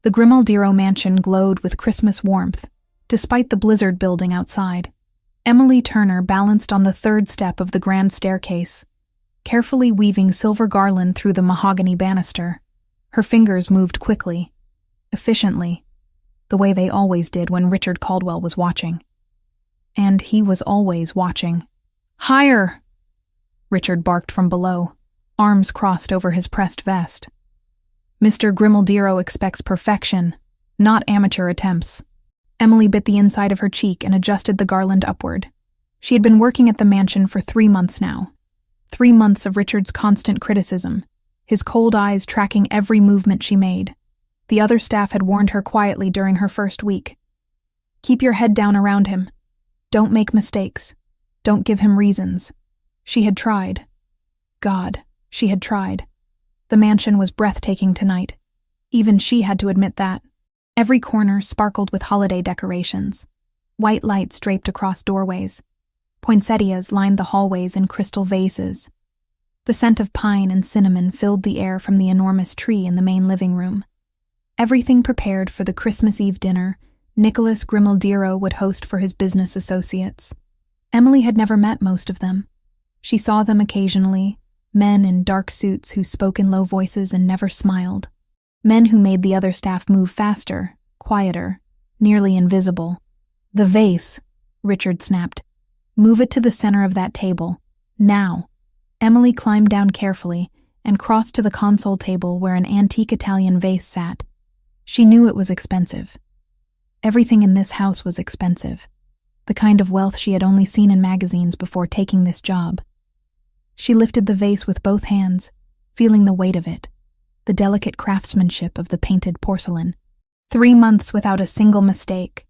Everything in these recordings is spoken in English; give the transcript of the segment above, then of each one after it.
The Grimaldiro mansion glowed with Christmas warmth, despite the blizzard building outside. Emily Turner balanced on the third step of the grand staircase, carefully weaving silver garland through the mahogany banister. Her fingers moved quickly, efficiently, the way they always did when Richard Caldwell was watching. And he was always watching. "Higher!" Richard barked from below, arms crossed over his pressed vest. Mr. Grimaldiro expects perfection, not amateur attempts. Emily bit the inside of her cheek and adjusted the garland upward. She had been working at the mansion for 3 months now. 3 months of Richard's constant criticism, his cold eyes tracking every movement she made. The other staff had warned her quietly during her first week. "Keep your head down around him. Don't make mistakes. Don't give him reasons." She had tried. God, she had tried. The mansion was breathtaking tonight. Even she had to admit that. Every corner sparkled with holiday decorations. White lights draped across doorways. Poinsettias lined the hallways in crystal vases. The scent of pine and cinnamon filled the air from the enormous tree in the main living room. Everything prepared for the Christmas Eve dinner Nicholas Grimaldiro would host for his business associates. Emily had never met most of them. She saw them occasionally, men in dark suits who spoke in low voices and never smiled. Men who made the other staff move faster, quieter, nearly invisible. "The vase," Richard snapped. "Move it to the center of that table. Now." Emily climbed down carefully and crossed to the console table where an antique Italian vase sat. She knew it was expensive. Everything in this house was expensive. The kind of wealth she had only seen in magazines before taking this job. She lifted the vase with both hands, feeling the weight of it, the delicate craftsmanship of the painted porcelain. 3 months without a single mistake.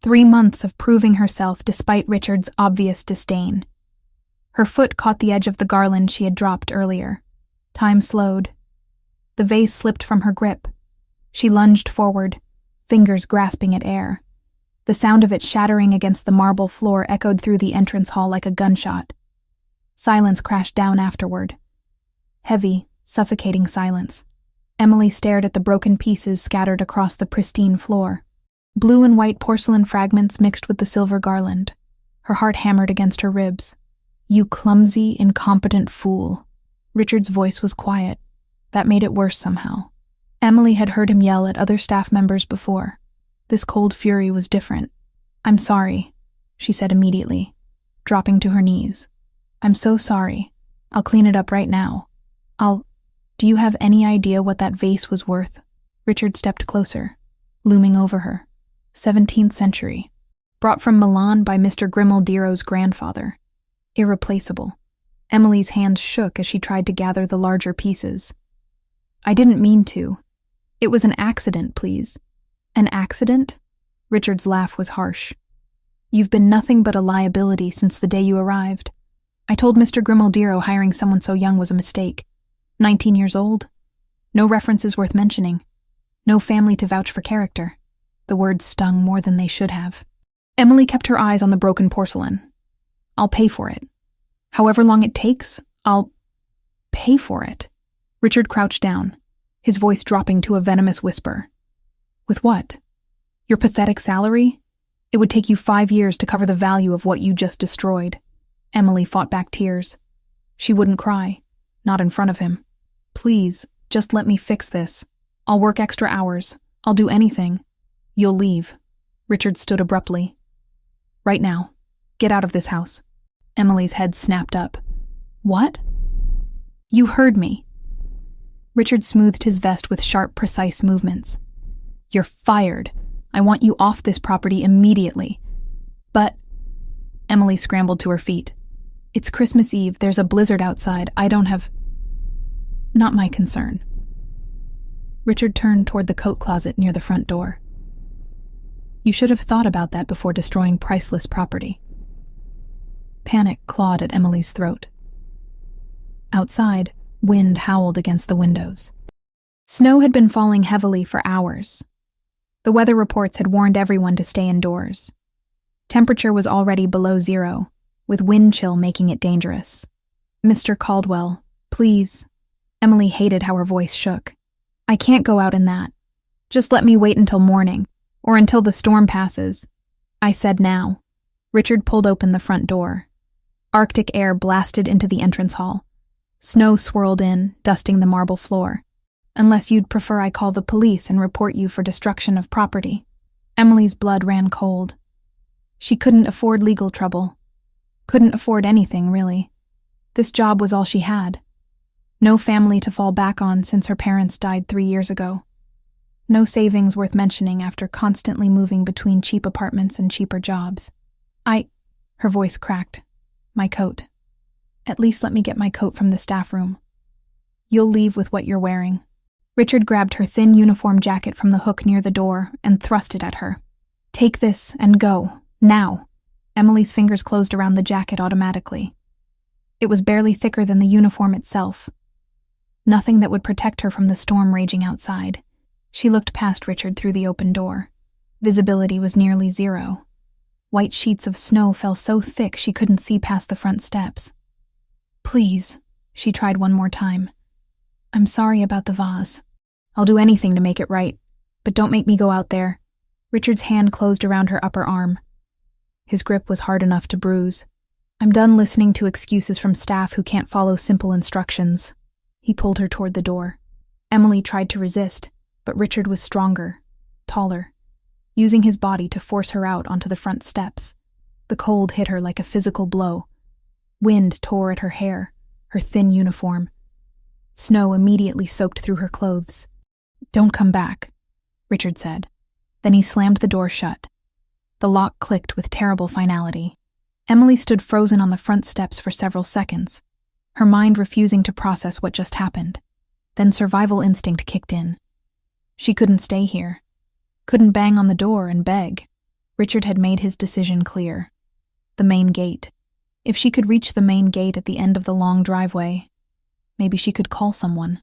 3 months of proving herself despite Richard's obvious disdain. Her foot caught the edge of the garland she had dropped earlier. Time slowed. The vase slipped from her grip. She lunged forward, fingers grasping at air. The sound of it shattering against the marble floor echoed through the entrance hall like a gunshot. Silence crashed down afterward. Heavy, suffocating silence. Emily stared at the broken pieces scattered across the pristine floor. Blue and white porcelain fragments mixed with the silver garland. Her heart hammered against her ribs. "You clumsy, incompetent fool." Richard's voice was quiet. That made it worse somehow. Emily had heard him yell at other staff members before. This cold fury was different. "I'm sorry," she said immediately, dropping to her knees. "I'm so sorry. I'll clean it up right now. Do you have any idea what that vase was worth?" Richard stepped closer, looming over her. 17th century. Brought from Milan by Mr. Grimaldiro's grandfather. Irreplaceable. Emily's hands shook as she tried to gather the larger pieces. "I didn't mean to. It was an accident, please." "An accident?" Richard's laugh was harsh. "You've been nothing but a liability since the day you arrived. I told Mr. Grimaldiro hiring someone so young was a mistake. 19 years old. No references worth mentioning. No family to vouch for character." The words stung more than they should have. Emily kept her eyes on the broken porcelain. "I'll pay for it. However long it takes, I'll pay for it." Richard crouched down, his voice dropping to a venomous whisper. "With what? Your pathetic salary? It would take you 5 years to cover the value of what you just destroyed." Emily fought back tears. She wouldn't cry, not in front of him. "Please, just let me fix this. I'll work extra hours. I'll do anything." "You'll leave." Richard stood abruptly. "Right now. Get out of this house." Emily's head snapped up. "What?" "You heard me." Richard smoothed his vest with sharp, precise movements. "You're fired. I want you off this property immediately." "But—" Emily scrambled to her feet. "It's Christmas Eve. There's a blizzard outside. I don't have—" "Not my concern." Richard turned toward the coat closet near the front door. "You should have thought about that before destroying priceless property." Panic clawed at Emily's throat. Outside, wind howled against the windows. Snow had been falling heavily for hours. The weather reports had warned everyone to stay indoors. Temperature was already below 0, with wind chill making it dangerous. "Mr. Caldwell, please." Emily hated how her voice shook. "I can't go out in that." Just let me wait until morning, or until the storm passes. I said now. Richard pulled open the front door. Arctic air blasted into the entrance hall. Snow swirled in, dusting the marble floor. Unless you'd prefer I call the police and report you for destruction of property. Emily's blood ran cold. She couldn't afford legal trouble. Couldn't afford anything, really. This job was all she had. No family to fall back on since her parents died 3 years ago. No savings worth mentioning after constantly moving between cheap apartments and cheaper jobs. Her voice cracked. My coat. At least let me get my coat from the staff room. You'll leave with what you're wearing. Richard grabbed her thin uniform jacket from the hook near the door and thrust it at her. Take this and go. Now. Emily's fingers closed around the jacket automatically. It was barely thicker than the uniform itself. Nothing that would protect her from the storm raging outside. She looked past Richard through the open door. Visibility was nearly zero. White sheets of snow fell so thick she couldn't see past the front steps. Please, she tried one more time. I'm sorry about the vase. I'll do anything to make it right, but don't make me go out there. Richard's hand closed around her upper arm. His grip was hard enough to bruise. I'm done listening to excuses from staff who can't follow simple instructions. He pulled her toward the door. Emily tried to resist, but Richard was stronger, taller, using his body to force her out onto the front steps. The cold hit her like a physical blow. Wind tore at her hair, her thin uniform. Snow immediately soaked through her clothes. Don't come back, Richard said. Then he slammed the door shut. The lock clicked with terrible finality. Emily stood frozen on the front steps for several seconds, her mind refusing to process what just happened. Then survival instinct kicked in. She couldn't stay here. Couldn't bang on the door and beg. Richard had made his decision clear. The main gate. If she could reach the main gate at the end of the long driveway, maybe she could call someone.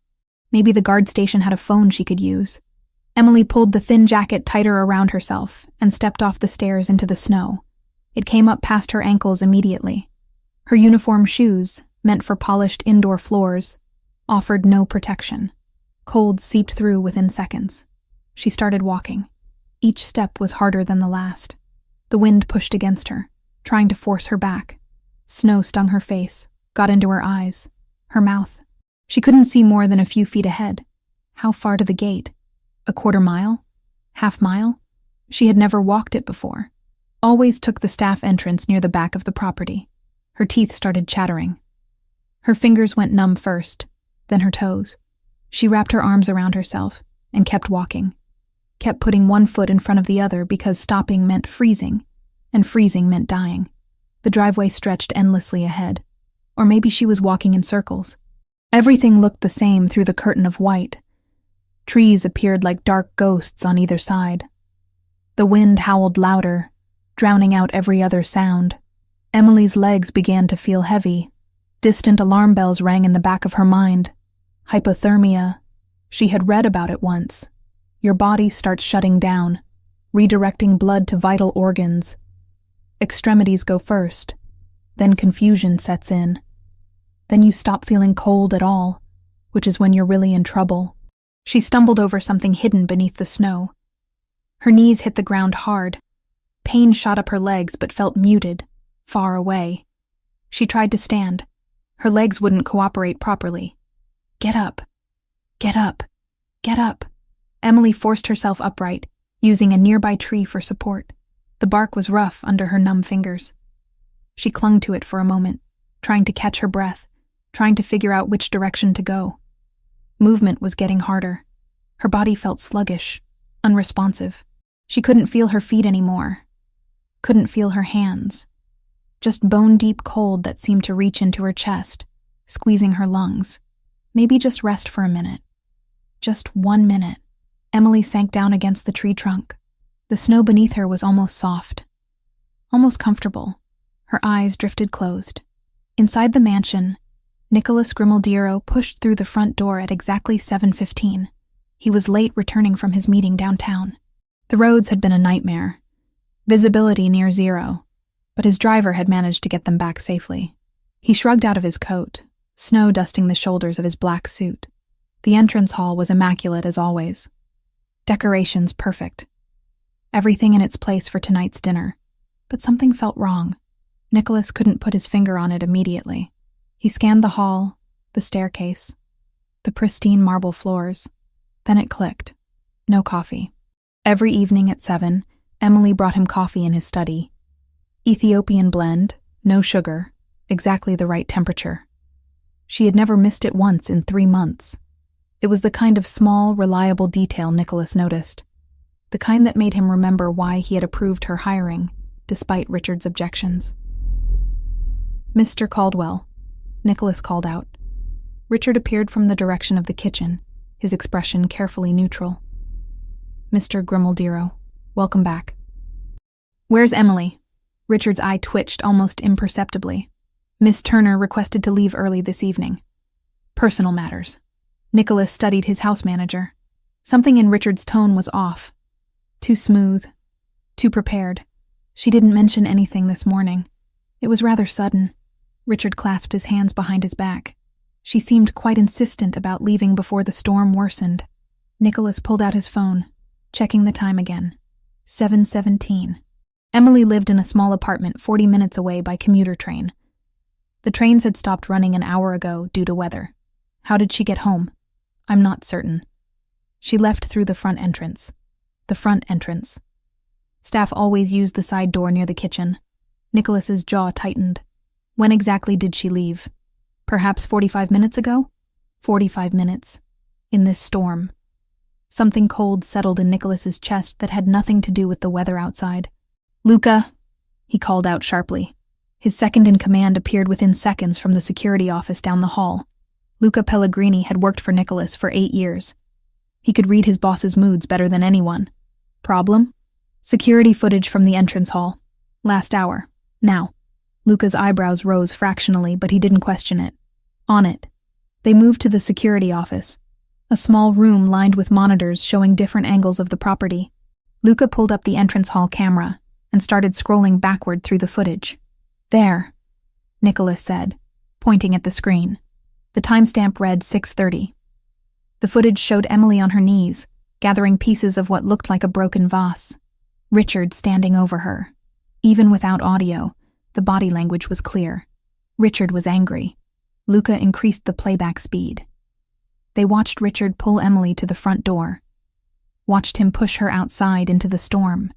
Maybe the guard station had a phone she could use. Emily pulled the thin jacket tighter around herself and stepped off the stairs into the snow. It came up past her ankles immediately. Her uniform shoes, meant for polished indoor floors, offered no protection. Cold seeped through within seconds. She started walking. Each step was harder than the last. The wind pushed against her, trying to force her back. Snow stung her face, got into her eyes, her mouth. She couldn't see more than a few feet ahead. How far to the gate? A quarter mile? Half mile? She had never walked it before. Always took the staff entrance near the back of the property. Her teeth started chattering. Her fingers went numb first, then her toes. She wrapped her arms around herself and kept walking. Kept putting one foot in front of the other because stopping meant freezing, and freezing meant dying. The driveway stretched endlessly ahead. Or maybe she was walking in circles. Everything looked the same through the curtain of white. Trees appeared like dark ghosts on either side. The wind howled louder, drowning out every other sound. Emily's legs began to feel heavy. Distant alarm bells rang in the back of her mind. Hypothermia. She had read about it once. Your body starts shutting down, redirecting blood to vital organs. Extremities go first. Then confusion sets in. Then you stop feeling cold at all, which is when you're really in trouble. She stumbled over something hidden beneath the snow. Her knees hit the ground hard. Pain shot up her legs but felt muted, far away. She tried to stand. Her legs wouldn't cooperate properly. Get up. Get up. Get up. Emily forced herself upright, using a nearby tree for support. The bark was rough under her numb fingers. She clung to it for a moment, trying to catch her breath, trying to figure out which direction to go. Movement was getting harder. Her body felt sluggish, unresponsive. She couldn't feel her feet anymore. Couldn't feel her hands. Just bone-deep cold that seemed to reach into her chest, squeezing her lungs. Maybe just rest for a minute. Just 1 minute. Emily sank down against the tree trunk. The snow beneath her was almost soft, almost comfortable. Her eyes drifted closed. Inside the mansion, Nicholas Grimaldiero pushed through the front door at exactly 7:15. He was late returning from his meeting downtown. The roads had been a nightmare. Visibility near zero, but his driver had managed to get them back safely. He shrugged out of his coat, snow dusting the shoulders of his black suit. The entrance hall was immaculate as always. Decorations perfect. Everything in its place for tonight's dinner. But something felt wrong. Nicholas couldn't put his finger on it immediately. He scanned the hall, the staircase, the pristine marble floors. Then it clicked. No coffee. Every evening at 7, Emily brought him coffee in his study. Ethiopian blend, no sugar, exactly the right temperature. She had never missed it once in 3 months. It was the kind of small, reliable detail Nicholas noticed. The kind that made him remember why he had approved her hiring, despite Richard's objections. "Mr. Caldwell," Nicholas called out. Richard appeared from the direction of the kitchen, his expression carefully neutral. "Mr. Grimaldiro, welcome back." "Where's Emily?" Richard's eye twitched almost imperceptibly. "Miss Turner requested to leave early this evening. Personal matters." Nicholas studied his house manager. Something in Richard's tone was off. Too smooth. Too prepared. She didn't mention anything this morning. It was rather sudden. Richard clasped his hands behind his back. She seemed quite insistent about leaving before the storm worsened. Nicholas pulled out his phone, checking the time again. 7:17. Emily lived in a small apartment 40 minutes away by commuter train. The trains had stopped running an hour ago due to weather. How did she get home? I'm not certain. She left through the front entrance. The front entrance. Staff always used the side door near the kitchen. Nicholas's jaw tightened. When exactly did she leave? Perhaps 45 minutes ago? 45 minutes. In this storm. Something cold settled in Nicholas's chest that had nothing to do with the weather outside. "Luca," he called out sharply. His second-in-command appeared within seconds from the security office down the hall. Luca Pellegrini had worked for Nicholas for 8 years. He could read his boss's moods better than anyone. Problem? Security footage from the entrance hall. Last hour. Now. Luca's eyebrows rose fractionally, but he didn't question it. On it. They moved to the security office, a small room lined with monitors showing different angles of the property. Luca pulled up the entrance hall camera and started scrolling backward through the footage. "There," Nicholas said, pointing at the screen. The timestamp read 6:30. The footage showed Emily on her knees, gathering pieces of what looked like a broken vase. Richard standing over her. Even without audio, the body language was clear. Richard was angry. Luca increased the playback speed. They watched Richard pull Emily to the front door. Watched him push her outside into the storm.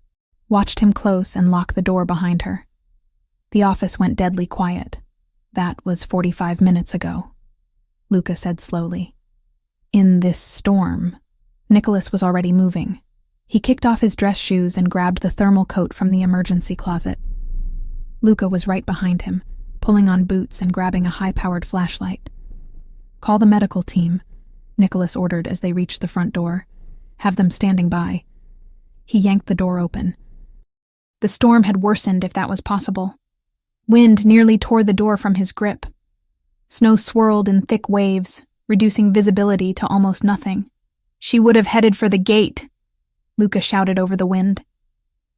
Watched him close and lock the door behind her. The office went deadly quiet. "That was 45 minutes ago," Luca said slowly. "In this storm." Nicholas was already moving. He kicked off his dress shoes and grabbed the thermal coat from the emergency closet. Luca was right behind him, pulling on boots and grabbing a high-powered flashlight. "Call the medical team," Nicholas ordered as they reached the front door. "Have them standing by." He yanked the door open. The storm had worsened, if that was possible. Wind nearly tore the door from his grip. Snow swirled in thick waves, reducing visibility to almost nothing. "She would have headed for the gate," Luca shouted over the wind.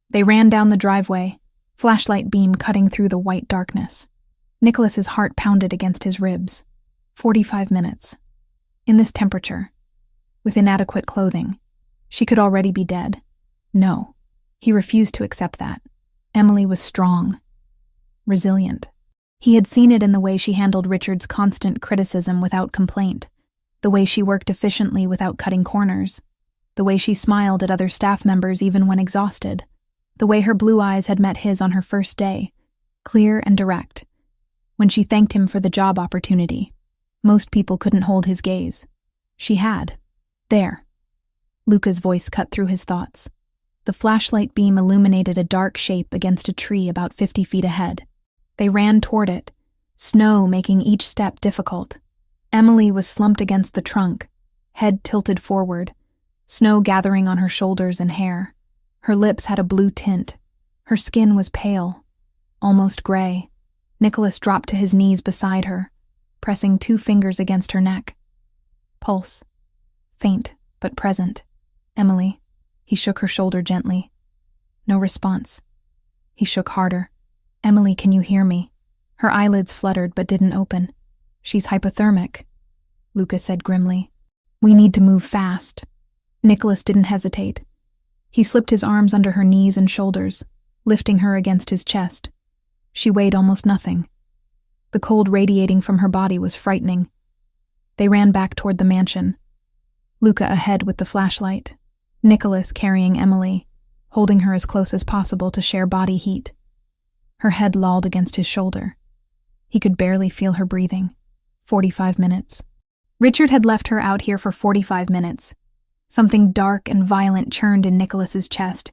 They ran down the driveway, flashlight beam cutting through the white darkness. Nicholas's heart pounded against his ribs. 45 minutes. In this temperature. With inadequate clothing. She could already be dead. No. He refused to accept that. Emily was strong. Resilient. He had seen it in the way she handled Richard's constant criticism without complaint, the way she worked efficiently without cutting corners, the way she smiled at other staff members even when exhausted, the way her blue eyes had met his on her first day, clear and direct. When she thanked him for the job opportunity, most people couldn't hold his gaze. She had. There. Luca's voice cut through his thoughts. The flashlight beam illuminated a dark shape against a tree about 50 feet ahead. They ran toward it, snow making each step difficult. Emily was slumped against the trunk, head tilted forward, snow gathering on her shoulders and hair. Her lips had a blue tint. Her skin was pale, almost gray. Nicholas dropped to his knees beside her, pressing 2 fingers against her neck. Pulse. Faint, but present. "Emily." He shook her shoulder gently. No response. He shook harder. "Emily, can you hear me?" Her eyelids fluttered but didn't open. "She's hypothermic," Luca said grimly. "We need to move fast." Nicholas didn't hesitate. He slipped his arms under her knees and shoulders, lifting her against his chest. She weighed almost nothing. The cold radiating from her body was frightening. They ran back toward the mansion. Luca ahead with the flashlight, Nicholas carrying Emily, holding her as close as possible to share body heat. Her head lolled against his shoulder. He could barely feel her breathing. 45 minutes. Richard had left her out here for 45 minutes. Something dark and violent churned in Nicholas's chest.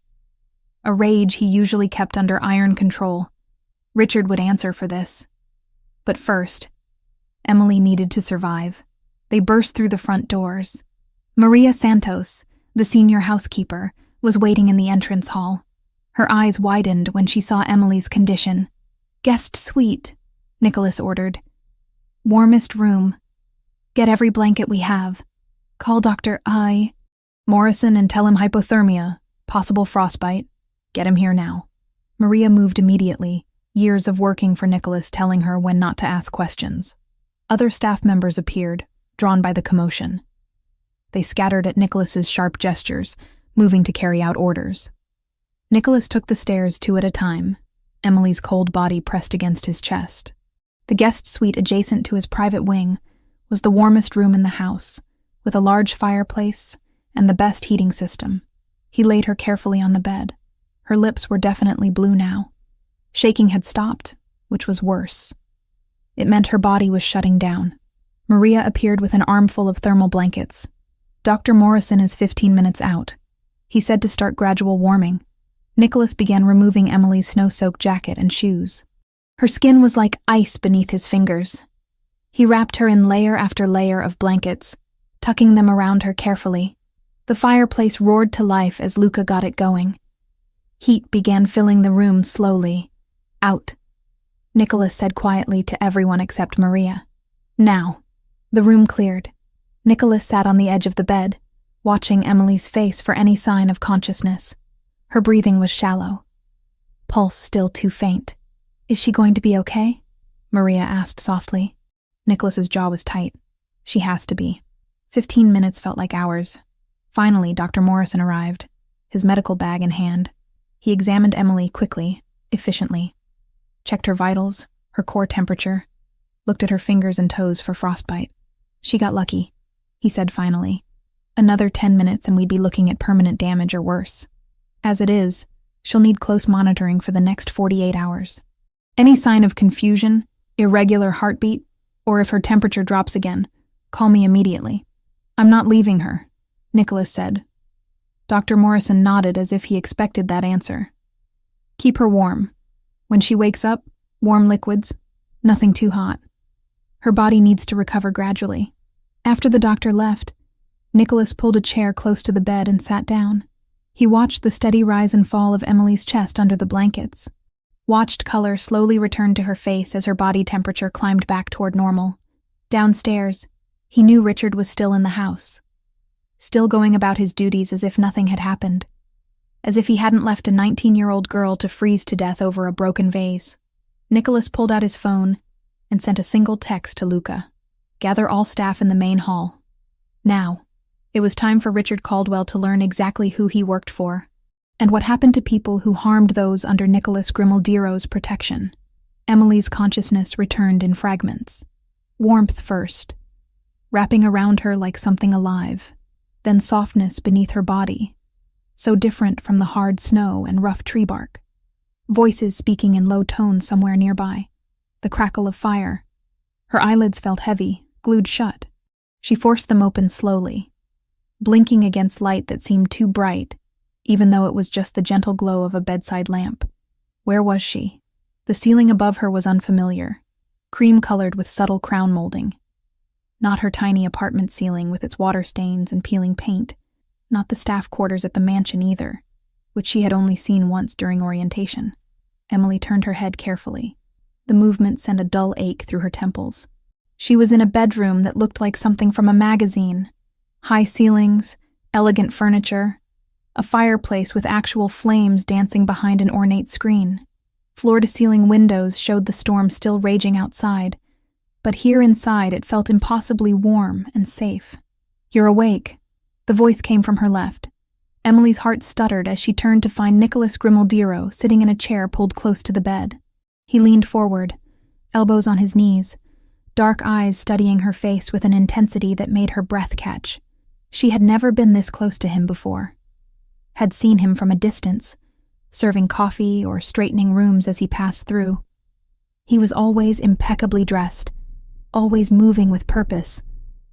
A rage he usually kept under iron control. Richard would answer for this. But first, Emily needed to survive. They burst through the front doors. Maria Santos, the senior housekeeper, was waiting in the entrance hall. Her eyes widened when she saw Emily's condition. "Guest suite," Nicholas ordered. "Warmest room. Get every blanket we have. Call Dr. Morrison and tell him hypothermia, possible frostbite. Get him here now." Maria moved immediately, years of working for Nicholas telling her when not to ask questions. Other staff members appeared, drawn by the commotion. They scattered at Nicholas's sharp gestures, moving to carry out orders. Nicholas took the stairs 2 at a time, Emily's cold body pressed against his chest. The guest suite adjacent to his private wing was the warmest room in the house, with a large fireplace and the best heating system. He laid her carefully on the bed. Her lips were definitely blue now. Shaking had stopped, which was worse. It meant her body was shutting down. Maria appeared with an armful of thermal blankets. "Dr. Morrison is 15 minutes out. He said to start gradual warming." Nicholas began removing Emily's snow-soaked jacket and shoes. Her skin was like ice beneath his fingers. He wrapped her in layer after layer of blankets, tucking them around her carefully. The fireplace roared to life as Luca got it going. Heat began filling the room slowly. "Out," Nicholas said quietly to everyone except Maria. "Now." The room cleared. Nicholas sat on the edge of the bed, watching Emily's face for any sign of consciousness. Her breathing was shallow. Pulse still too faint. "Is she going to be okay?" Maria asked softly. Nicholas's jaw was tight. "She has to be." 15 minutes felt like hours. Finally, Dr. Morrison arrived, his medical bag in hand. He examined Emily quickly, efficiently, checked her vitals, her core temperature, looked at her fingers and toes for frostbite. "She got lucky," he said finally. "Another 10 minutes and we'd be looking at permanent damage or worse. As it is, she'll need close monitoring for the next 48 hours. Any sign of confusion, irregular heartbeat, or if her temperature drops again, call me immediately." "I'm not leaving her," Nicholas said. Dr. Morrison nodded as if he expected that answer. "Keep her warm. When she wakes up, warm liquids, nothing too hot. Her body needs to recover gradually." After the doctor left, Nicholas pulled a chair close to the bed and sat down. He watched the steady rise and fall of Emily's chest under the blankets, watched color slowly return to her face as her body temperature climbed back toward normal. Downstairs, he knew Richard was still in the house, still going about his duties as if nothing had happened, as if he hadn't left a 19-year-old girl to freeze to death over a broken vase. Nicholas pulled out his phone and sent a single text to Luca. "Gather all staff in the main hall. Now." It was time for Richard Caldwell to learn exactly who he worked for, and what happened to people who harmed those under Nicholas Grimaldiro's protection. Emily's consciousness returned in fragments. Warmth first, wrapping around her like something alive, then softness beneath her body, so different from the hard snow and rough tree bark. Voices speaking in low tones somewhere nearby, the crackle of fire. Her eyelids felt heavy, glued shut. She forced them open slowly, blinking against light that seemed too bright, even though it was just the gentle glow of a bedside lamp. Where was she? The ceiling above her was unfamiliar, cream-colored with subtle crown molding. Not her tiny apartment ceiling with its water stains and peeling paint, not the staff quarters at the mansion either, which she had only seen once during orientation. Emily turned her head carefully. The movement sent a dull ache through her temples. She was in a bedroom that looked like something from a magazine. High ceilings, elegant furniture, a fireplace with actual flames dancing behind an ornate screen. Floor-to-ceiling windows showed the storm still raging outside, but here inside it felt impossibly warm and safe. "You're awake," The voice came from her left. Emily's heart stuttered as she turned to find Nicholas Grimaldiro sitting in a chair pulled close to the bed. He leaned forward, elbows on his knees, dark eyes studying her face with an intensity that made her breath catch. She had never been this close to him before. Had seen him from a distance, serving coffee or straightening rooms as he passed through. He was always impeccably dressed, always moving with purpose,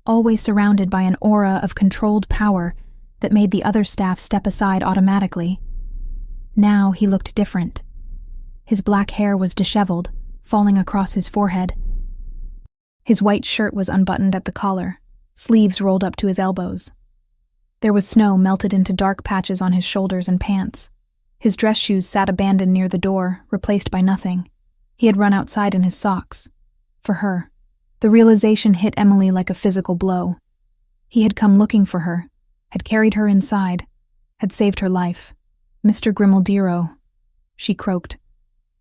always surrounded by an aura of controlled power that made the other staff step aside automatically. Now he looked different. His black hair was disheveled, falling across his forehead. His white shirt was unbuttoned at the collar, sleeves rolled up to his elbows. There was snow melted into dark patches on his shoulders and pants. His dress shoes sat abandoned near the door, replaced by nothing. He had run outside in his socks. For her. The realization hit Emily like a physical blow. He had come looking for her, had carried her inside, had saved her life. "Mr. Grimaldiro," she croaked.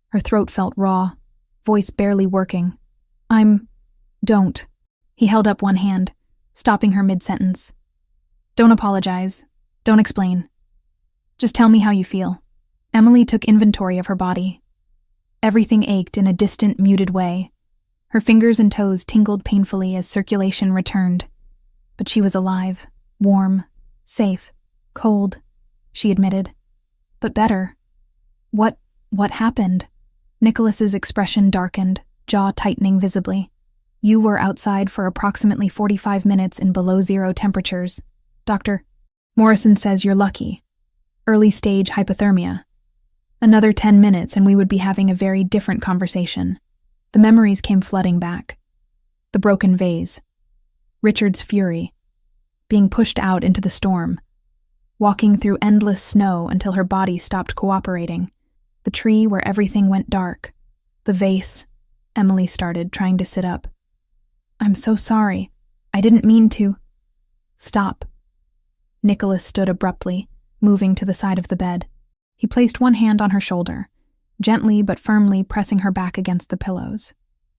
Her throat felt raw, voice barely working. Don't." He held up one hand, stopping her mid-sentence. "Don't apologize. Don't explain. Just tell me how you feel." Emily took inventory of her body. Everything ached in a distant, muted way. Her fingers and toes tingled painfully as circulation returned. But she was alive, warm, safe, cold, she admitted. But better. What happened? Nicholas's expression darkened, jaw tightening visibly. "You were outside for approximately 45 minutes in below-zero temperatures. Dr. Morrison says you're lucky. Early-stage hypothermia. Another 10 minutes and we would be having a very different conversation." The memories came flooding back. The broken vase. Richard's fury. Being pushed out into the storm. Walking through endless snow until her body stopped cooperating. The tree where everything went dark. The vase. Emily started, trying to sit up. "I'm so sorry. I didn't mean to." "Stop." Nicholas stood abruptly, moving to the side of the bed. He placed one hand on her shoulder, gently but firmly pressing her back against the pillows.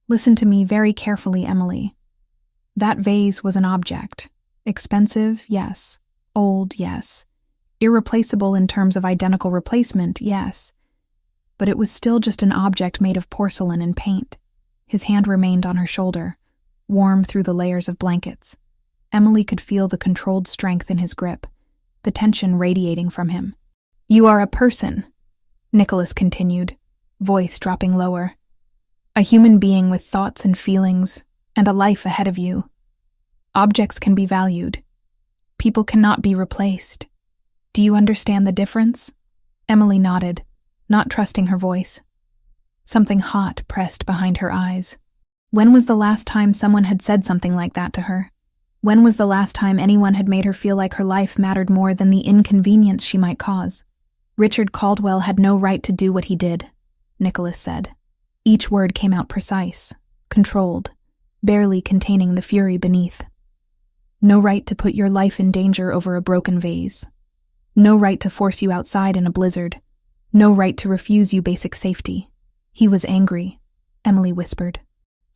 "Listen to me very carefully, Emily. That vase was an object. Expensive, yes. Old, yes. Irreplaceable in terms of identical replacement, yes. But it was still just an object made of porcelain and paint." His hand remained on her shoulder, warm through the layers of blankets. Emily could feel the controlled strength in his grip, the tension radiating from him. "You are a person," Nicholas continued, voice dropping lower. "A human being with thoughts and feelings, and a life ahead of you. Objects can be valued. People cannot be replaced. Do you understand the difference?" Emily nodded, not trusting her voice. Something hot pressed behind her eyes. When was the last time someone had said something like that to her? When was the last time anyone had made her feel like her life mattered more than the inconvenience she might cause? "Richard Caldwell had no right to do what he did," Nicholas said. Each word came out precise, controlled, barely containing the fury beneath. "No right to put your life in danger over a broken vase. No right to force you outside in a blizzard. No right to refuse you basic safety." He was angry, Emily whispered.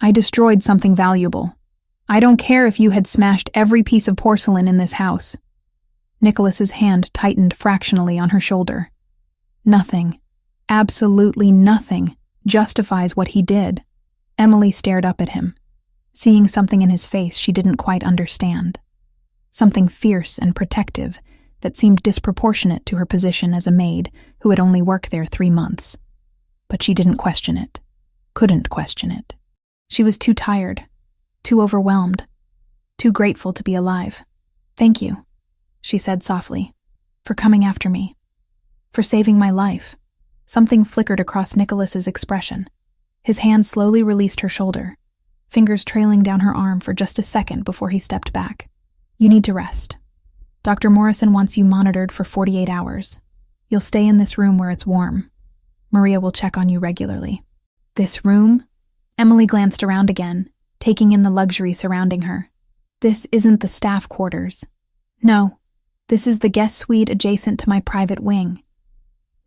"I destroyed something valuable. I don't care if you had smashed every piece of porcelain in this house." Nicholas's hand tightened fractionally on her shoulder. "Nothing, absolutely nothing, justifies what he did." Emily stared up at him, seeing something in his face she didn't quite understand. Something fierce and protective that seemed disproportionate to her position as a maid who had only worked there 3 months. But she didn't question it, couldn't question it. She was too tired, too overwhelmed, too grateful to be alive. "Thank you," she said softly, "for coming after me, for saving my life." Something flickered across Nicholas's expression. His hand slowly released her shoulder, fingers trailing down her arm for just a second before he stepped back. "You need to rest. Dr. Morrison wants you monitored for 48 hours. You'll stay in this room where it's warm. Maria will check on you regularly." "This room?" Emily glanced around again, taking in the luxury surrounding her. "This isn't the staff quarters. No, this is the guest suite adjacent to my private wing.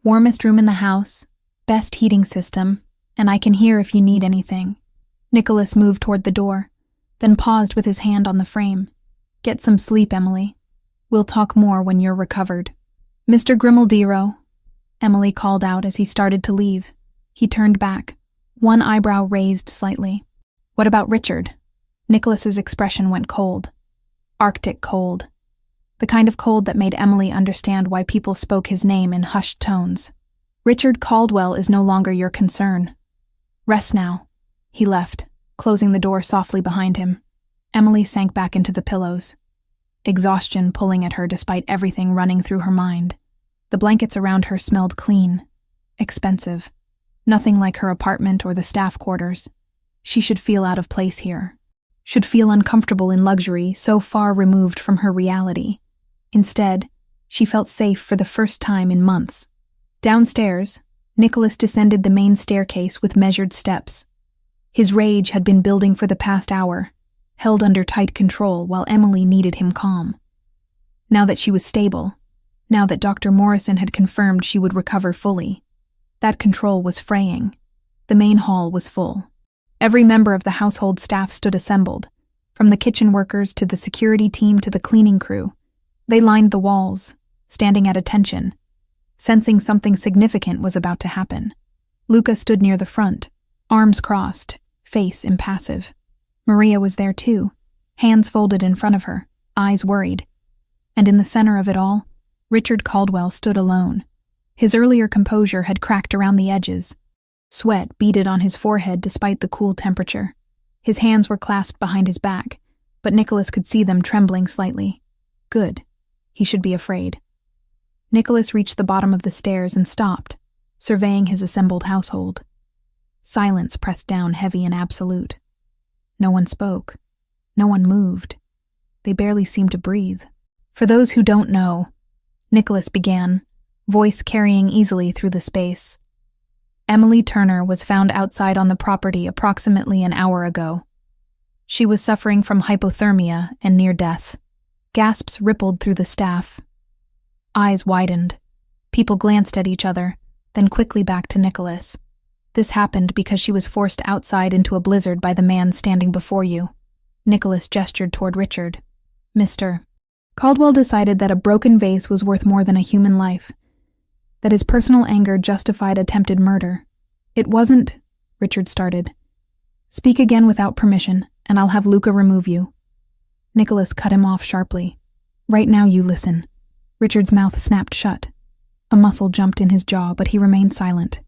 Warmest room in the house, best heating system, and I can hear if you need anything." Nicholas moved toward the door, then paused with his hand on the frame. "Get some sleep, Emily. We'll talk more when you're recovered. Mr. Grimaldero, Emily called out as he started to leave. He turned back, one eyebrow raised slightly. What about Richard? Nicholas's expression went cold. Arctic cold. The kind of cold that made Emily understand why people spoke his name in hushed tones. Richard Caldwell is no longer your concern. Rest now. He left, closing the door softly behind him. Emily sank back into the pillows, exhaustion pulling at her despite everything running through her mind. The blankets around her smelled clean, expensive, nothing like her apartment or the staff quarters. She should feel out of place here, should feel uncomfortable in luxury so far removed from her reality. Instead, she felt safe for the first time in months. Downstairs, Nicholas descended the main staircase with measured steps. His rage had been building for the past hour, held under tight control while Emily needed him calm. Now that she was stable, now that Dr. Morrison had confirmed she would recover fully, that control was fraying. The main hall was full. Every member of the household staff stood assembled, from the kitchen workers to the security team to the cleaning crew. They lined the walls, standing at attention, sensing something significant was about to happen. Luca stood near the front, arms crossed, face impassive. Maria was there too, hands folded in front of her, eyes worried. And in the center of it all, Richard Caldwell stood alone. His earlier composure had cracked around the edges. Sweat beaded on his forehead despite the cool temperature. His hands were clasped behind his back, but Nicholas could see them trembling slightly. Good. He should be afraid. Nicholas reached the bottom of the stairs and stopped, surveying his assembled household. Silence pressed down heavy and absolute. No one spoke. No one moved. They barely seemed to breathe. For those who don't know, Nicholas began, voice carrying easily through the space. Emily Turner was found outside on the property approximately an hour ago. She was suffering from hypothermia and near death. Gasps rippled through the staff. Eyes widened. People glanced at each other, then quickly back to Nicholas. This happened because she was forced outside into a blizzard by the man standing before you. Nicholas gestured toward Richard. Mr. Caldwell decided that a broken vase was worth more than a human life, that his personal anger justified attempted murder. It wasn't, Richard started. Speak again without permission, and I'll have Luca remove you. Nicholas cut him off sharply. Right now you listen. Richard's mouth snapped shut. A muscle jumped in his jaw, but he remained silent.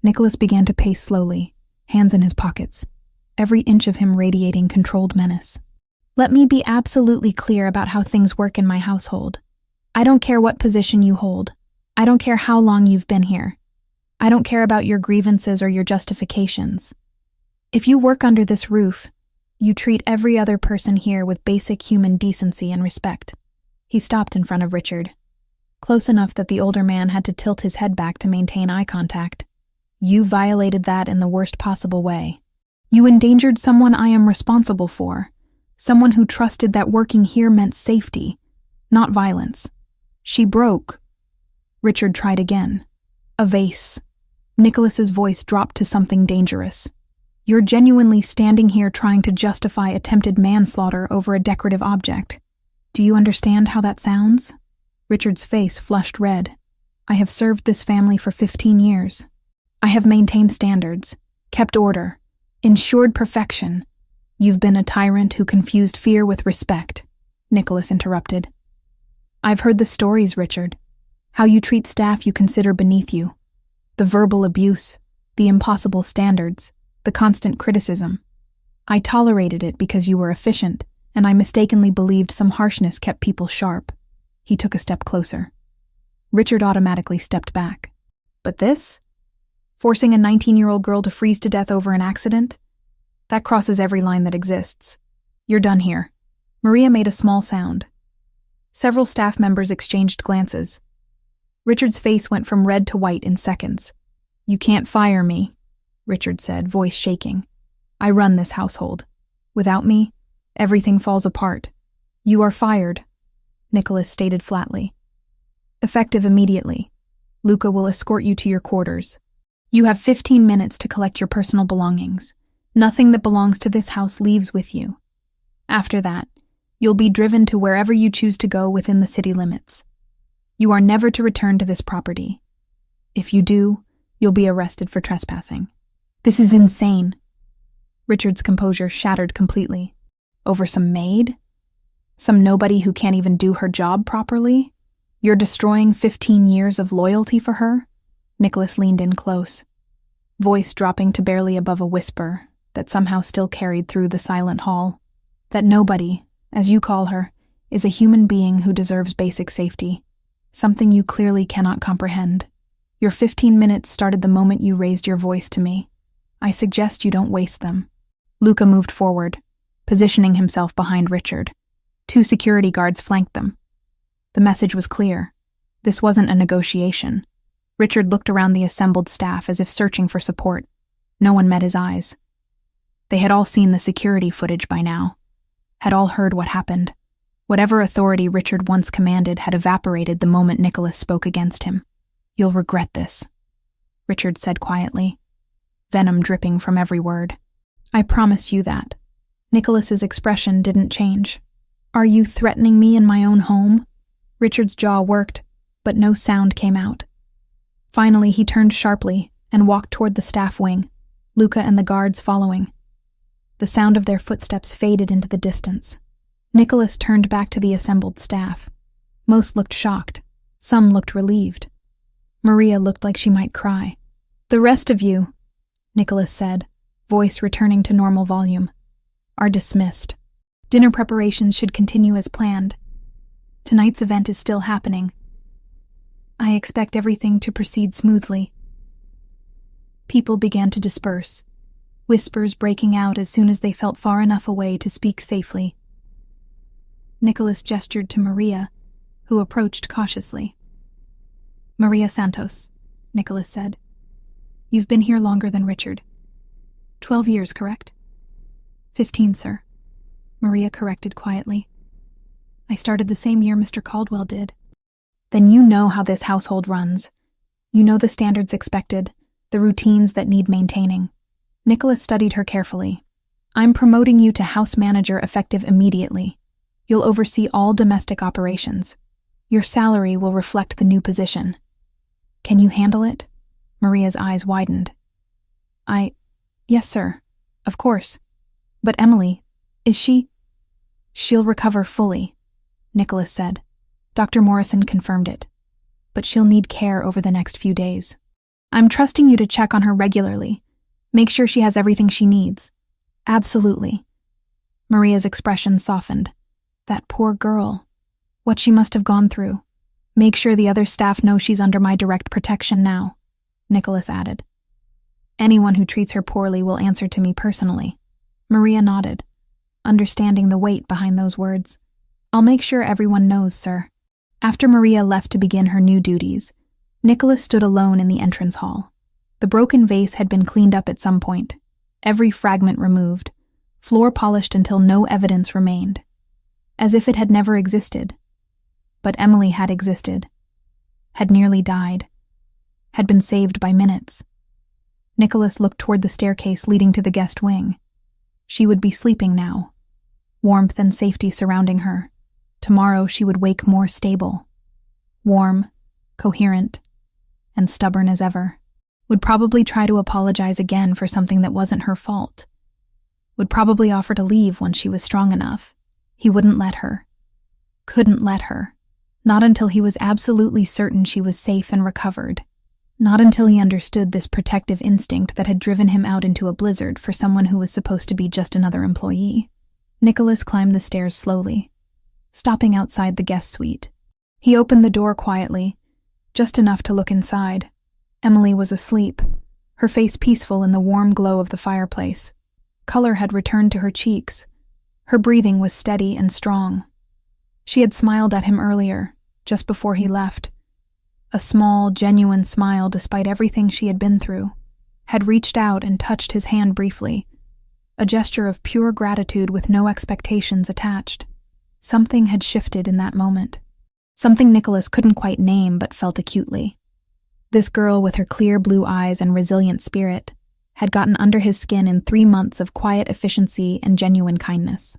Nicholas began to pace slowly, hands in his pockets, every inch of him radiating controlled menace. Let me be absolutely clear about how things work in my household. I don't care what position you hold. I don't care how long you've been here. I don't care about your grievances or your justifications. If you work under this roof, you treat every other person here with basic human decency and respect. He stopped in front of Richard, close enough that the older man had to tilt his head back to maintain eye contact. You violated that in the worst possible way. You endangered someone I am responsible for, someone who trusted that working here meant safety, not violence. She broke. Richard tried again. A vase. Nicholas's voice dropped to something dangerous. You're genuinely standing here trying to justify attempted manslaughter over a decorative object. Do you understand how that sounds? Richard's face flushed red. I have served this family for 15 years. I have maintained standards, kept order, ensured perfection. You've been a tyrant who confused fear with respect, Nicholas interrupted. I've heard the stories, Richard. How you treat staff you consider beneath you. The verbal abuse, the impossible standards, the constant criticism. I tolerated it because you were efficient, and I mistakenly believed some harshness kept people sharp. He took a step closer. Richard automatically stepped back. But this? Forcing a 19-year-old girl to freeze to death over an accident? That crosses every line that exists. You're done here. Maria made a small sound. Several staff members exchanged glances. Richard's face went from red to white in seconds. You can't fire me, Richard said, voice shaking. I run this household. Without me, everything falls apart. You are fired, Nicholas stated flatly. Effective immediately. Luca will escort you to your quarters. You have 15 minutes to collect your personal belongings. Nothing that belongs to this house leaves with you. After that, You'll be driven to wherever you choose to go within the city limits. You are never to return to this property. If you do, you'll be arrested for trespassing. This is insane. Richard's composure shattered completely. Over some maid? Some nobody who can't even do her job properly? You're destroying 15 years of loyalty for her? Nicholas leaned in close, voice dropping to barely above a whisper that somehow still carried through the silent hall. That nobody, as you call her, is a human being who deserves basic safety. Something you clearly cannot comprehend. Your 15 minutes started the moment you raised your voice to me. I suggest you don't waste them. Luca moved forward, positioning himself behind Richard. 2 security guards flanked them. The message was clear. This wasn't a negotiation. Richard looked around the assembled staff as if searching for support. No one met his eyes. They had all seen the security footage by now, had all heard what happened. Whatever authority Richard once commanded had evaporated the moment Nicholas spoke against him. You'll regret this, Richard said quietly, venom dripping from every word. I promise you that. Nicholas's expression didn't change. Are you threatening me in my own home? Richard's jaw worked, but no sound came out. Finally, he turned sharply and walked toward the staff wing, Luca and the guards following. The sound of their footsteps faded into the distance. Nicholas turned back to the assembled staff. Most looked shocked. Some looked relieved. Maria looked like she might cry. The rest of you, Nicholas said, voice returning to normal volume, are dismissed. Dinner preparations should continue as planned. Tonight's event is still happening. I expect everything to proceed smoothly. People began to disperse, whispers breaking out as soon as they felt far enough away to speak safely. Nicholas gestured to Maria, who approached cautiously. Maria Santos, Nicholas said. You've been here longer than Richard. 12 years, correct? 15, sir. Maria corrected quietly. I started the same year Mr. Caldwell did. Then you know how this household runs. You know the standards expected, the routines that need maintaining. Nicholas studied her carefully. I'm promoting you to house manager effective immediately. You'll oversee all domestic operations. Your salary will reflect the new position. Can you handle it? Maria's eyes widened. Yes, sir. Of course. But Emily, is she? She'll recover fully, Nicholas said. Dr. Morrison confirmed it. But she'll need care over the next few days. I'm trusting you to check on her regularly. Make sure she has everything she needs. Absolutely. Maria's expression softened. That poor girl. What she must have gone through. Make sure the other staff know she's under my direct protection now, Nicholas added. Anyone who treats her poorly will answer to me personally. Maria nodded, understanding the weight behind those words. I'll make sure everyone knows, sir. After Maria left to begin her new duties, Nicholas stood alone in the entrance hall. The broken vase had been cleaned up at some point, every fragment removed, floor polished until no evidence remained, as if it had never existed. But Emily had existed, had nearly died, had been saved by minutes. Nicholas looked toward the staircase leading to the guest wing. She would be sleeping now, warmth and safety surrounding her. Tomorrow she would wake more stable, warm, coherent, and stubborn as ever. Would probably try to apologize again for something that wasn't her fault. Would probably offer to leave when she was strong enough. He wouldn't let her. Couldn't let her. Not until he was absolutely certain she was safe and recovered. Not until he understood this protective instinct that had driven him out into a blizzard for someone who was supposed to be just another employee. Nicholas climbed the stairs slowly, stopping outside the guest suite. He opened the door quietly, just enough to look inside. Emily was asleep, her face peaceful in the warm glow of the fireplace. Color had returned to her cheeks. Her breathing was steady and strong. She had smiled at him earlier, just before he left. A small, genuine smile despite everything she had been through. Had reached out and touched his hand briefly. A gesture of pure gratitude with no expectations attached. Something had shifted in that moment. Something Nicholas couldn't quite name but felt acutely. This girl with her clear blue eyes and resilient spirit had gotten under his skin in 3 months of quiet efficiency and genuine kindness.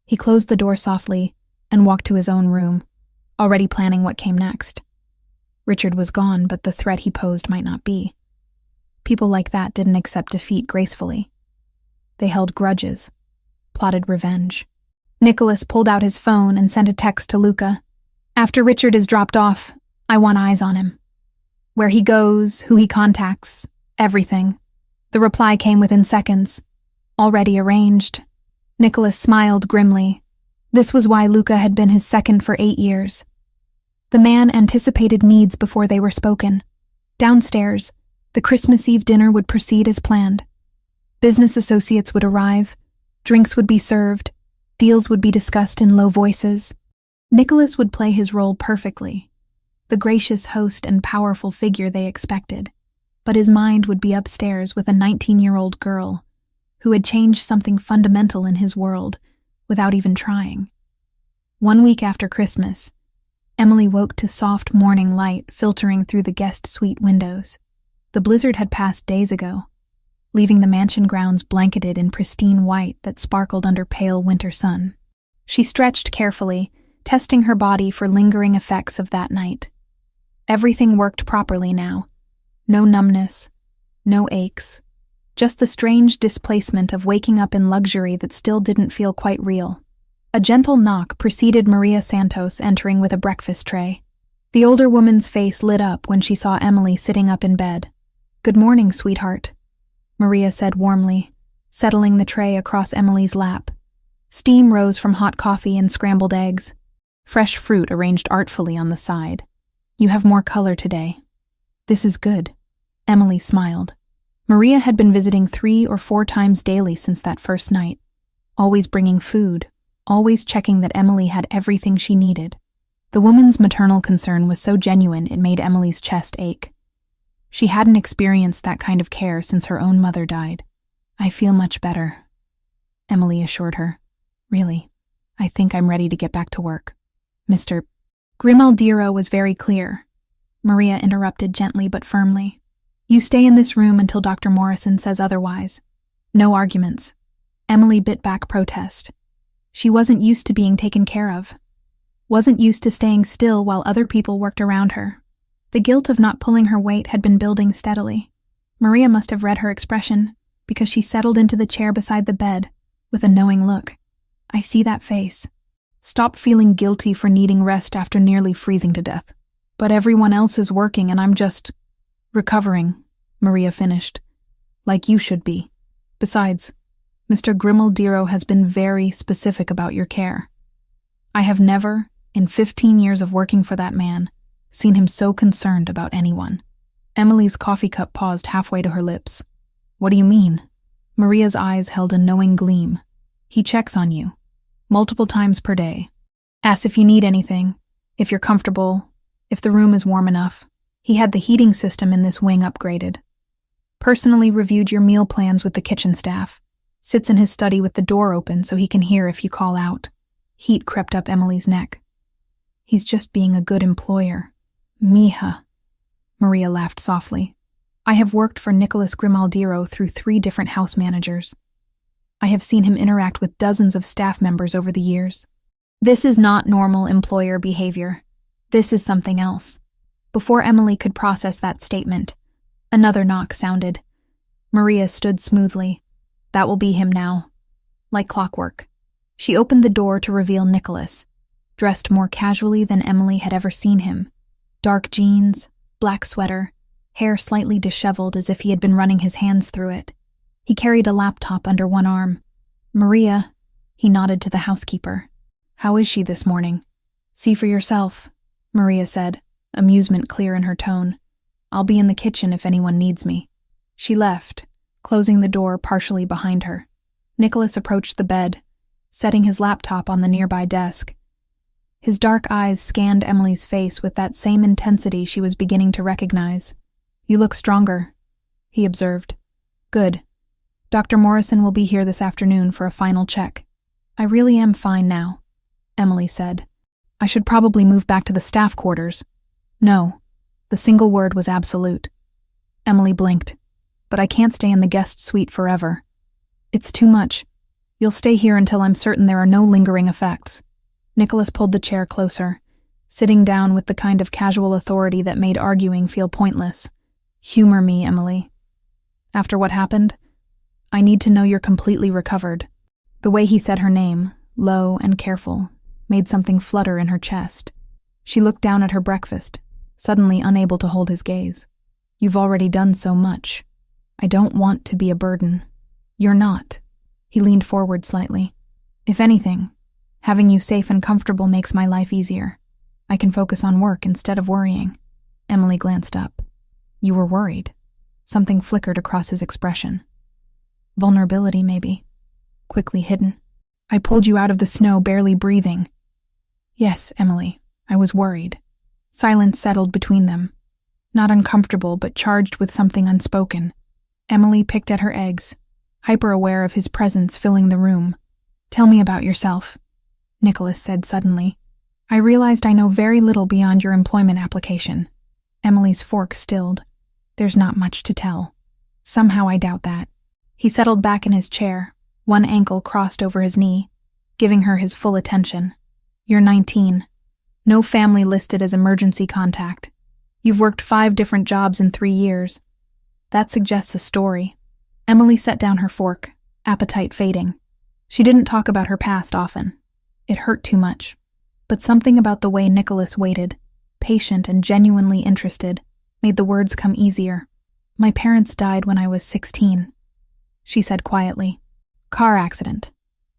He closed the door softly and walked to his own room, already planning what came next. Richard was gone, but the threat he posed might not be. People like that didn't accept defeat gracefully. They held grudges, plotted revenge. Nicholas pulled out his phone and sent a text to Luca. After Richard is dropped off, I want eyes on him. Where he goes, who he contacts, everything. The reply came within seconds. Already arranged. Nicholas smiled grimly. This was why Luca had been his second for 8 years. The man anticipated needs before they were spoken. Downstairs, the Christmas Eve dinner would proceed as planned. Business associates would arrive, drinks would be served, deals would be discussed in low voices. Nicholas would play his role perfectly, the gracious host and powerful figure they expected, but his mind would be upstairs with a 19-year-old girl who had changed something fundamental in his world without even trying. 1 week after Christmas, Emily woke to soft morning light filtering through the guest suite windows. The blizzard had passed days ago, leaving the mansion grounds blanketed in pristine white that sparkled under pale winter sun. She stretched carefully, testing her body for lingering effects of that night. Everything worked properly now. No numbness, no aches, just the strange displacement of waking up in luxury that still didn't feel quite real. A gentle knock preceded Maria Santos entering with a breakfast tray. The older woman's face lit up when she saw Emily sitting up in bed. "Good morning, sweetheart," Maria said warmly, settling the tray across Emily's lap. Steam rose from hot coffee and scrambled eggs. Fresh fruit arranged artfully on the side. "You have more color today." "This is good," Emily smiled. Maria had been visiting 3 or 4 times daily since that first night, always bringing food, always checking that Emily had everything she needed. The woman's maternal concern was so genuine it made Emily's chest ache. She hadn't experienced that kind of care since her own mother died. "I feel much better," Emily assured her. "Really, I think I'm ready to get back to work." "Mr. Grimaldiro was very clear," Maria interrupted gently but firmly. "You stay in this room until Dr. Morrison says otherwise. No arguments." Emily bit back protest. She wasn't used to being taken care of. Wasn't used to staying still while other people worked around her. The guilt of not pulling her weight had been building steadily. Maria must have read her expression, because she settled into the chair beside the bed, with a knowing look. "I see that face. Stop feeling guilty for needing rest after nearly freezing to death. But everyone else is working and I'm just recovering," Maria finished. "Like you should be. Besides, Mr. Grimaldiro has been very specific about your care. I have never, in 15 years of working for that man, seen him so concerned about anyone." Emily's coffee cup paused halfway to her lips. "What do you mean?" Maria's eyes held a knowing gleam. "He checks on you, multiple times per day. Asks if you need anything, if you're comfortable, if the room is warm enough. He had the heating system in this wing upgraded. Personally reviewed your meal plans with the kitchen staff. Sits in his study with the door open so he can hear if you call out." Heat crept up Emily's neck. "He's just being a good employer." "Mija," Maria laughed softly. "I have worked for Nicholas Grimaldiro through 3 different house managers. I have seen him interact with dozens of staff members over the years. This is not normal employer behavior. This is something else." Before Emily could process that statement, another knock sounded. Maria stood smoothly. That will be him now. Like clockwork. She opened the door to reveal Nicholas, dressed more casually than Emily had ever seen him. Dark jeans, black sweater, hair slightly disheveled as if he had been running his hands through it. He carried a laptop under one arm. "Maria," he nodded to the housekeeper. "How is she this morning?" "See for yourself," Maria said, amusement clear in her tone. "I'll be in the kitchen if anyone needs me." She left, closing the door partially behind her. Nicholas approached the bed, setting his laptop on the nearby desk. His dark eyes scanned Emily's face with that same intensity she was beginning to recognize. "You look stronger," he observed. "Good. Dr. Morrison will be here this afternoon for a final check." "I really am fine now," Emily said. "I should probably move back to the staff quarters." "No." The single word was absolute. Emily blinked. "But I can't stay in the guest suite forever." "It's too much. You'll stay here until I'm certain there are no lingering effects. Nicholas pulled the chair closer, sitting down with the kind of casual authority that made arguing feel pointless. Humor me, Emily. After what happened, I need to know you're completely recovered. The way he said her name, low and careful, made something flutter in her chest. She looked down at her breakfast, suddenly unable to hold his gaze. You've already done so much. I don't want to be a burden. You're not. He leaned forward slightly. If anything, having you safe and comfortable makes my life easier. I can focus on work instead of worrying. Emily glanced up. You were worried. Something flickered across his expression. Vulnerability, maybe. Quickly hidden. I pulled you out of the snow barely breathing. Yes, Emily, I was worried. Silence settled between them. Not uncomfortable, but charged with something unspoken. Emily picked at her eggs, hyper-aware of his presence filling the room. Tell me about yourself, Nicholas said suddenly. I realized I know very little beyond your employment application. Emily's fork stilled. There's not much to tell. Somehow I doubt that. He settled back in his chair, one ankle crossed over his knee, giving her his full attention. You're 19. No family listed as emergency contact. You've worked 5 different jobs in 3 years. That suggests a story. Emily set down her fork, appetite fading. She didn't talk about her past often. It hurt too much. But something about the way Nicholas waited, patient and genuinely interested, made the words come easier. My parents died when I was 16, she said quietly. Car accident.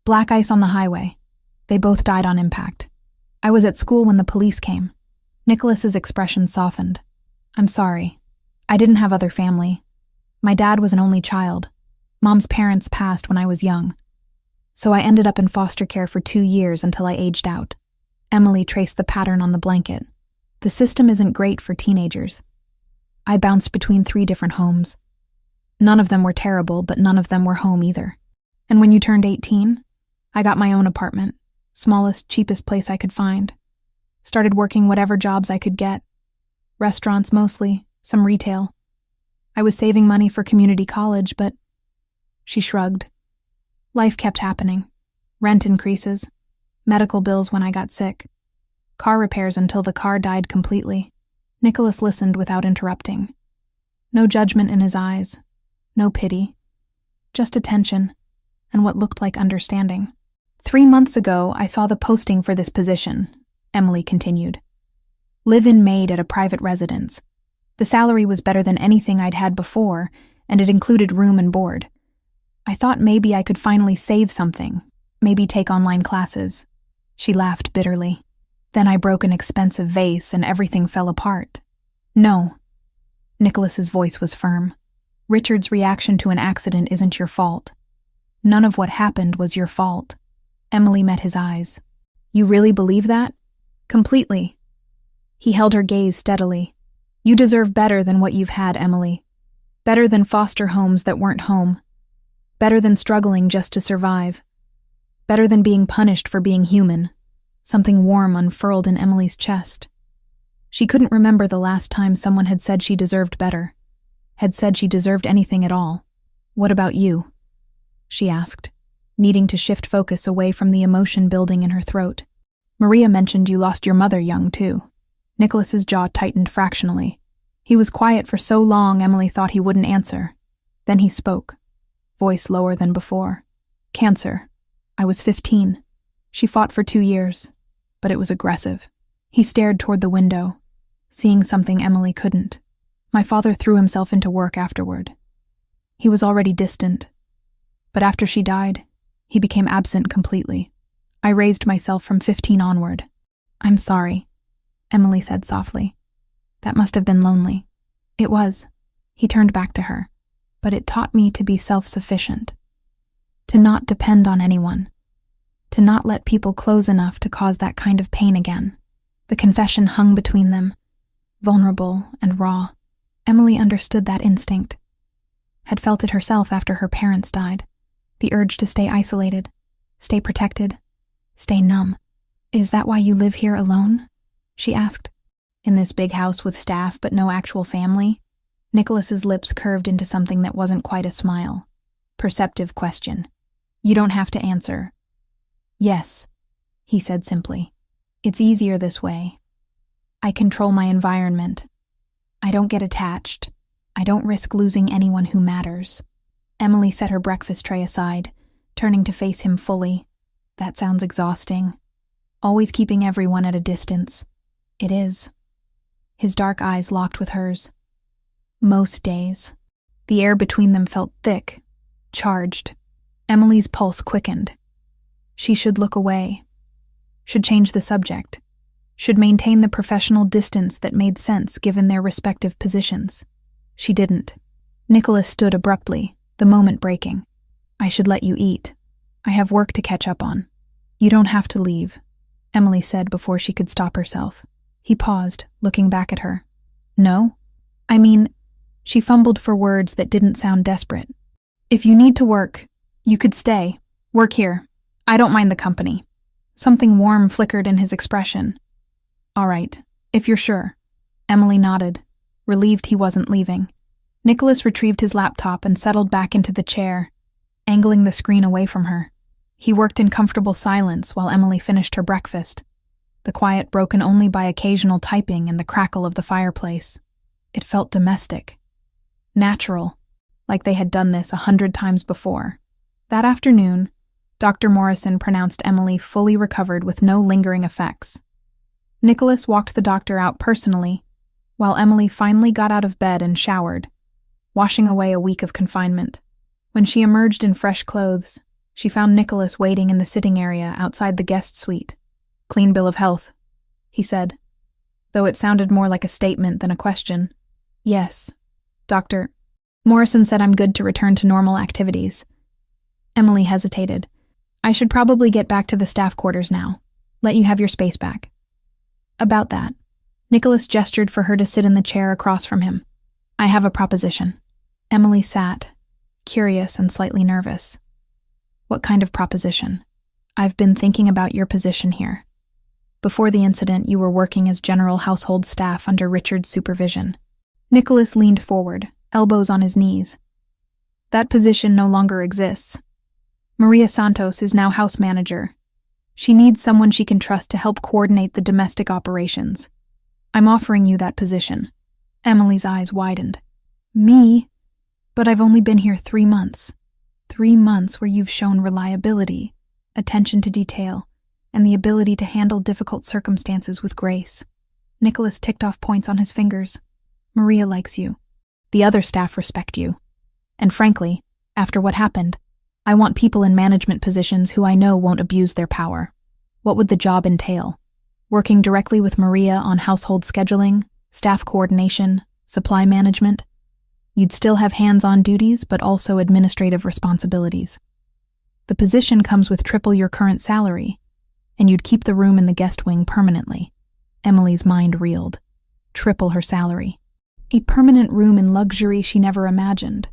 Black ice on the highway. They both died on impact. I was at school when the police came. Nicholas's expression softened. I'm sorry. I didn't have other family. My dad was an only child. Mom's parents passed when I was young. So I ended up in foster care for 2 years until I aged out. Emily traced the pattern on the blanket. The system isn't great for teenagers. I bounced between 3 different homes. None of them were terrible, but none of them were home either. And when you turned 18, I got my own apartment, smallest, cheapest place I could find. Started working whatever jobs I could get. Restaurants mostly, some retail. I was saving money for community college, but... She shrugged. Life kept happening. Rent increases. Medical bills when I got sick. Car repairs until the car died completely. Nicholas listened without interrupting. No judgment in his eyes. No pity. Just attention, and what looked like understanding. 3 months ago, I saw the posting for this position, Emily continued. Live-in maid at a private residence. The salary was better than anything I'd had before, and it included room and board. I thought maybe I could finally save something, maybe take online classes. She laughed bitterly. Then I broke an expensive vase and everything fell apart. No. Nicholas's voice was firm. Richard's reaction to an accident isn't your fault. None of what happened was your fault. Emily met his eyes. You really believe that? Completely. He held her gaze steadily. You deserve better than what you've had, Emily. Better than foster homes that weren't home. Better than struggling just to survive. Better than being punished for being human. Something warm unfurled in Emily's chest. She couldn't remember the last time someone had said she deserved better. Had said she deserved anything at all. What about you? She asked, needing to shift focus away from the emotion building in her throat. Maria mentioned you lost your mother young, too. Nicholas's jaw tightened fractionally. He was quiet for so long Emily thought he wouldn't answer. Then he spoke, voice lower than before. Cancer. I was 15. She fought for 2 years, but it was aggressive. He stared toward the window, seeing something Emily couldn't. My father threw himself into work afterward. He was already distant, but after she died, he became absent completely. I raised myself from 15 onward. I'm sorry, Emily said softly. That must have been lonely. It was. He turned back to her. But it taught me to be self-sufficient. To not depend on anyone. To not let people close enough to cause that kind of pain again. The confession hung between them, vulnerable and raw. Emily understood that instinct. Had felt it herself after her parents died. The urge to stay isolated, stay protected, stay numb. Is that why you live here alone? She asked. In this big house with staff but no actual family? Nicholas's lips curved into something that wasn't quite a smile. Perceptive question. You don't have to answer. Yes, he said simply. It's easier this way. I control my environment. I don't get attached. I don't risk losing anyone who matters. Emily set her breakfast tray aside, turning to face him fully. That sounds exhausting. Always keeping everyone at a distance. It is. His dark eyes locked with hers. Most days. The air between them felt thick, charged. Emily's pulse quickened. She should look away. Should change the subject. Should maintain the professional distance that made sense given their respective positions. She didn't. Nicholas stood abruptly, the moment breaking. I should let you eat. I have work to catch up on. You don't have to leave, Emily said before she could stop herself. He paused, looking back at her. No? I mean, she fumbled for words that didn't sound desperate. If you need to work, you could stay. Work here. I don't mind the company. Something warm flickered in his expression. All right, if you're sure. Emily nodded, relieved he wasn't leaving. Nicholas retrieved his laptop and settled back into the chair, angling the screen away from her. He worked in comfortable silence while Emily finished her breakfast, the quiet broken only by occasional typing and the crackle of the fireplace. It felt domestic. Natural, like they had done this 100 times before. That afternoon, Dr. Morrison pronounced Emily fully recovered with no lingering effects. Nicholas walked the doctor out personally, while Emily finally got out of bed and showered, washing away a week of confinement. When she emerged in fresh clothes, she found Nicholas waiting in the sitting area outside the guest suite. Clean bill of health, he said, though it sounded more like a statement than a question. Yes, Dr. Morrison said I'm good to return to normal activities. Emily hesitated. I should probably get back to the staff quarters now. Let you have your space back. About that, Nicholas gestured for her to sit in the chair across from him. I have a proposition. Emily sat, curious and slightly nervous. What kind of proposition? I've been thinking about your position here. Before the incident, you were working as general household staff under Richard's supervision. Nicholas leaned forward, elbows on his knees. That position no longer exists. Maria Santos is now house manager. She needs someone she can trust to help coordinate the domestic operations. I'm offering you that position. Emily's eyes widened. Me? But I've only been here 3 months. 3 months where you've shown reliability, attention to detail, and the ability to handle difficult circumstances with grace. Nicholas ticked off points on his fingers. Maria likes you. The other staff respect you. And frankly, after what happened, I want people in management positions who I know won't abuse their power. What would the job entail? Working directly with Maria on household scheduling, staff coordination, supply management? You'd still have hands-on duties, but also administrative responsibilities. The position comes with triple your current salary, and you'd keep the room in the guest wing permanently. Emily's mind reeled. Triple her salary. A permanent room in luxury she never imagined.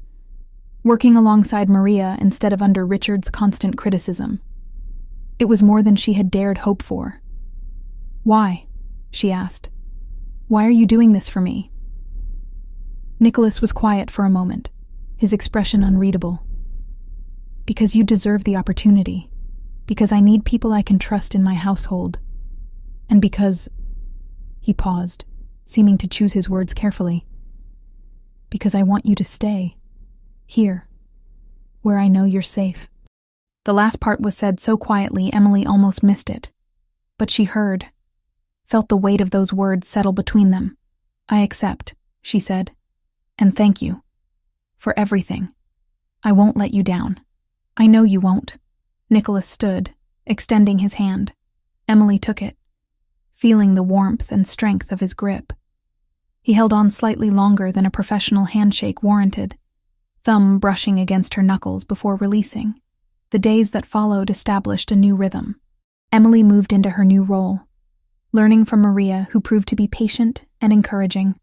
Working alongside Maria instead of under Richard's constant criticism. It was more than she had dared hope for. Why? She asked. Why are you doing this for me? Nicholas was quiet for a moment, his expression unreadable. Because you deserve the opportunity. Because I need people I can trust in my household. And because... He paused, seeming to choose his words carefully. Because I want you to stay. Here, where I know you're safe. The last part was said so quietly Emily almost missed it. But she heard, felt the weight of those words settle between them. I accept, she said. And thank you. For everything. I won't let you down. I know you won't. Nicholas stood, extending his hand. Emily took it, feeling the warmth and strength of his grip. He held on slightly longer than a professional handshake warranted, thumb brushing against her knuckles before releasing. The days that followed established a new rhythm. Emily moved into her new role, learning from Maria, who proved to be patient and encouraging.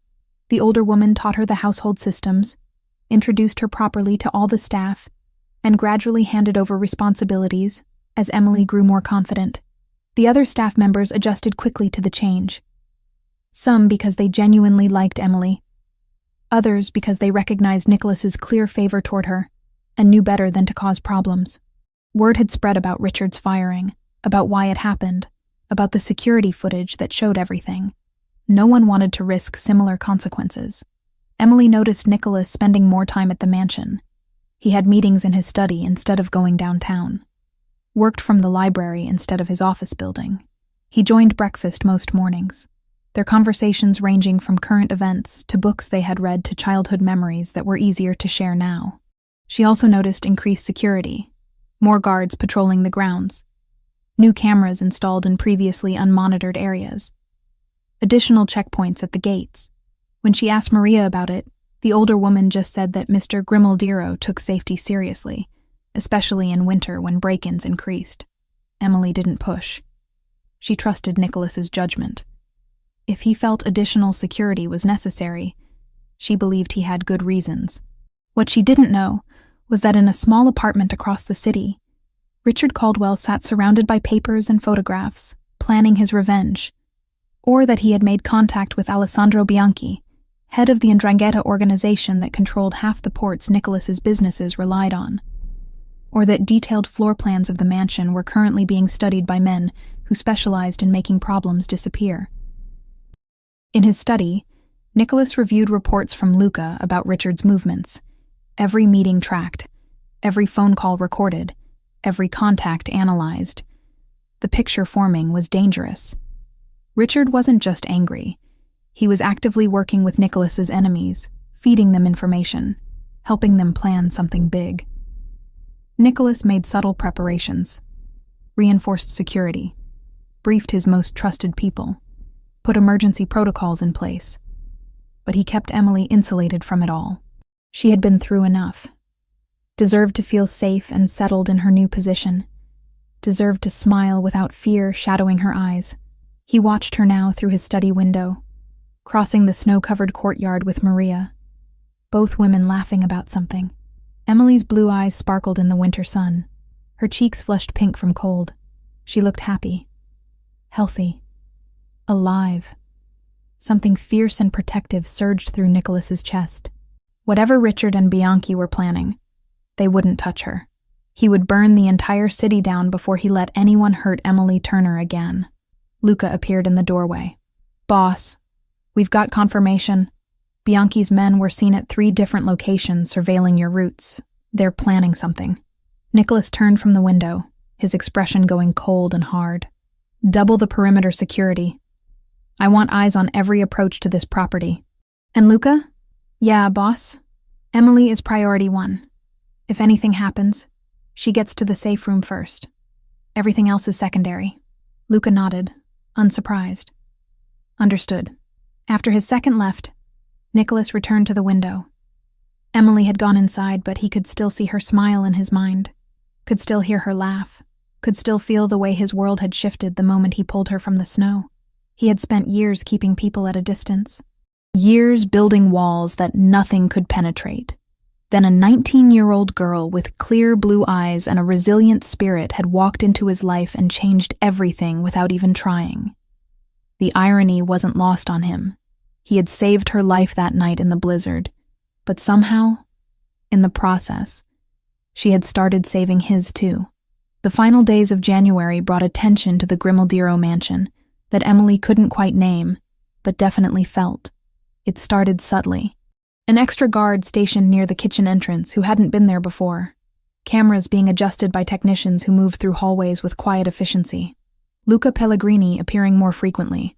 The older woman taught her the household systems, introduced her properly to all the staff, and gradually handed over responsibilities as Emily grew more confident. The other staff members adjusted quickly to the change. Some because they genuinely liked Emily, others because they recognized Nicholas's clear favor toward her and knew better than to cause problems. Word had spread about Richard's firing, about why it happened, about the security footage that showed everything. No one wanted to risk similar consequences. Emily noticed Nicholas spending more time at the mansion. He had meetings in his study instead of going downtown. Worked from the library instead of his office building. He joined breakfast most mornings, their conversations ranging from current events to books they had read to childhood memories that were easier to share now. She also noticed increased security, more guards patrolling the grounds, new cameras installed in previously unmonitored areas, additional checkpoints at the gates. When she asked Maria about it, the older woman just said that Mr. Grimaldiro took safety seriously, especially in winter when break-ins increased. Emily didn't push. She trusted Nicholas's judgment. If he felt additional security was necessary, she believed he had good reasons. What she didn't know was that in a small apartment across the city, Richard Caldwell sat surrounded by papers and photographs, planning his revenge, or that he had made contact with Alessandro Bianchi, head of the 'Ndrangheta organization that controlled half the ports Nicholas's businesses relied on, or that detailed floor plans of the mansion were currently being studied by men who specialized in making problems disappear. In his study, Nicholas reviewed reports from Luca about Richard's movements, every meeting tracked, every phone call recorded, every contact analyzed. The picture forming was dangerous. Richard wasn't just angry. He was actively working with Nicholas's enemies, feeding them information, helping them plan something big. Nicholas made subtle preparations, reinforced security, briefed his most trusted people, put emergency protocols in place. But he kept Emily insulated from it all. She had been through enough, deserved to feel safe and settled in her new position, deserved to smile without fear shadowing her eyes. He watched her now through his study window, crossing the snow-covered courtyard with Maria, both women laughing about something. Emily's blue eyes sparkled in the winter sun. Her cheeks flushed pink from cold. She looked happy, healthy, alive. Something fierce and protective surged through Nicholas's chest. Whatever Richard and Bianchi were planning, they wouldn't touch her. He would burn the entire city down before he let anyone hurt Emily Turner again. Luca appeared in the doorway. "Boss, we've got confirmation. Bianchi's men were seen at 3 different locations surveilling your routes. They're planning something." Nicholas turned from the window, his expression going cold and hard. "Double the perimeter security. I want eyes on every approach to this property." "And Luca?" "Yeah, boss. Emily is priority 1. If anything happens, she gets to the safe room first. Everything else is secondary." Luca nodded, unsurprised. "Understood." After his second left, Nicholas returned to the window. Emily had gone inside, but he could still see her smile in his mind, could still hear her laugh, could still feel the way his world had shifted the moment he pulled her from the snow. He had spent years keeping people at a distance, years building walls that nothing could penetrate. Then a 19-year-old girl with clear blue eyes and a resilient spirit had walked into his life and changed everything without even trying. The irony wasn't lost on him. He had saved her life that night in the blizzard, but somehow, in the process, she had started saving his too. The final days of January brought attention to the Grimaldiro mansion that Emily couldn't quite name, but definitely felt. It started subtly. An extra guard stationed near the kitchen entrance who hadn't been there before. Cameras being adjusted by technicians who moved through hallways with quiet efficiency. Luca Pellegrini appearing more frequently,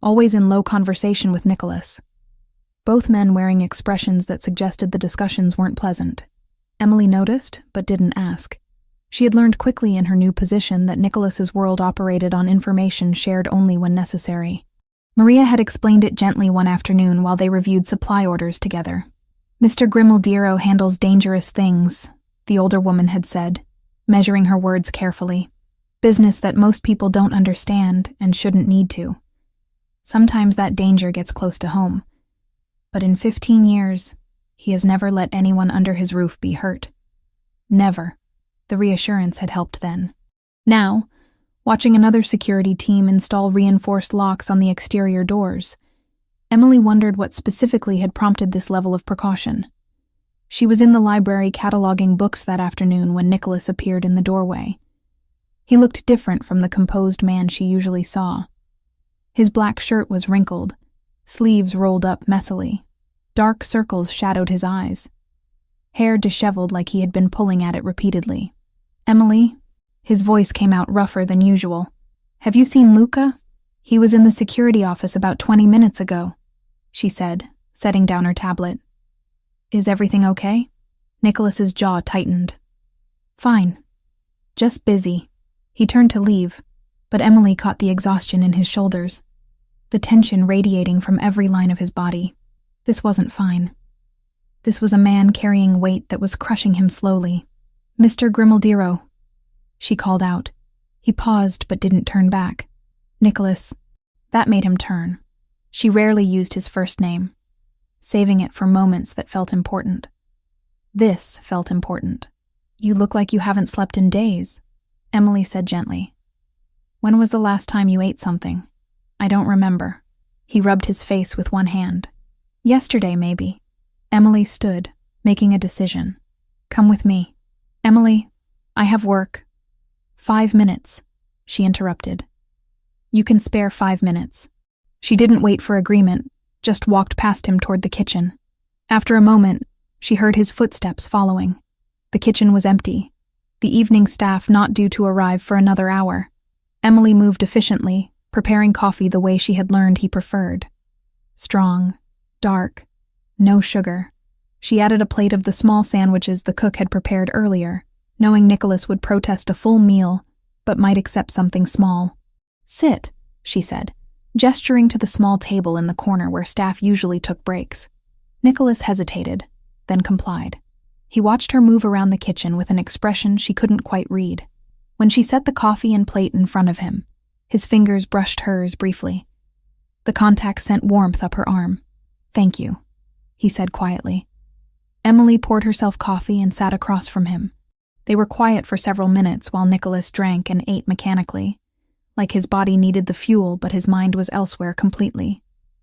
always in low conversation with Nicholas. Both men wearing expressions that suggested the discussions weren't pleasant. Emily noticed, but didn't ask. She had learned quickly in her new position that Nicholas's world operated on information shared only when necessary. Maria had explained it gently one afternoon while they reviewed supply orders together. "Mr. Grimaldiro handles dangerous things," the older woman had said, measuring her words carefully. "Business that most people don't understand and shouldn't need to. Sometimes that danger gets close to home. But in 15 years, he has never let anyone under his roof be hurt. Never." The reassurance had helped then. Now, watching another security team install reinforced locks on the exterior doors, Emily wondered what specifically had prompted this level of precaution. She was in the library cataloging books that afternoon when Nicholas appeared in the doorway. He looked different from the composed man she usually saw. His black shirt was wrinkled, sleeves rolled up messily. Dark circles shadowed his eyes. Hair disheveled like he had been pulling at it repeatedly. "Emily?" His voice came out rougher than usual. "Have you seen Luca? He was in the security office about 20 minutes ago," she said, setting down her tablet. "Is everything okay?" Nicholas's jaw tightened. "Fine. Just busy." He turned to leave, but Emily caught the exhaustion in his shoulders, the tension radiating from every line of his body. This wasn't fine. This was a man carrying weight that was crushing him slowly. "Mr. Grimaldiro," she called out. He paused but didn't turn back. "Nicholas." That made him turn. She rarely used his first name, saving it for moments that felt important. This felt important. "You look like you haven't slept in days," Emily said gently. "When was the last time you ate something?" "I don't remember." He rubbed his face with one hand. "Yesterday, maybe." Emily stood, making a decision. "Come with me." "Emily, I have work." 5 minutes, she interrupted. "You can spare 5 minutes." She didn't wait for agreement, just walked past him toward the kitchen. After a moment, she heard his footsteps following. The kitchen was empty, the evening staff not due to arrive for another hour. Emily moved efficiently, preparing coffee the way she had learned he preferred. Strong, dark, no sugar. She added a plate of the small sandwiches the cook had prepared earlier, knowing Nicholas would protest a full meal, but might accept something small. "Sit," she said, gesturing to the small table in the corner where staff usually took breaks. Nicholas hesitated, then complied. He watched her move around the kitchen with an expression she couldn't quite read. When she set the coffee and plate in front of him, his fingers brushed hers briefly. The contact sent warmth up her arm. "Thank you," he said quietly. Emily poured herself coffee and sat across from him. They were quiet for several minutes while Nicholas drank and ate mechanically, like his body needed the fuel but his mind was elsewhere completely.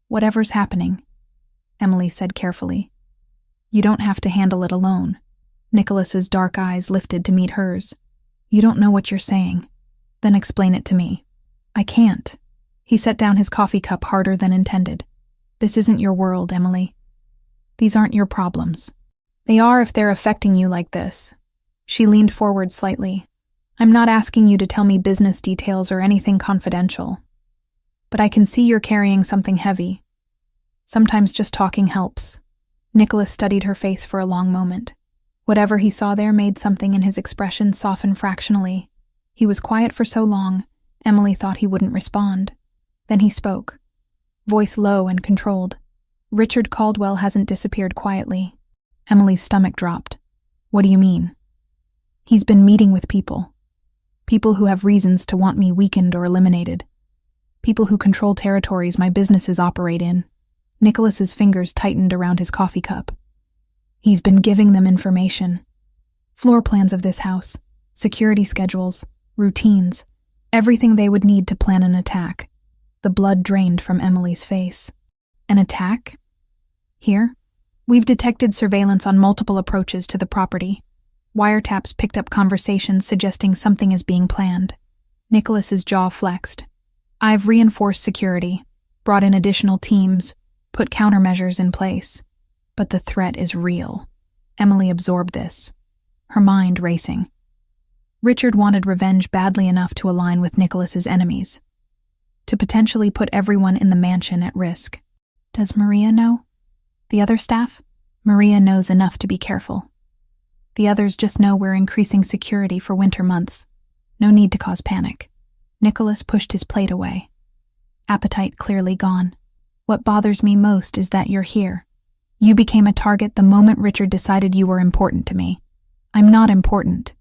"Whatever's happening," Emily said carefully. "You don't have to handle it alone." Nicholas's dark eyes lifted to meet hers. "You don't know what you're saying. Then explain it to me." "I can't." He set down his coffee cup harder than intended. "This isn't your world, Emily. These aren't your problems. They are if they're affecting you like this." She leaned forward slightly. "I'm not asking you to tell me business details or anything confidential. But I can see you're carrying something heavy. Sometimes just talking helps." Nicholas studied her face for a long moment. Whatever he saw there made something in his expression soften fractionally. He was quiet for so long, Emily thought he wouldn't respond. Then he spoke, voice low and controlled. "Richard Caldwell hasn't disappeared quietly." Emily's stomach dropped. "What do you mean?" "He's been meeting with people. People who have reasons to want me weakened or eliminated. People who control territories my businesses operate in." Nicholas's fingers tightened around his coffee cup. "He's been giving them information. Floor plans of this house, security schedules, routines, everything they would need to plan an attack." The blood drained from Emily's face. "An attack? Here? We've detected surveillance on multiple approaches to the property. Wiretaps picked up conversations suggesting something is being planned." Nicholas's jaw flexed. "I've reinforced security, brought in additional teams, put countermeasures in place. But the threat is real." Emily absorbed this, her mind racing. Richard wanted revenge badly enough to align with Nicholas's enemies, to potentially put everyone in the mansion at risk. "Does Maria know? The other staff?" "Maria knows enough to be careful. The others just know we're increasing security for winter months. No need to cause panic." Nicholas pushed his plate away, appetite clearly gone. "What bothers me most is that you're here. You became a target the moment Richard decided you were important to me. I'm not important.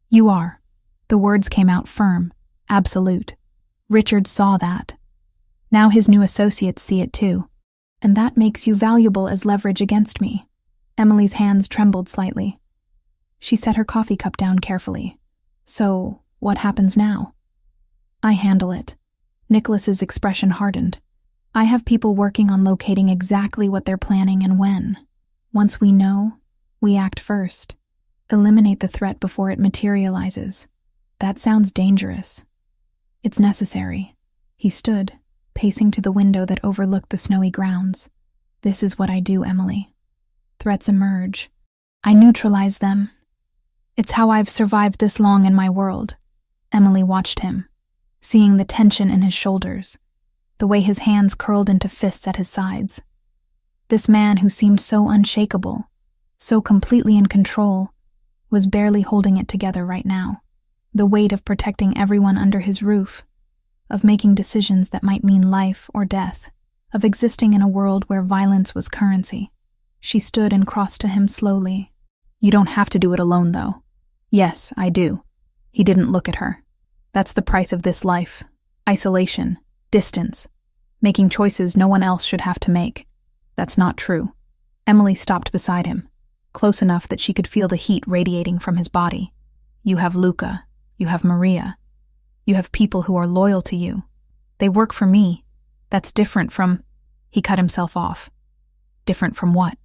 You are." The words came out firm, absolute. Richard saw that. Now his new associates see it too. "And that makes you valuable as leverage against me." Emily's hands trembled slightly. She set her coffee cup down carefully. "So, what happens now?" "I handle it." Nicholas's expression hardened. "I have people working on locating exactly what they're planning and when. Once we know, We act first. Eliminate the threat before it materializes. That sounds dangerous. It's necessary. He stood, pacing to the window that overlooked the snowy grounds. This is what I do, Emily. Threats emerge. I neutralize them. It's how I've survived this long in my world. Emily watched him, seeing the tension in his shoulders, the way his hands curled into fists at his sides. This man who seemed so unshakable, so completely in control, was barely holding it together right now. The weight of protecting everyone under his roof, of making decisions that might mean life or death, of existing in a world where violence was currency. She stood and crossed to him slowly. You don't have to do it alone, though. Yes, I do. He didn't look at her. That's the price of this life. Isolation, distance, making choices no one else should have to make. That's not true. Emily stopped beside him, close enough that she could feel the heat radiating from his body. You have Luca. You have Maria. You have people who are loyal to you. They work for me. That's different from... He cut himself off. Different from what?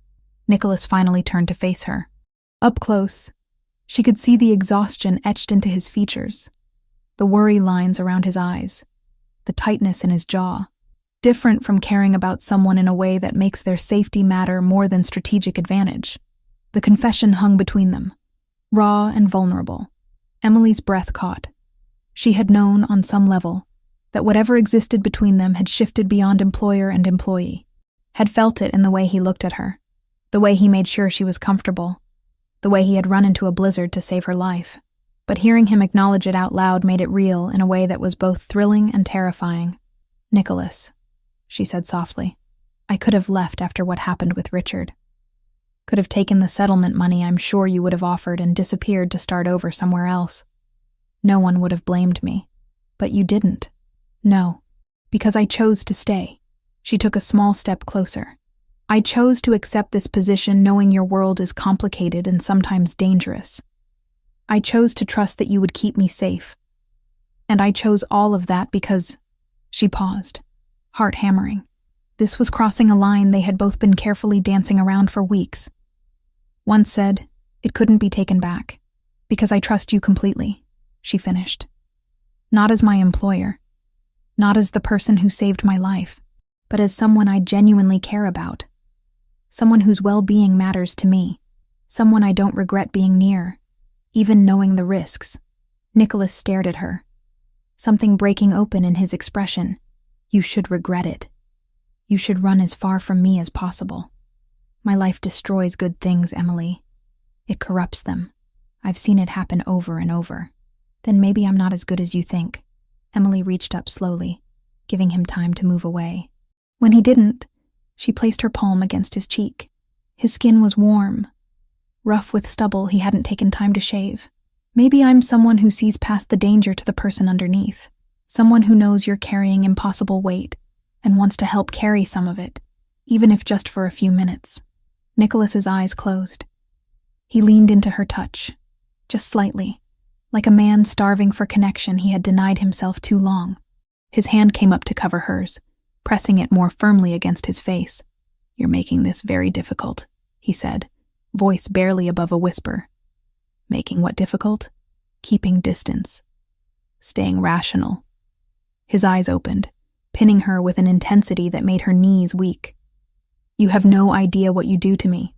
Nicholas finally turned to face her. Up close, she could see the exhaustion etched into his features, the worry lines around his eyes, the tightness in his jaw. Different from caring about someone in a way that makes their safety matter more than strategic advantage. The confession hung between them, raw and vulnerable. Emily's breath caught. She had known, on some level, that whatever existed between them had shifted beyond employer and employee, had felt it in the way he looked at her, the way he made sure she was comfortable, the way he had run into a blizzard to save her life. But hearing him acknowledge it out loud made it real in a way that was both thrilling and terrifying. Nicholas, she said softly, I could have left after what happened with Richard. Could have taken the settlement money I'm sure you would have offered and disappeared to start over somewhere else. No one would have blamed me. But you didn't. No, because I chose to stay. She took a small step closer. I chose to accept this position knowing your world is complicated and sometimes dangerous. I chose to trust that you would keep me safe. And I chose all of that because... She paused, heart hammering. This was crossing a line they had both been carefully dancing around for weeks. Once said, it couldn't be taken back. Because I trust you completely, she finished. Not as my employer. Not as the person who saved my life, but as someone I genuinely care about. Someone whose well-being matters to me. Someone I don't regret being near, even knowing the risks. Nicholas stared at her, something breaking open in his expression. You should regret it. You should run as far from me as possible. My life destroys good things, Emily. It corrupts them. I've seen it happen over and over. Then maybe I'm not as good as you think. Emily reached up slowly, giving him time to move away. When he didn't, she placed her palm against his cheek. His skin was warm, rough with stubble he hadn't taken time to shave. Maybe I'm someone who sees past the danger to the person underneath. Someone who knows you're carrying impossible weight and wants to help carry some of it, even if just for a few minutes. Nicholas's eyes closed. He leaned into her touch, just slightly, like a man starving for connection he had denied himself too long. His hand came up to cover hers, pressing it more firmly against his face. You're making this very difficult, he said, voice barely above a whisper. Making what difficult? Keeping distance. Staying rational. His eyes opened, pinning her with an intensity that made her knees weak. You have no idea what you do to me.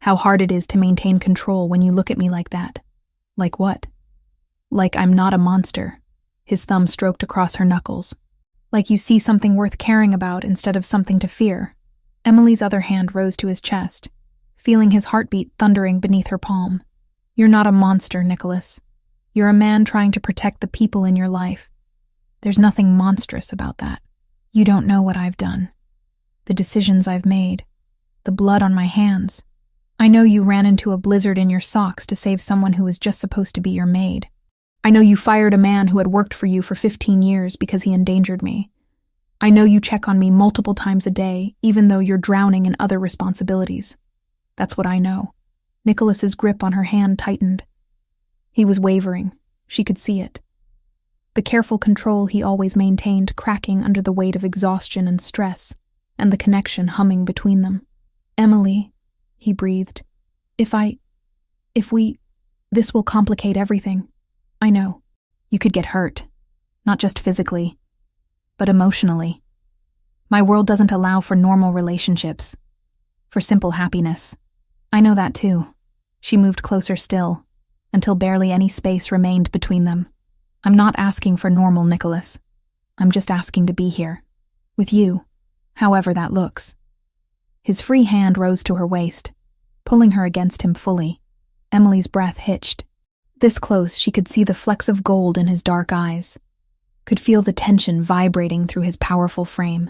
How hard it is to maintain control when you look at me like that. Like what? Like I'm not a monster. His thumb stroked across her knuckles. Like you see something worth caring about instead of something to fear. Emily's other hand rose to his chest, feeling his heartbeat thundering beneath her palm. You're not a monster, Nicholas. You're a man trying to protect the people in your life. There's nothing monstrous about that. You don't know what I've done. The decisions I've made. The blood on my hands. I know you ran into a blizzard in your socks to save someone who was just supposed to be your maid. I know you fired a man who had worked for you for 15 years because he endangered me. I know you check on me multiple times a day, even though you're drowning in other responsibilities. That's what I know. Nicholas's grip on her hand tightened. He was wavering. She could see it. The careful control he always maintained cracking under the weight of exhaustion and stress, and the connection humming between them. Emily, he breathed. This will complicate everything. I know. You could get hurt. Not just physically, but emotionally. My world doesn't allow for normal relationships, for simple happiness. I know that too. She moved closer still, until barely any space remained between them. I'm not asking for normal, Nicholas. I'm just asking to be here. With you, however that looks. His free hand rose to her waist, pulling her against him fully. Emily's breath hitched. This close, she could see the flecks of gold in his dark eyes, could feel the tension vibrating through his powerful frame,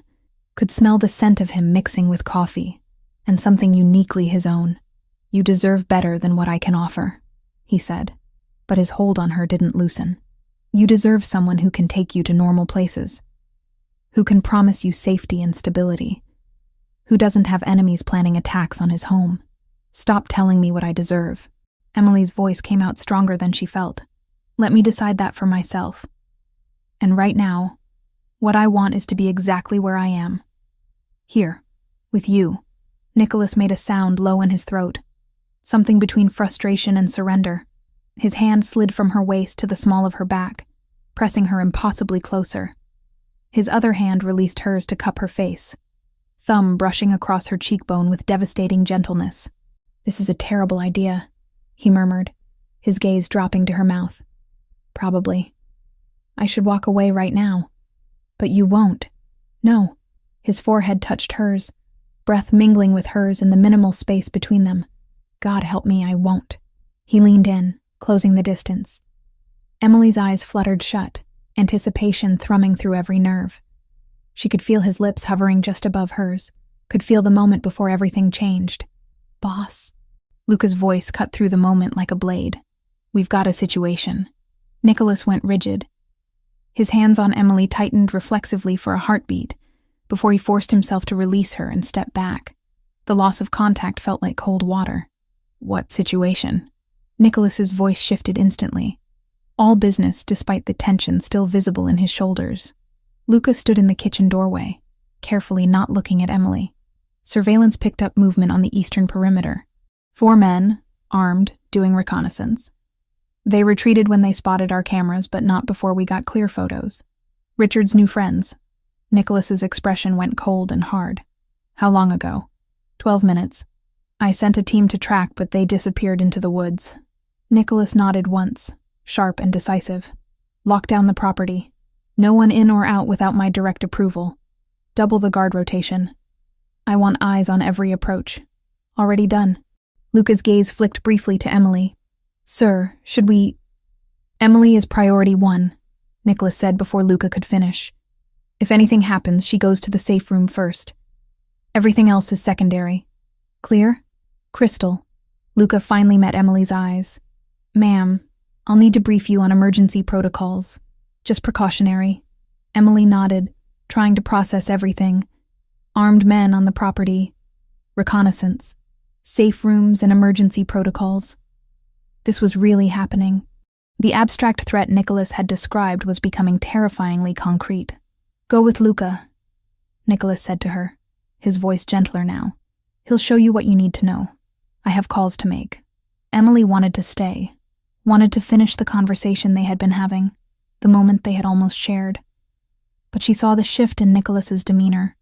could smell the scent of him mixing with coffee, and something uniquely his own. You deserve better than what I can offer, he said, but his hold on her didn't loosen. You deserve someone who can take you to normal places, who can promise you safety and stability, who doesn't have enemies planning attacks on his home. Stop telling me what I deserve. Emily's voice came out stronger than she felt. Let me decide that for myself. And right now, what I want is to be exactly where I am. Here, with you. Nicholas made a sound low in his throat, something between frustration and surrender. His hand slid from her waist to the small of her back, pressing her impossibly closer. His other hand released hers to cup her face, thumb brushing across her cheekbone with devastating gentleness. This is a terrible idea, he murmured, his gaze dropping to her mouth. Probably. I should walk away right now. But you won't. No. His forehead touched hers, breath mingling with hers in the minimal space between them. God help me, I won't. He leaned in, closing the distance. Emily's eyes fluttered shut, anticipation thrumming through every nerve. She could feel his lips hovering just above hers, could feel the moment before everything changed. Boss. Luca's voice cut through the moment like a blade. We've got a situation. Nicholas went rigid. His hands on Emily tightened reflexively for a heartbeat, before he forced himself to release her and step back. The loss of contact felt like cold water. What situation? Nicholas's voice shifted instantly. All business, despite the tension still visible in his shoulders. Luca stood in the kitchen doorway, carefully not looking at Emily. Surveillance picked up movement on the eastern perimeter. 4 men, armed, doing reconnaissance. They retreated when they spotted our cameras, but not before we got clear photos. Richard's new friends. Nicholas's expression went cold and hard. How long ago? 12 minutes. I sent a team to track, but they disappeared into the woods. Nicholas nodded once, sharp and decisive. Lock down the property. No one in or out without my direct approval. Double the guard rotation. I want eyes on every approach. Already done. Luca's gaze flicked briefly to Emily. Sir, should we... Emily is priority 1, Nicholas said before Luca could finish. If anything happens, she goes to the safe room first. Everything else is secondary. Clear? Crystal. Luca finally met Emily's eyes. Ma'am, I'll need to brief you on emergency protocols. Just precautionary. Emily nodded, trying to process everything. Armed men on the property. Reconnaissance. Safe rooms and emergency protocols. This was really happening. The abstract threat Nicholas had described was becoming terrifyingly concrete. Go with Luca, Nicholas said to her, his voice gentler now. He'll show you what you need to know. I have calls to make. Emily wanted to stay, wanted to finish the conversation they had been having, the moment they had almost shared. But she saw the shift in Nicholas's demeanor,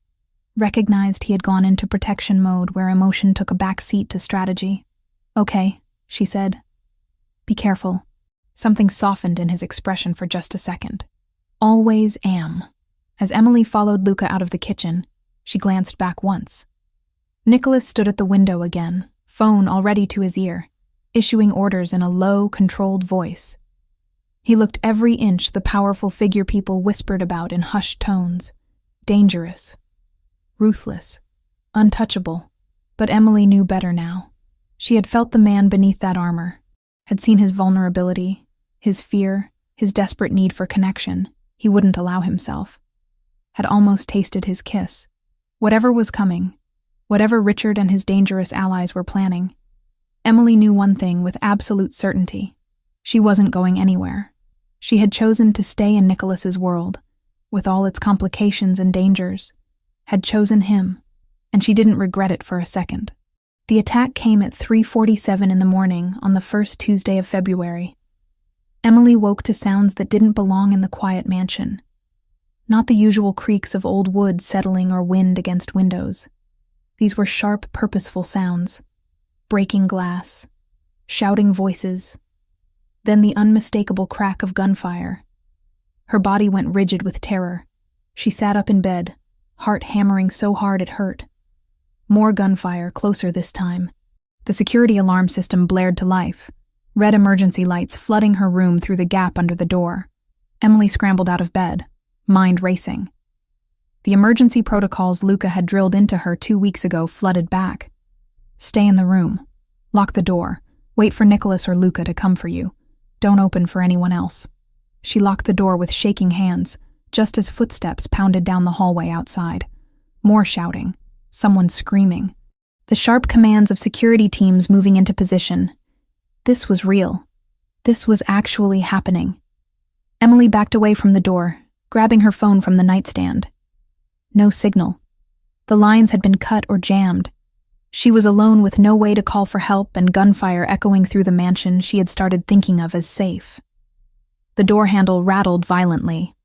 recognized he had gone into protection mode where emotion took a back seat to strategy. Okay, she said. Be careful. Something softened in his expression for just a second. Always am. As Emily followed Luca out of the kitchen, she glanced back once. Nicholas stood at the window again, phone already to his ear, issuing orders in a low, controlled voice. He looked every inch the powerful figure people whispered about in hushed tones. Dangerous. Ruthless. Untouchable. But Emily knew better now. She had felt the man beneath that armor, had seen his vulnerability, his fear, his desperate need for connection. He wouldn't allow himself. Had almost tasted his kiss. Whatever was coming, whatever Richard and his dangerous allies were planning, Emily knew one thing with absolute certainty. She wasn't going anywhere. She had chosen to stay in Nicholas's world, with all its complications and dangers, had chosen him, and she didn't regret it for a second. The attack came at 3:47 in the morning on the first Tuesday of February. Emily woke to sounds that didn't belong in the quiet mansion. Not the usual creaks of old wood settling or wind against windows. These were sharp, purposeful sounds. Breaking glass. Shouting voices. Then the unmistakable crack of gunfire. Her body went rigid with terror. She sat up in bed, heart hammering so hard it hurt. More gunfire, closer this time. The security alarm system blared to life, red emergency lights flooding her room through the gap under the door. Emily scrambled out of bed, mind racing. The emergency protocols Luca had drilled into her 2 weeks ago flooded back. Stay in the room. Lock the door. Wait for Nicholas or Luca to come for you. Don't open for anyone else. She locked the door with shaking hands, just as footsteps pounded down the hallway outside. More shouting. Someone screaming. The sharp commands of security teams moving into position. This was real. This was actually happening. Emily backed away from the door, grabbing her phone from the nightstand. No signal. The lines had been cut or jammed. She was alone with no way to call for help and gunfire echoing through the mansion she had started thinking of as safe. The door handle rattled violently.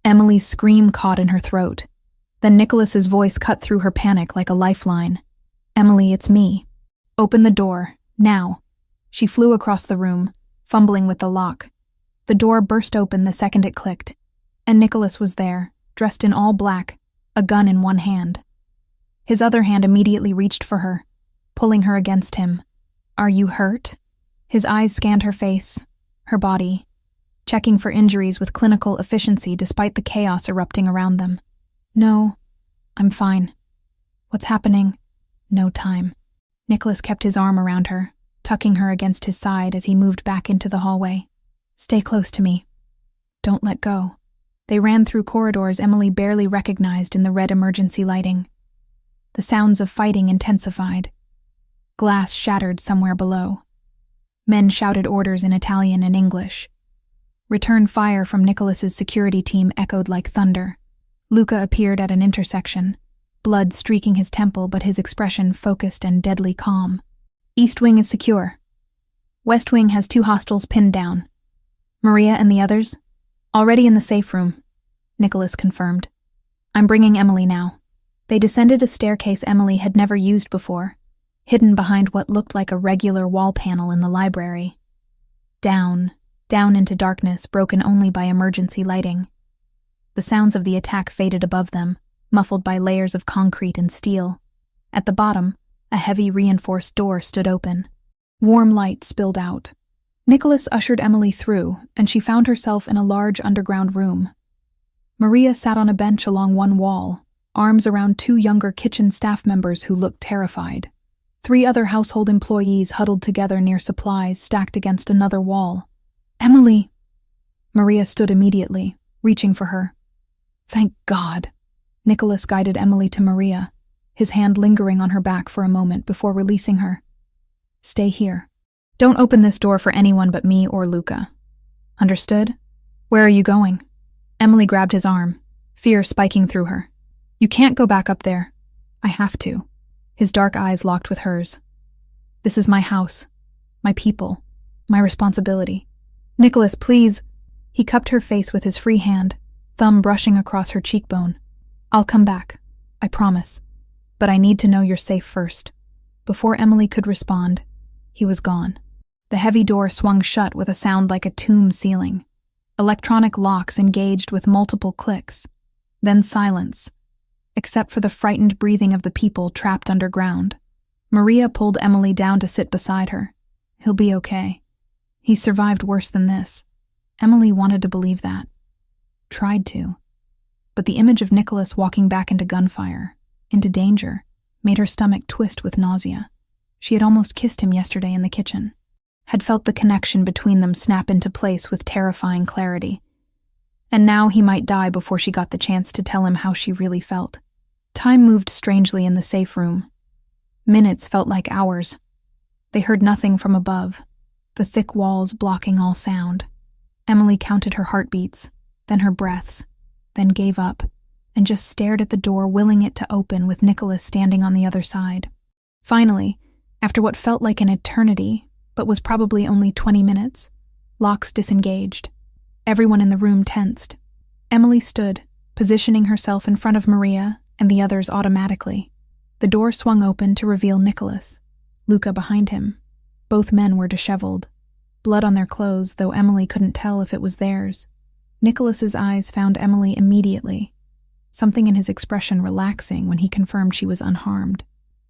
Emily's scream caught in her throat. Then Nicholas's voice cut through her panic like a lifeline. "Emily, it's me. Open the door, now." She flew across the room, fumbling with the lock. The door burst open the second it clicked, and Nicholas was there, dressed in all black, a gun in one hand. His other hand immediately reached for her, pulling her against him. "Are you hurt?" His eyes scanned her face, her body, checking for injuries with clinical efficiency despite the chaos erupting around them. "No, I'm fine." "What's happening?" "No time." Nicholas kept his arm around her, tucking her against his side as he moved back into the hallway. "Stay close to me. Don't let go." They ran through corridors Emily barely recognized in the red emergency lighting. The sounds of fighting intensified. Glass shattered somewhere below. Men shouted orders in Italian and English. Return fire from Nicholas's security team echoed like thunder. Luca appeared at an intersection, blood streaking his temple but his expression focused and deadly calm. "East wing is secure. West wing has 2 hostiles pinned down. Maria and the others? Already in the safe room," Nicholas confirmed. "I'm bringing Emily now." They descended a staircase Emily had never used before, hidden behind what looked like a regular wall panel in the library. Down into darkness broken only by emergency lighting. The sounds of the attack faded above them, muffled by layers of concrete and steel. At the bottom, a heavy reinforced door stood open. Warm light spilled out. Nicholas ushered Emily through, and she found herself in a large underground room. Maria sat on a bench along one wall, arms around 2 younger kitchen staff members who looked terrified. 3 other household employees huddled together near supplies stacked against another wall. "Emily!" Maria stood immediately, reaching for her. "Thank God." Nicholas guided Emily to Maria, his hand lingering on her back for a moment before releasing her. "Stay here. Don't open this door for anyone but me or Luca. Understood? Where are you going?" Emily grabbed his arm, fear spiking through her. "You can't go back up there." "I have to." His dark eyes locked with hers. "This is my house, my people, my responsibility." "Nicholas, please." He cupped her face with his free hand, thumb brushing across her cheekbone. "I'll come back, I promise. But I need to know you're safe first." Before Emily could respond, he was gone. The heavy door swung shut with a sound like a tomb ceiling. Electronic locks engaged with multiple clicks. Then silence, except for the frightened breathing of the people trapped underground. Maria pulled Emily down to sit beside her. "He'll be okay. He survived worse than this." Emily wanted to believe that. Tried to. But the image of Nicholas walking back into gunfire, into danger, made her stomach twist with nausea. She had almost kissed him yesterday in the kitchen, had felt the connection between them snap into place with terrifying clarity. And now he might die before she got the chance to tell him how she really felt. Time moved strangely in the safe room. Minutes felt like hours. They heard nothing from above, the thick walls blocking all sound. Emily counted her heartbeats, then her breaths, then gave up, and just stared at the door, willing it to open with Nicholas standing on the other side. Finally, After what felt like an eternity, but was probably only 20 minutes, locks disengaged. Everyone in the room tensed. Emily stood, positioning herself in front of Maria and the others automatically. The door swung open to reveal Nicholas, Luca behind him. Both men were disheveled, blood on their clothes, though Emily couldn't tell if it was theirs. Nicholas's eyes found Emily immediately, something in his expression relaxing when he confirmed she was unharmed.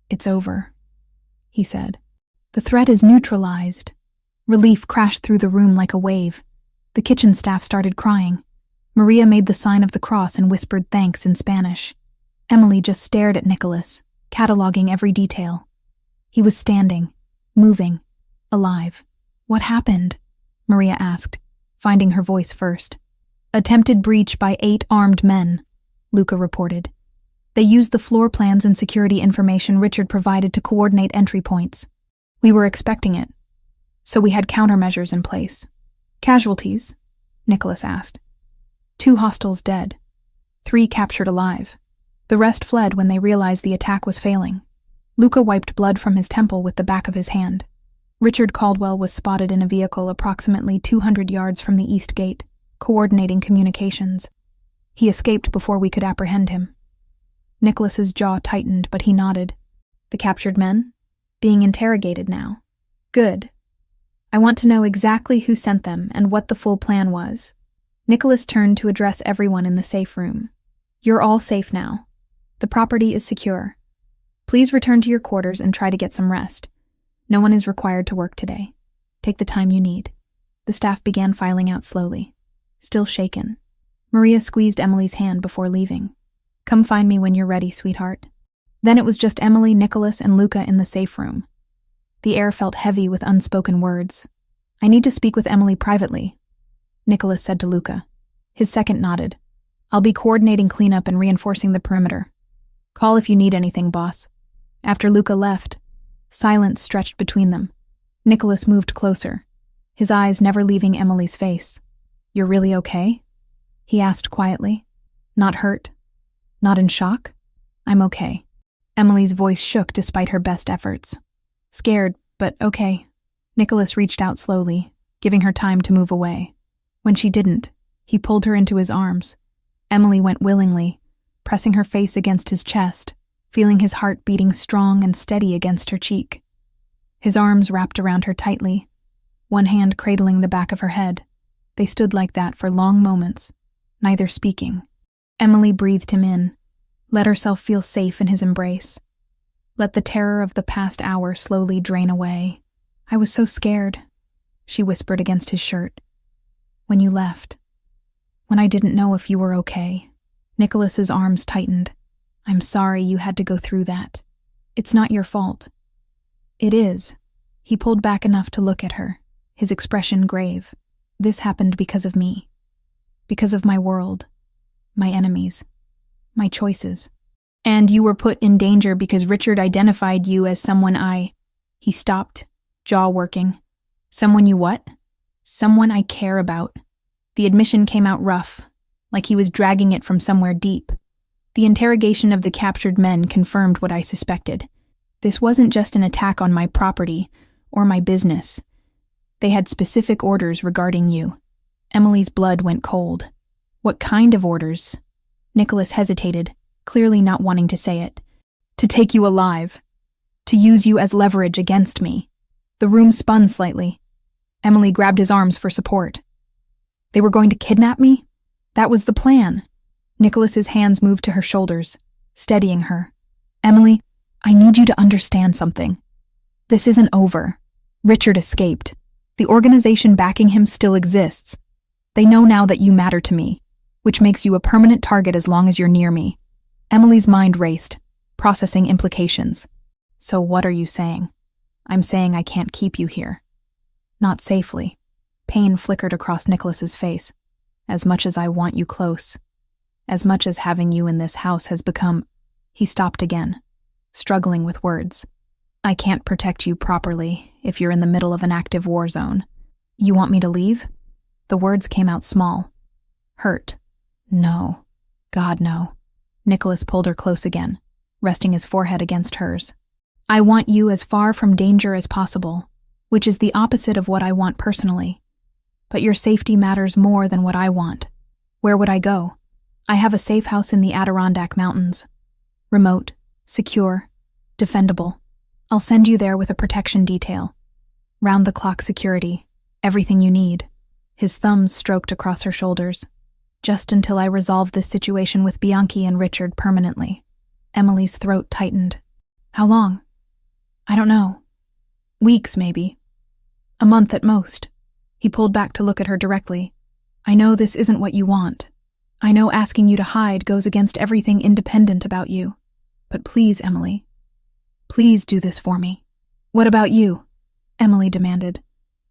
"It's over," he said. "The threat is neutralized." Relief crashed through the room like a wave. The kitchen staff started crying. Maria made the sign of the cross and whispered thanks in Spanish. Emily just stared at Nicholas, cataloging every detail. He was standing, moving, alive. "What happened?" Maria asked, finding her voice first. "Attempted breach by 8 armed men," Luca reported. "They used the floor plans and security information Richard provided to coordinate entry points. We were expecting it, so we had countermeasures in place." "Casualties?" Nicholas asked. 2 hostiles dead, 3 captured alive. The rest fled when they realized the attack was failing. Luca wiped blood from his temple with the back of his hand. Richard Caldwell was spotted in a vehicle approximately 200 yards from the east gate, coordinating communications. He escaped before we could apprehend him. Nicholas's jaw tightened, but he nodded. "The captured men? Being interrogated now. Good. I want to know exactly who sent them and what the full plan was." Nicholas turned to address everyone in the safe room. "You're all safe now. The property is secure. Please return to your quarters and try to get some rest. No one is required to work today. Take the time you need." The staff began filing out slowly, still shaken. Maria squeezed Emily's hand before leaving. "Come find me when you're ready, sweetheart." Then it was just Emily, Nicholas, and Luca in the safe room. The air felt heavy with unspoken words. "I need to speak with Emily privately," Nicholas said to Luca. His second nodded. "I'll be coordinating cleanup and reinforcing the perimeter. Call if you need anything, boss." After Luca left, silence stretched between them. Nicholas moved closer, his eyes never leaving Emily's face. "You're really okay?" he asked quietly. "Not hurt? Not in shock?" "I'm okay." Emily's voice shook despite her best efforts. "Scared, but okay." Nicholas reached out slowly, giving her time to move away. When she didn't, he pulled her into his arms. Emily went willingly, pressing her face against his chest, feeling his heart beating strong and steady against her cheek. His arms wrapped around her tightly, one hand cradling the back of her head. They stood like that for long moments, neither speaking. Emily breathed him in, let herself feel safe in his embrace. Let the terror of the past hour slowly drain away. "I was so scared," she whispered against his shirt. "When you left. When I didn't know if you were okay." Nicholas's arms tightened. "I'm sorry you had to go through that. It's not your fault." "It is." He pulled back enough to look at her, his expression grave. "This happened because of me. Because of my world. My enemies. My choices. And you were put in danger because Richard identified you as someone I..." He stopped, jaw working. "Someone you what?" "Someone I care about." The admission came out rough, like he was dragging it from somewhere deep. The interrogation of the captured men confirmed what I suspected. This wasn't just an attack on my property or my business. They had specific orders regarding you. Emily's blood went cold. "What kind of orders?" Nicholas hesitated, clearly not wanting to say it. "To take you alive. To use you as leverage against me." The room spun slightly. Emily grabbed his arms for support. "They were going to kidnap me? That was the plan." Nicholas's hands moved to her shoulders, steadying her. "Emily, I need you to understand something. This isn't over. Richard escaped. The organization backing him still exists. They know now that you matter to me, which makes you a permanent target as long as you're near me." Emily's mind raced, processing implications. "So what are you saying?" "I'm saying I can't keep you here." "Not safely." Pain flickered across Nicholas's face. "As much as I want you close. As much as having you in this house has become..." He stopped again, struggling with words. "I can't protect you properly if you're in the middle of an active war zone." "You want me to leave?" The words came out small. "Hurt. No. God, no." Nicholas pulled her close again, resting his forehead against hers. I want you as far from danger as possible, which is the opposite of what I want personally. But your safety matters more than what I want. Where would I go? I have a safe house in the Adirondack Mountains. Remote, secure, defendable. I'll send you there with a protection detail. Round-the-clock security, everything you need. His thumbs stroked across her shoulders. Just until I resolve this situation with Bianchi and Richard permanently. Emily's throat tightened. How long? I don't know. Weeks, maybe. A month at most. He pulled back to look at her directly. I know this isn't what you want. I know asking you to hide goes against everything independent about you. But please, Emily. Please do this for me. What about you? Emily demanded.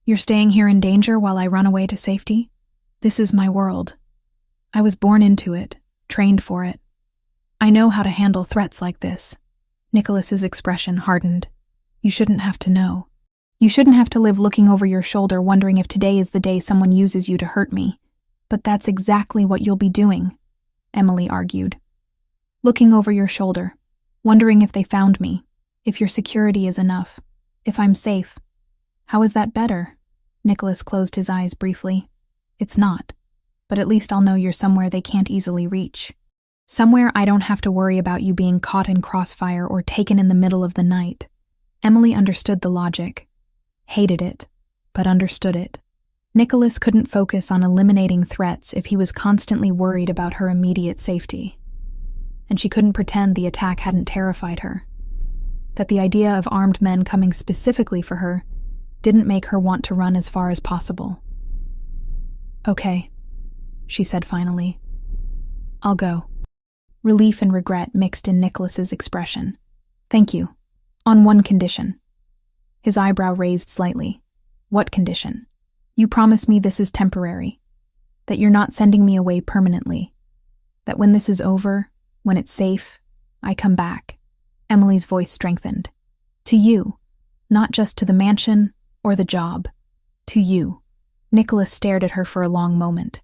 You're staying here in danger while I run away to safety? This is my world. I was born into it, trained for it. I know how to handle threats like this. Nicholas's expression hardened. You shouldn't have to know. You shouldn't have to live looking over your shoulder wondering if today is the day someone uses you to hurt me. But that's exactly what you'll be doing, Emily argued. Looking over your shoulder, wondering if they found me, if your security is enough, if I'm safe. How is that better? Nicholas closed his eyes briefly. It's not, but at least I'll know you're somewhere they can't easily reach. Somewhere I don't have to worry about you being caught in crossfire or taken in the middle of the night. Emily understood the logic. Hated it, but understood it. Nicholas couldn't focus on eliminating threats if he was constantly worried about her immediate safety. And she couldn't pretend the attack hadn't terrified her. That the idea of armed men coming specifically for her didn't make her want to run as far as possible. Okay, she said finally. I'll go. Relief and regret mixed in Nicholas's expression. Thank you. On one condition. His eyebrow raised slightly. What condition? You promise me this is temporary. That you're not sending me away permanently. That when this is over, when it's safe, I come back. Emily's voice strengthened. To you. Not just to the mansion or the job. To you. Nicholas stared at her for a long moment.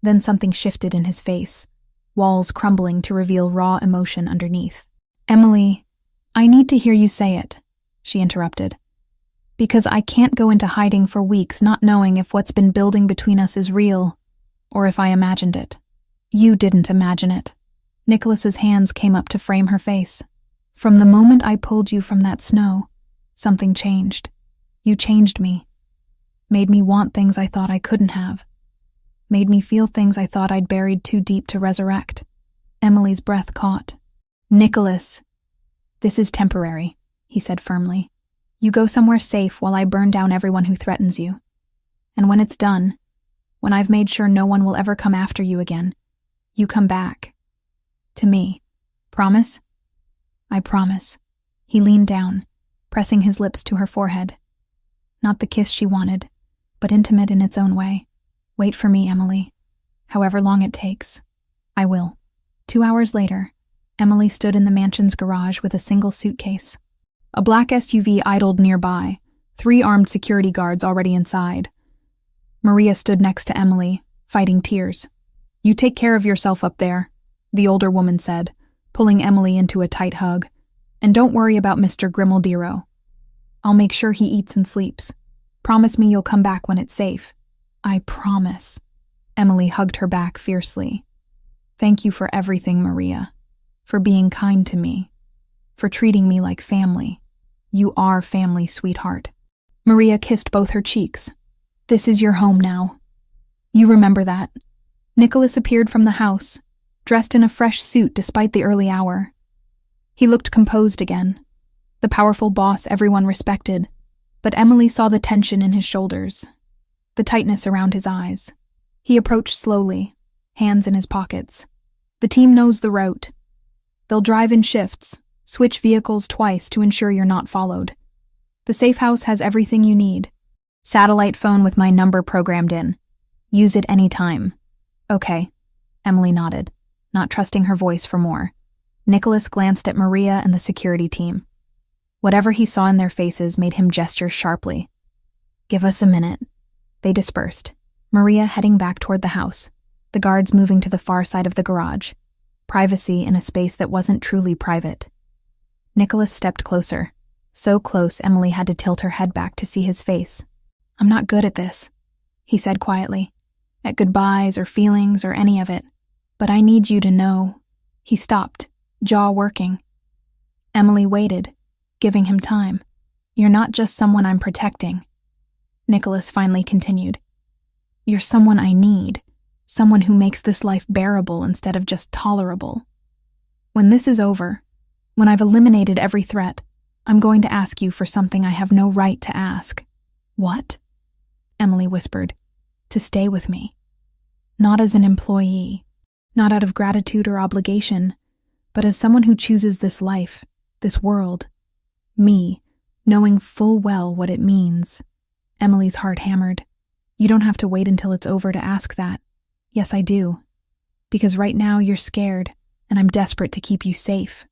Then something shifted in his face, walls crumbling to reveal raw emotion underneath. Emily, I need to hear you say it, she interrupted. Because I can't go into hiding for weeks not knowing if what's been building between us is real, or if I imagined it. You didn't imagine it. Nicholas's hands came up to frame her face. From the moment I pulled you from that snow, something changed. You changed me. Made me want things I thought I couldn't have. Made me feel things I thought I'd buried too deep to resurrect. Emily's breath caught. Nicholas, this is temporary, he said firmly. You go somewhere safe while I burn down everyone who threatens you. And when it's done, when I've made sure no one will ever come after you again, you come back. To me. Promise? I promise. He leaned down, pressing his lips to her forehead. Not the kiss she wanted, but intimate in its own way. Wait for me, Emily. However long it takes. I will. 2 hours later, Emily stood in the mansion's garage with a single suitcase. A black SUV idled nearby, 3 armed security guards already inside. Maria stood next to Emily, fighting tears. You take care of yourself up there, the older woman said, pulling Emily into a tight hug. And don't worry about Mr. Grimaldiro. I'll make sure he eats and sleeps. Promise me you'll come back when it's safe. I promise. Emily hugged her back fiercely. Thank you for everything, Maria. For being kind to me. For treating me like family. You are family, sweetheart. Maria kissed both her cheeks. This is your home now. You remember that. Nicholas appeared from the house, dressed in a fresh suit despite the early hour. He looked composed again, the powerful boss everyone respected, but Emily saw the tension in his shoulders, the tightness around his eyes. He approached slowly, hands in his pockets. The team knows the route. They'll drive in shifts, switch vehicles twice to ensure you're not followed. The safe house has everything you need. Satellite phone with my number programmed in. Use it anytime. Okay. Emily nodded, not trusting her voice for more. Nicholas glanced at Maria and the security team. Whatever he saw in their faces made him gesture sharply. Give us a minute. They dispersed, Maria heading back toward the house, the guards moving to the far side of the garage. Privacy in a space that wasn't truly private. Nicholas stepped closer, So close, Emily had to tilt her head back to see his face. "I'm not good at this," he said quietly. "At goodbyes or feelings or any of it. But I need you to know." He stopped, jaw working. Emily waited, giving him time. "You're not just someone I'm protecting," Nicholas finally continued. "You're someone I need, someone who makes this life bearable instead of just tolerable. When this is over, when I've eliminated every threat, I'm going to ask you for something I have no right to ask." "What?" Emily whispered. "To stay with me. Not as an employee, not out of gratitude or obligation, but as someone who chooses this life, this world. Me, knowing full well what it means." Emily's heart hammered. "You don't have to wait until it's over to ask that." "Yes, I do. Because right now you're scared, and I'm desperate to keep you safe.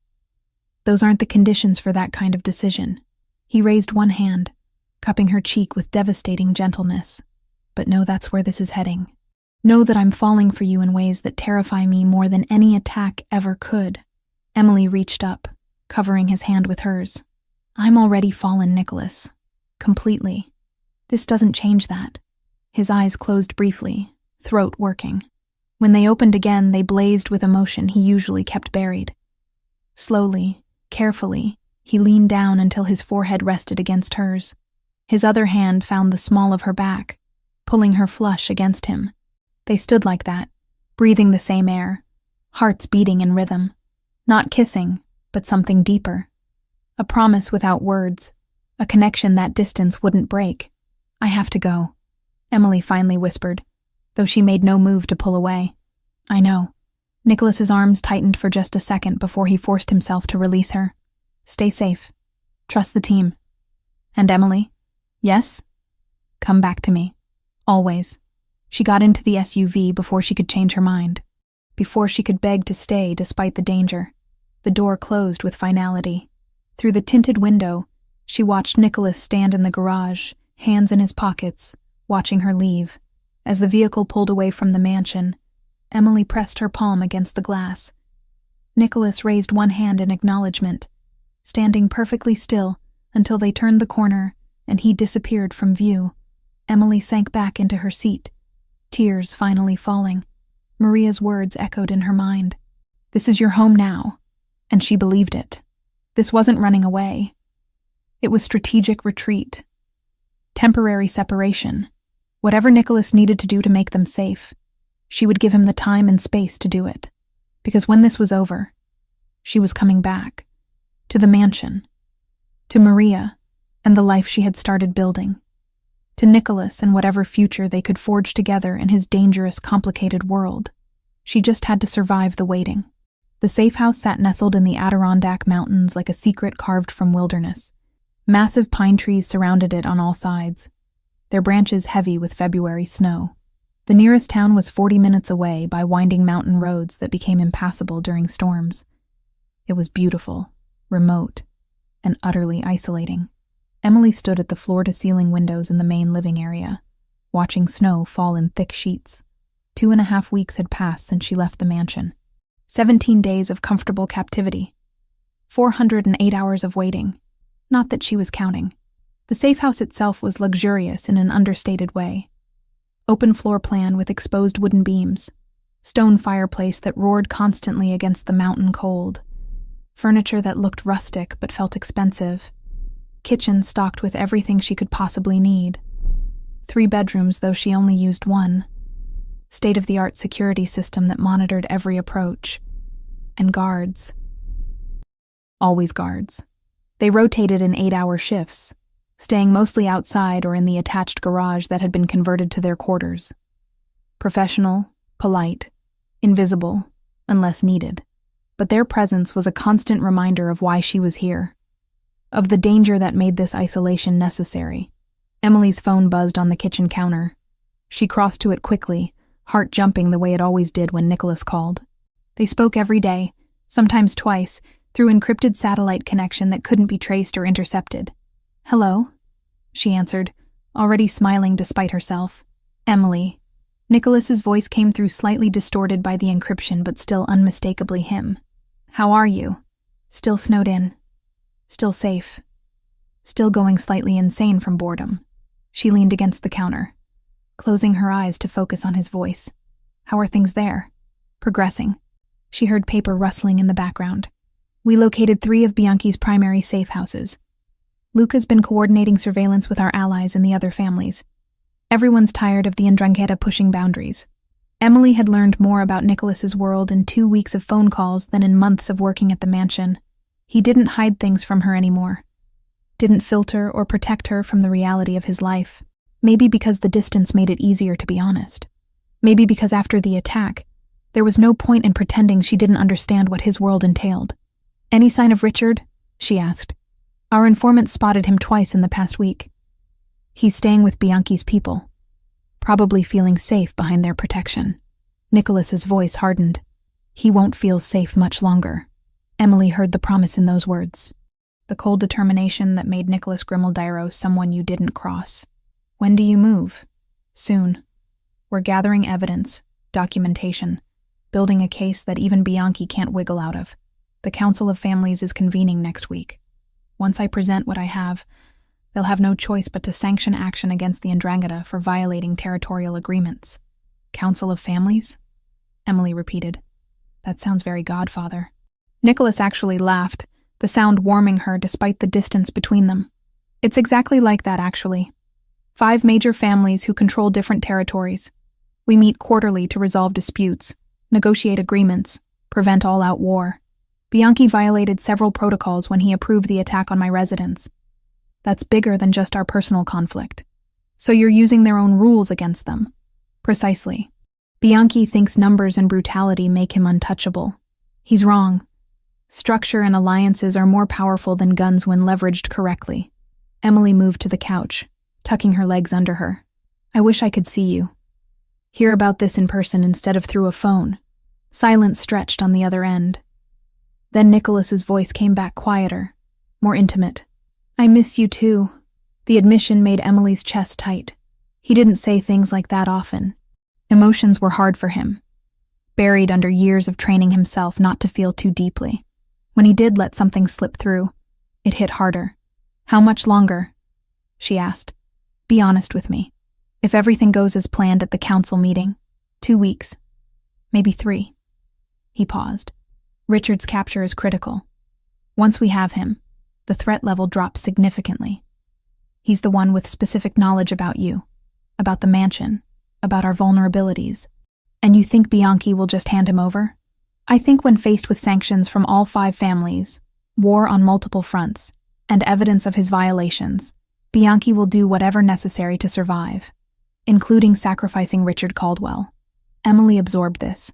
Those aren't the conditions for that kind of decision." He raised one hand, cupping her cheek with devastating gentleness. "But know that's where this is heading. Know that I'm falling for you in ways that terrify me more than any attack ever could." Emily reached up, covering his hand with hers. "I'm already fallen, Nicholas. Completely. This doesn't change that." His eyes closed briefly, throat working. When they opened again, they blazed with emotion he usually kept buried. Slowly, carefully, he leaned down until his forehead rested against hers. His other hand found the small of her back, pulling her flush against him. They stood like that, breathing the same air, hearts beating in rhythm. Not kissing, but something deeper. A promise without words, a connection that distance wouldn't break. "I have to go," Emily finally whispered, though she made no move to pull away. "I know." Nicholas's arms tightened for just a second before he forced himself to release her. "Stay safe. Trust the team." "And Emily?" "Yes?" "Come back to me. Always." She got into the SUV before she could change her mind, before she could beg to stay despite the danger. The door closed with finality. Through the tinted window, she watched Nicholas stand in the garage, hands in his pockets, watching her leave. As the vehicle pulled away from the mansion, Emily pressed her palm against the glass. Nicholas raised one hand in acknowledgement, standing perfectly still until they turned the corner and he disappeared from view. Emily sank back into her seat, tears finally falling. Maria's words echoed in her mind. "This is your home now," and she believed it. This wasn't running away. It was strategic retreat. Temporary separation. Whatever Nicholas needed to do to make them safe, she would give him the time and space to do it. Because when this was over, she was coming back. To the mansion. To Maria and the life she had started building. To Nicholas and whatever future they could forge together in his dangerous, complicated world. She just had to survive the waiting. The safe house sat nestled in the Adirondack Mountains like a secret carved from wilderness. Massive pine trees surrounded it on all sides, their branches heavy with February snow. The nearest town was 40 minutes away by winding mountain roads that became impassable during storms. It was beautiful, remote, and utterly isolating. Emily stood at the floor-to-ceiling windows in the main living area, watching snow fall in thick sheets. 2.5 weeks had passed since she left the mansion. 17 days of comfortable captivity. 408 hours of waiting. Not that she was counting. The safe house itself was luxurious in an understated way. Open floor plan with exposed wooden beams. Stone fireplace that roared constantly against the mountain cold. Furniture that looked rustic but felt expensive. Kitchen stocked with everything she could possibly need. 3 bedrooms, though she only used 1. State-of-the-art security system that monitored every approach. And guards. Always guards. They rotated in 8-hour shifts, staying mostly outside or in the attached garage that had been converted to their quarters. Professional, polite, invisible, unless needed. But their presence was a constant reminder of why she was here. Of the danger that made this isolation necessary. Emily's phone buzzed on the kitchen counter. She crossed to it quickly, heart jumping the way it always did when Nicholas called. They spoke every day, sometimes twice, through encrypted satellite connection that couldn't be traced or intercepted. "Hello?" she answered, already smiling despite herself. "Emily." Nicholas's voice came through slightly distorted by the encryption but still unmistakably him. "How are you?" "Still snowed in. Still safe." still going slightly insane from boredom. She leaned against the counter, closing her eyes to focus on his voice. How are things there? Progressing. She heard paper rustling in the background. We located 3 of Bianchi's primary safe houses. Luca's been coordinating surveillance with our allies and the other families. Everyone's tired of the Ndrangheta pushing boundaries. Emily had learned more about Nicholas's world in 2 weeks of phone calls than in months of working at the mansion. He didn't hide things from her anymore. Didn't filter or protect her from the reality of his life. Maybe because the distance made it easier to be honest. Maybe because after the attack, there was no point in pretending she didn't understand what his world entailed. Any sign of Richard? She asked. Our informant spotted him twice in the past week. He's staying with Bianchi's people, probably feeling safe behind their protection. Nicholas's voice hardened. He won't feel safe much longer. Emily heard the promise in those words. The cold determination that made Nicholas Grimmeldyro someone you didn't cross. When do you move? Soon. We're gathering evidence, documentation, building a case that even Bianchi can't wiggle out of. The Council of Families is convening next week. Once I present what I have, they'll have no choice but to sanction action against the Ndrangheta for violating territorial agreements. Council of Families? Emily repeated. That sounds very Godfather. Nicholas actually laughed, the sound warming her despite the distance between them. It's exactly like that, actually. 5 major families who control different territories. We meet quarterly to resolve disputes, negotiate agreements, prevent all-out war. Bianchi violated several protocols when he approved the attack on my residence. That's bigger than just our personal conflict. So you're using their own rules against them. Precisely. Bianchi thinks numbers and brutality make him untouchable. He's wrong. Structure and alliances are more powerful than guns when leveraged correctly. Emily moved to the couch, tucking her legs under her. I wish I could see you. Hear about this in person instead of through a phone. Silence stretched on the other end. Then Nicholas's voice came back quieter, more intimate. I miss you too. The admission made Emily's chest tight. He didn't say things like that often. Emotions were hard for him, buried under years of training himself not to feel too deeply. When he did let something slip through, it hit harder. How much longer? She asked. Be honest with me. If everything goes as planned at the council meeting, 2 weeks, maybe 3. He paused. Richard's capture is critical. Once we have him, the threat level drops significantly. He's the one with specific knowledge about you, about the mansion, about our vulnerabilities. And you think Bianchi will just hand him over? I think when faced with sanctions from all 5 families, war on multiple fronts, and evidence of his violations, Bianchi will do whatever necessary to survive, including sacrificing Richard Caldwell. Emily absorbed this.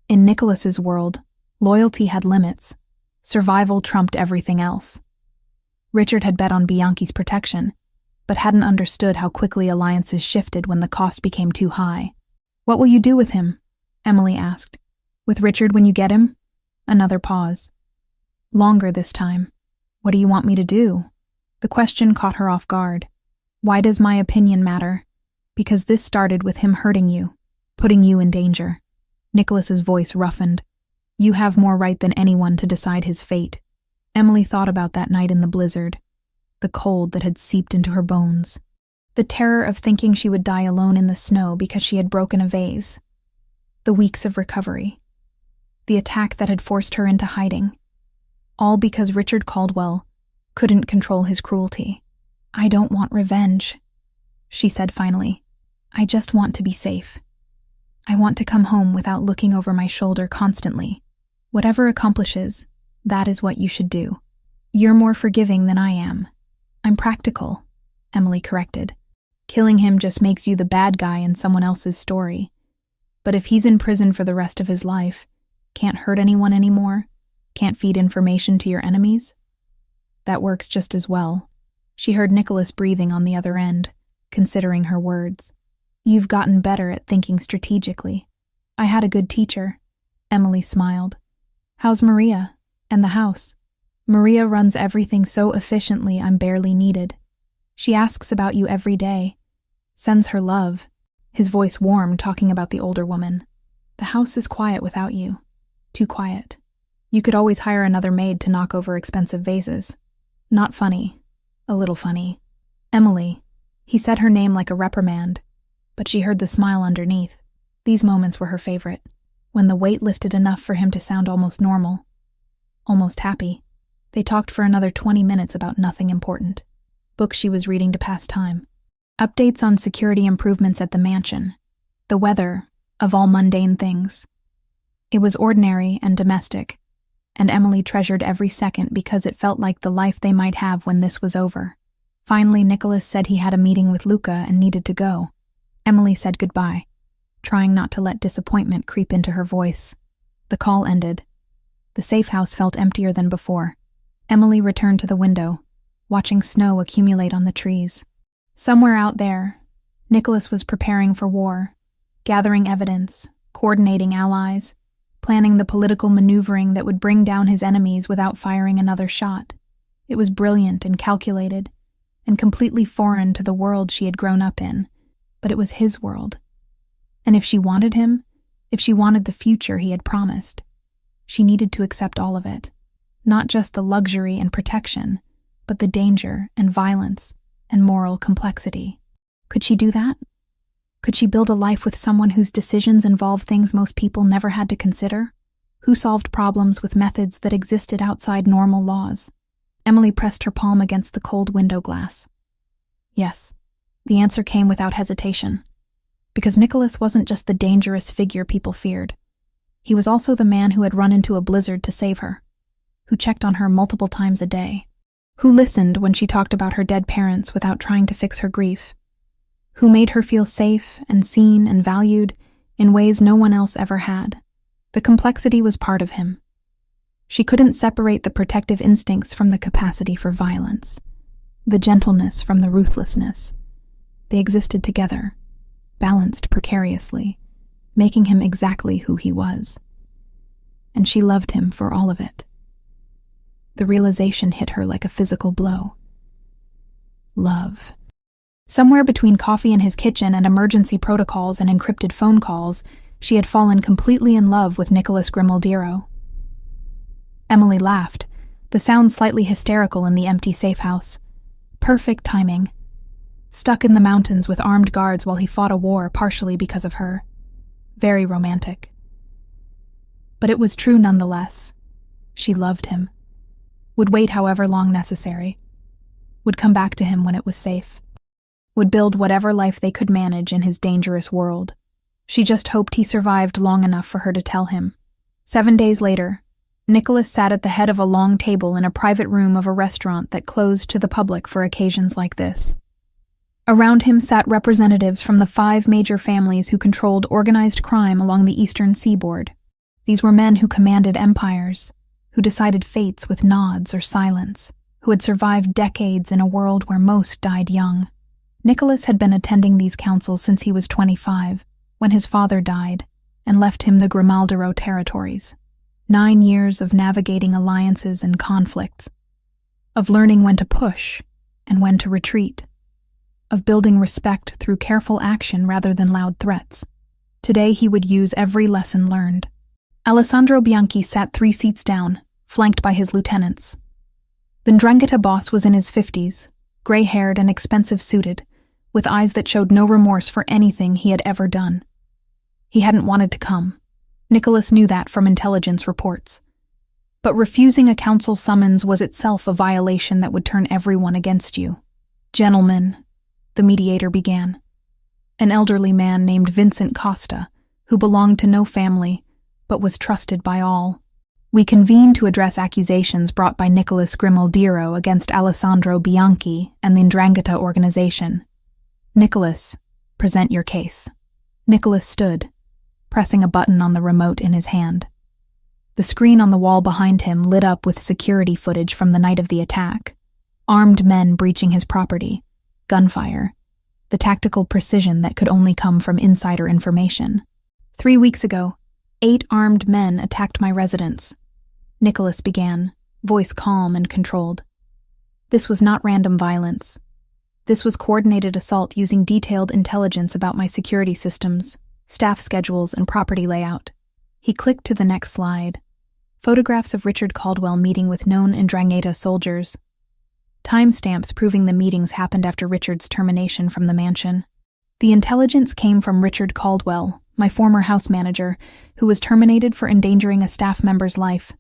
In Nicholas's world, loyalty had limits. Survival trumped everything else. Richard had bet on Bianchi's protection, but hadn't understood how quickly alliances shifted when the cost became too high. What will you do with him? Emily asked. With Richard when you get him? Another pause. Longer this time. What do you want me to do? The question caught her off guard. Why does my opinion matter? Because this started with him hurting you, putting you in danger. Nicholas's voice roughened. You have more right than anyone to decide his fate. Emily thought about that night in the blizzard, the cold that had seeped into her bones, the terror of thinking she would die alone in the snow because she had broken a vase, the weeks of recovery, the attack that had forced her into hiding, all because Richard Caldwell couldn't control his cruelty. I don't want revenge, she said finally. I just want to be safe. I want to come home without looking over my shoulder constantly. Whatever accomplishes, that is what you should do. You're more forgiving than I am. I'm practical, Emily corrected. Killing him just makes you the bad guy in someone else's story. But if he's in prison for the rest of his life, can't hurt anyone anymore, can't feed information to your enemies, that works just as well. She heard Nicholas breathing on the other end, considering her words. You've gotten better at thinking strategically. I had a good teacher. Emily smiled. How's Maria? And the house? Maria runs everything so efficiently I'm barely needed. She asks about you every day. Sends her love. His voice warm, talking about the older woman. The house is quiet without you. Too quiet. You could always hire another maid to knock over expensive vases. Not funny. A little funny. Emily. He said her name like a reprimand, but she heard the smile underneath. These moments were her favorite, when the weight lifted enough for him to sound almost normal, almost happy. They talked for another 20 minutes about nothing important. Books she was reading to pass time. Updates on security improvements at the mansion. The weather, of all mundane things. It was ordinary and domestic, and Emily treasured every second because it felt like the life they might have when this was over. Finally, Nicholas said he had a meeting with Luca and needed to go. Emily said goodbye, trying not to let disappointment creep into her voice. The call ended. The safe house felt emptier than before. Emily returned to the window, watching snow accumulate on the trees. Somewhere out there, Nicholas was preparing for war, gathering evidence, coordinating allies, planning the political maneuvering that would bring down his enemies without firing another shot. It was brilliant and calculated, and completely foreign to the world she had grown up in, but it was his world. And if she wanted him, if she wanted the future he had promised, she needed to accept all of it. Not just the luxury and protection, but the danger and violence and moral complexity. Could she do that? Could she build a life with someone whose decisions involved things most people never had to consider? Who solved problems with methods that existed outside normal laws? Emily pressed her palm against the cold window glass. Yes, the answer came without hesitation. Because Nicholas wasn't just the dangerous figure people feared. He was also the man who had run into a blizzard to save her, who checked on her multiple times a day, who listened when she talked about her dead parents without trying to fix her grief, who made her feel safe and seen and valued in ways no one else ever had. The complexity was part of him. She couldn't separate the protective instincts from the capacity for violence, the gentleness from the ruthlessness. They existed together, balanced precariously, making him exactly who he was. And she loved him for all of it. The realization hit her like a physical blow. Love. Somewhere between coffee in his kitchen and emergency protocols and encrypted phone calls, she had fallen completely in love with Nicholas Grimaldiro. Emily laughed, the sound slightly hysterical in the empty safe house. Perfect timing. Stuck in the mountains with armed guards while he fought a war partially because of her. Very romantic. But it was true nonetheless. She loved him. Would wait however long necessary. Would come back to him when it was safe. Would build whatever life they could manage in his dangerous world. She just hoped he survived long enough for her to tell him. 7 days later, Nicholas sat at the head of a long table in a private room of a restaurant that closed to the public for occasions like this. Around him sat representatives from the 5 major families who controlled organized crime along the eastern seaboard. These were men who commanded empires, who decided fates with nods or silence, who had survived decades in a world where most died young. Nicholas had been attending these councils since he was 25, when his father died, and left him the Grimaldiro territories. 9 years of navigating alliances and conflicts, of learning when to push and when to retreat, of building respect through careful action rather than loud threats. Today he would use every lesson learned. Alessandro Bianchi sat 3 seats down, flanked by his lieutenants. The 'Ndrangheta boss was in his 50s, gray-haired and expensive-suited, with eyes that showed no remorse for anything he had ever done. He hadn't wanted to come. Nicholas knew that from intelligence reports. But refusing a council summons was itself a violation that would turn everyone against you. "Gentlemen," the mediator began. An elderly man named Vincent Costa, who belonged to no family, but was trusted by all. "We convene to address accusations brought by Nicholas Grimaldiro against Alessandro Bianchi and the 'Ndrangheta organization. Nicholas, present your case." Nicholas stood, pressing a button on the remote in his hand. The screen on the wall behind him lit up with security footage from the night of the attack. Armed men breaching his property, gunfire, the tactical precision that could only come from insider information. 3 weeks ago, 8 armed men attacked my residence. Nicholas began, voice calm and controlled. This was not random violence. This was coordinated assault using detailed intelligence about my security systems, staff schedules, and property layout. He clicked to the next slide. Photographs of Richard Caldwell meeting with known 'Ndrangheta soldiers. timestamps proving the meetings happened after Richard's termination from the mansion. The intelligence came from Richard Caldwell, my former house manager, who was terminated for endangering a staff member's life.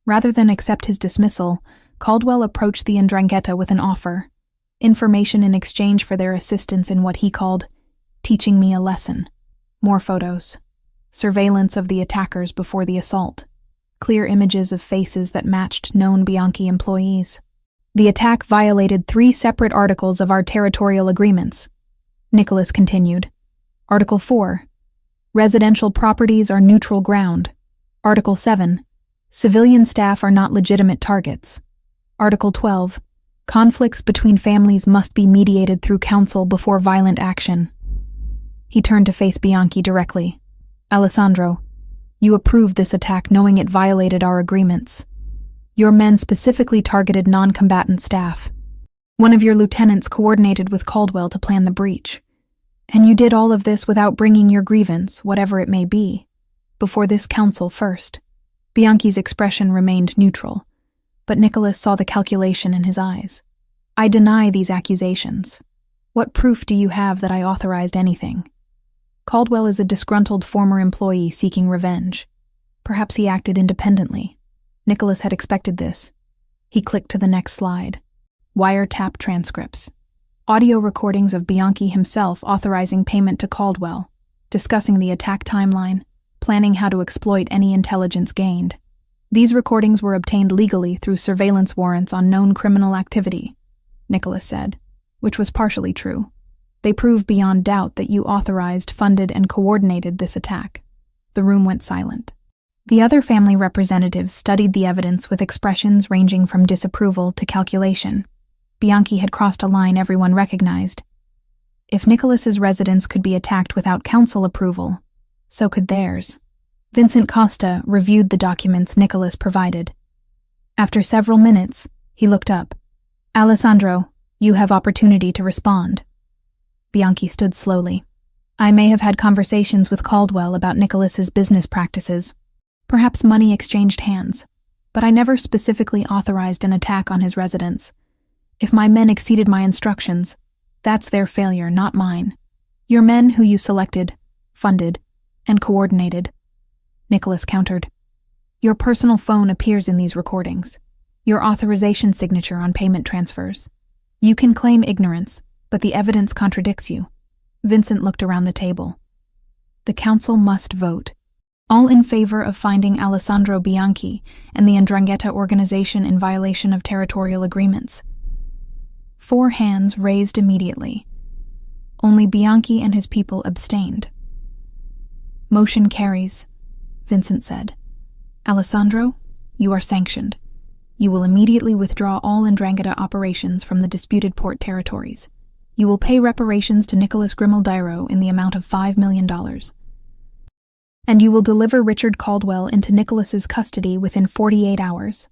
Rather than accept his dismissal, Caldwell approached the Ndrangheta with an offer: information in exchange for their assistance in what he called teaching me a lesson. More photos. Surveillance of the attackers before the assault. Clear images of faces that matched known Bianchi employees. The attack violated 3 separate articles of our territorial agreements. Nicholas continued. Article 4. Residential properties are neutral ground. Article 7. Civilian staff are not legitimate targets. Article 12. Conflicts between families must be mediated through counsel before violent action. He turned to face Bianchi directly. Alessandro, you approved this attack knowing it violated our agreements. Your men specifically targeted non-combatant staff. One of your lieutenants coordinated with Caldwell to plan the breach. And you did all of this without bringing your grievance, whatever it may be, before this council first. Bianchi's expression remained neutral, but Nicholas saw the calculation in his eyes. I deny these accusations. What proof do you have that I authorized anything? Caldwell is a disgruntled former employee seeking revenge. Perhaps he acted independently. Nicholas had expected this. He clicked to the next slide. Wiretap transcripts. Audio recordings of Bianchi himself authorizing payment to Caldwell, discussing the attack timeline, planning how to exploit any intelligence gained. These recordings were obtained legally through surveillance warrants on known criminal activity, Nicholas said, which was partially true. They prove beyond doubt that you authorized, funded, and coordinated this attack. The room went silent. The other family representatives studied the evidence with expressions ranging from disapproval to calculation. Bianchi had crossed a line everyone recognized. If Nicholas's residence could be attacked without council approval, so could theirs. Vincent Costa reviewed the documents Nicholas provided. After several minutes, he looked up. Alessandro, you have opportunity to respond. Bianchi stood slowly. I may have had conversations with Caldwell about Nicholas's business practices. Perhaps money exchanged hands, but I never specifically authorized an attack on his residence. If my men exceeded my instructions, that's their failure, not mine. Your men who you selected, funded, and coordinated. Nicholas countered. Your personal phone appears in these recordings. Your authorization signature on payment transfers. You can claim ignorance, but the evidence contradicts you. Vincent looked around the table. The council must vote. All in favor of finding Alessandro Bianchi and the Ndrangheta organization in violation of territorial agreements. 4 hands raised immediately. Only Bianchi and his people abstained. Motion carries, Vincent said. Alessandro, you are sanctioned. You will immediately withdraw all Ndrangheta operations from the disputed port territories. You will pay reparations to Nicholas Grimaldairo in the amount of $5 million. And you will deliver Richard Caldwell into Nicholas's custody within 48 hours.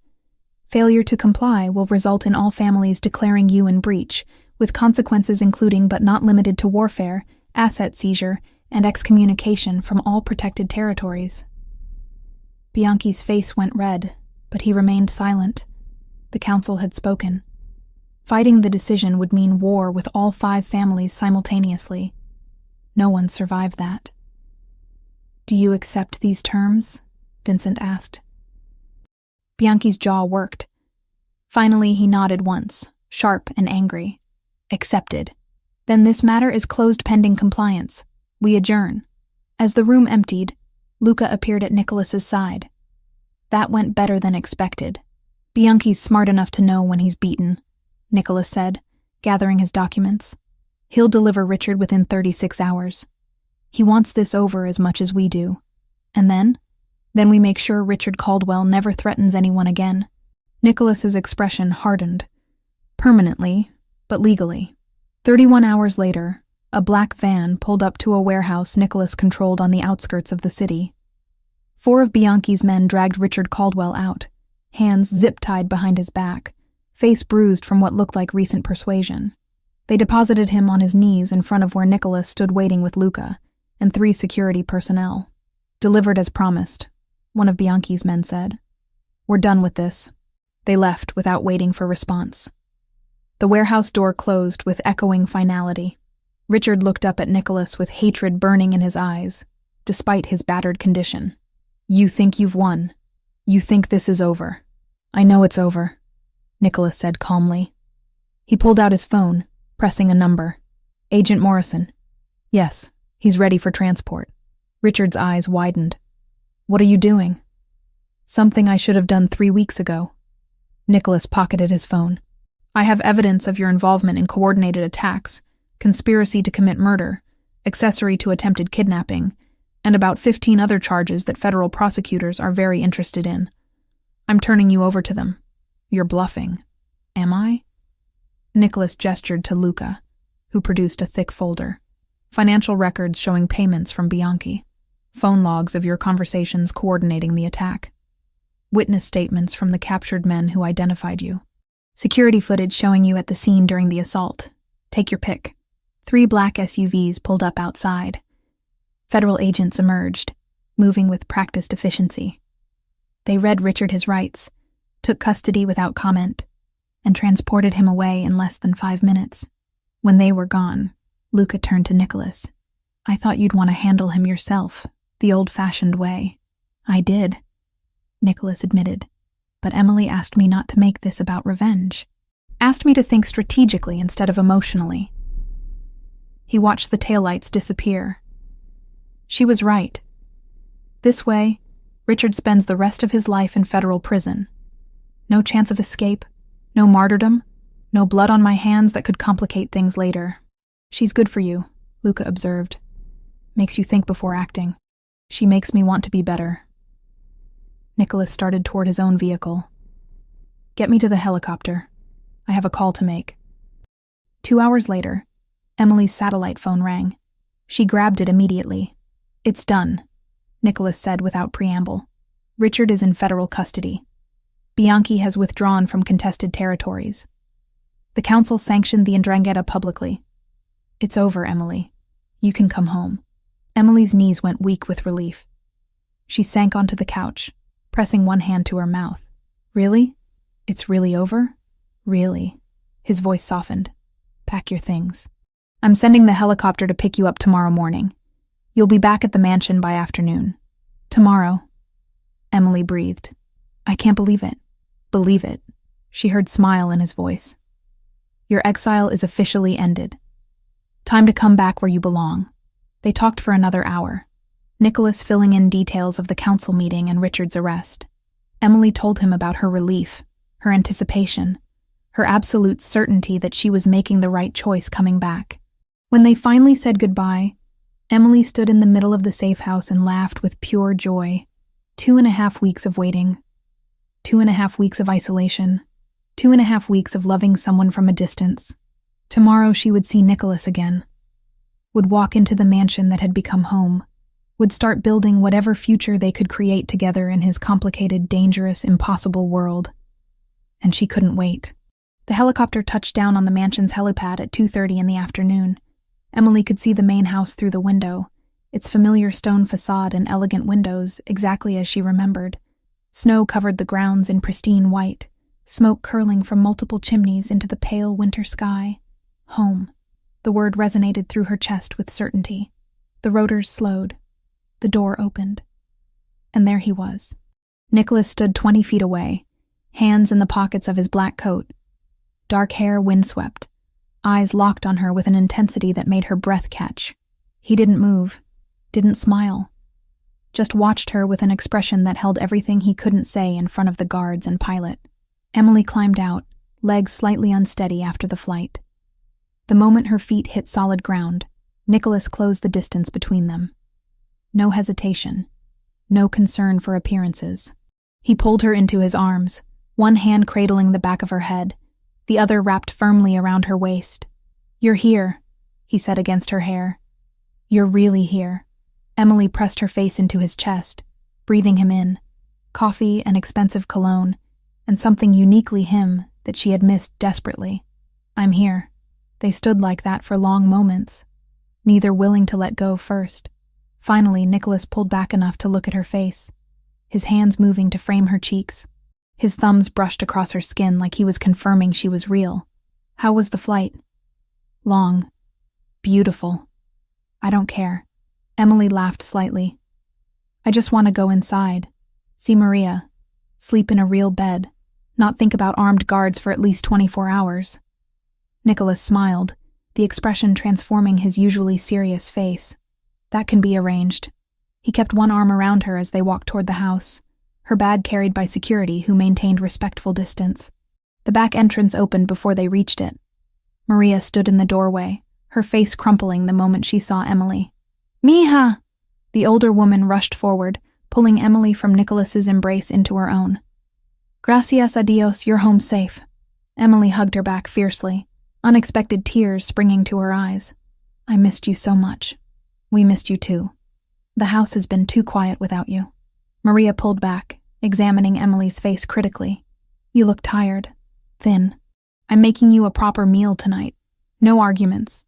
Failure to comply will result in all families declaring you in breach, with consequences including but not limited to warfare, asset seizure, and excommunication from all protected territories. Bianchi's face went red, but he remained silent. The council had spoken. Fighting the decision would mean war with all 5 families simultaneously. No one survived that. Do you accept these terms? Vincent asked. Bianchi's jaw worked. Finally, he nodded once, sharp and angry. Accepted. Then this matter is closed pending compliance. We adjourn. As the room emptied, Luca appeared at Nicholas's side. That went better than expected. Bianchi's smart enough to know when he's beaten, Nicholas said, gathering his documents. He'll deliver Richard within 36 hours. He wants this over as much as we do. And then we make sure Richard Caldwell never threatens anyone again. Nicholas's expression hardened. Permanently, but legally. 31 hours later, a black van pulled up to a warehouse Nicholas controlled on the outskirts of the city. 4 of Bianchi's men dragged Richard Caldwell out, hands zip-tied behind his back, face bruised from what looked like recent persuasion. They deposited him on his knees in front of where Nicholas stood waiting with Luca and 3 security personnel. Delivered as promised, one of Bianchi's men said. We're done with this. They left without waiting for response. The warehouse door closed with echoing finality. Richard looked up at Nicholas with hatred burning in his eyes, despite his battered condition. "You think you've won. You think this is over." "I know it's over," Nicholas said calmly. He pulled out his phone, pressing a number. "Agent Morrison." "Yes, he's ready for transport." Richard's eyes widened. "What are you doing?" "Something I should have done 3 weeks ago." Nicholas pocketed his phone. "I have evidence of your involvement in coordinated attacks, conspiracy to commit murder, accessory to attempted kidnapping, and about 15 other charges that federal prosecutors are very interested in. I'm turning you over to them." "You're bluffing." "Am I?" Nicholas gestured to Luca, who produced a thick folder. "Financial records showing payments from Bianchi. Phone logs of your conversations coordinating the attack. Witness statements from the captured men who identified you. Security footage showing you at the scene during the assault. Take your pick." 3 black SUVs pulled up outside. Federal agents emerged, moving with practiced efficiency. They read Richard his rights, took custody without comment, and transported him away in less than 5 minutes. When they were gone, Luca turned to Nicholas. "I thought you'd want to handle him yourself, the old-fashioned way." "I did," Nicholas admitted, "but Emily asked me not to make this about revenge. Asked me to think strategically instead of emotionally." He watched the taillights disappear. She was right. This way, Richard spends the rest of his life in federal prison. No chance of escape, no martyrdom, no blood on my hands that could complicate things later. "She's good for you," Luca observed. "Makes you think before acting. She makes me want to be better." Nicholas started toward his own vehicle. "Get me to the helicopter. I have a call to make." 2 hours later, Emily's satellite phone rang. She grabbed it immediately. "It's done," Nicholas said without preamble. "Richard is in federal custody. Bianchi has withdrawn from contested territories. The council sanctioned the 'Ndrangheta publicly. It's over, Emily. You can come home." Emily's knees went weak with relief. She sank onto the couch, pressing one hand to her mouth. "Really? It's really over?" "Really." His voice softened. "Pack your things. I'm sending the helicopter to pick you up tomorrow morning. You'll be back at the mansion by afternoon." "Tomorrow," Emily breathed. "I can't believe it." "Believe it." She heard smile in his voice. "Your exile is officially ended. Time to come back where you belong." They talked for another hour, Nicholas filling in details of the council meeting and Richard's arrest. Emily told him about her relief, her anticipation, her absolute certainty that she was making the right choice coming back. When they finally said goodbye, Emily stood in the middle of the safe house and laughed with pure joy. 2.5 weeks of waiting. 2.5 weeks of isolation. 2.5 weeks of loving someone from a distance. Tomorrow she would see Nicholas again. Would walk into the mansion that had become home. Would start building whatever future they could create together in his complicated, dangerous, impossible world. And she couldn't wait. The helicopter touched down on the mansion's helipad at 2:30 in the afternoon. Emily could see the main house through the window, its familiar stone facade and elegant windows exactly as she remembered. Snow covered the grounds in pristine white, smoke curling from multiple chimneys into the pale winter sky. Home. The word resonated through her chest with certainty. The rotors slowed. The door opened. And there he was. Nicholas stood 20 feet away, hands in the pockets of his black coat. Dark hair windswept, eyes locked on her with an intensity that made her breath catch. He didn't move, didn't smile. Just watched her with an expression that held everything he couldn't say in front of the guards and pilot. Emily climbed out, legs slightly unsteady after the flight. The moment her feet hit solid ground, Nicholas closed the distance between them. No hesitation, no concern for appearances. He pulled her into his arms, one hand cradling the back of her head, the other wrapped firmly around her waist. "You're here," he said against her hair. "You're really here." Emily pressed her face into his chest, breathing him in. Coffee and expensive cologne, and something uniquely him that she had missed desperately. "I'm here." They stood like that for long moments, neither willing to let go first. Finally, Nicholas pulled back enough to look at her face, his hands moving to frame her cheeks. His thumbs brushed across her skin like he was confirming she was real. How was the flight? Long. Beautiful. I don't care. Emily laughed slightly. I just want to go inside, see Maria, sleep in a real bed, not think about armed guards for at least 24 hours. Nicholas smiled, the expression transforming his usually serious face. That can be arranged. He kept one arm around her as they walked toward the house, her bag carried by security who maintained respectful distance. The back entrance opened before they reached it. Maria stood in the doorway, her face crumpling the moment she saw Emily. Mija! The older woman rushed forward, pulling Emily from Nicholas's embrace into her own. Gracias a Dios, you're home safe. Emily hugged her back fiercely, unexpected tears springing to her eyes. I missed you so much. We missed you too. The house has been too quiet without you. Maria pulled back, examining Emily's face critically. You look tired, thin. I'm making you a proper meal tonight. No arguments.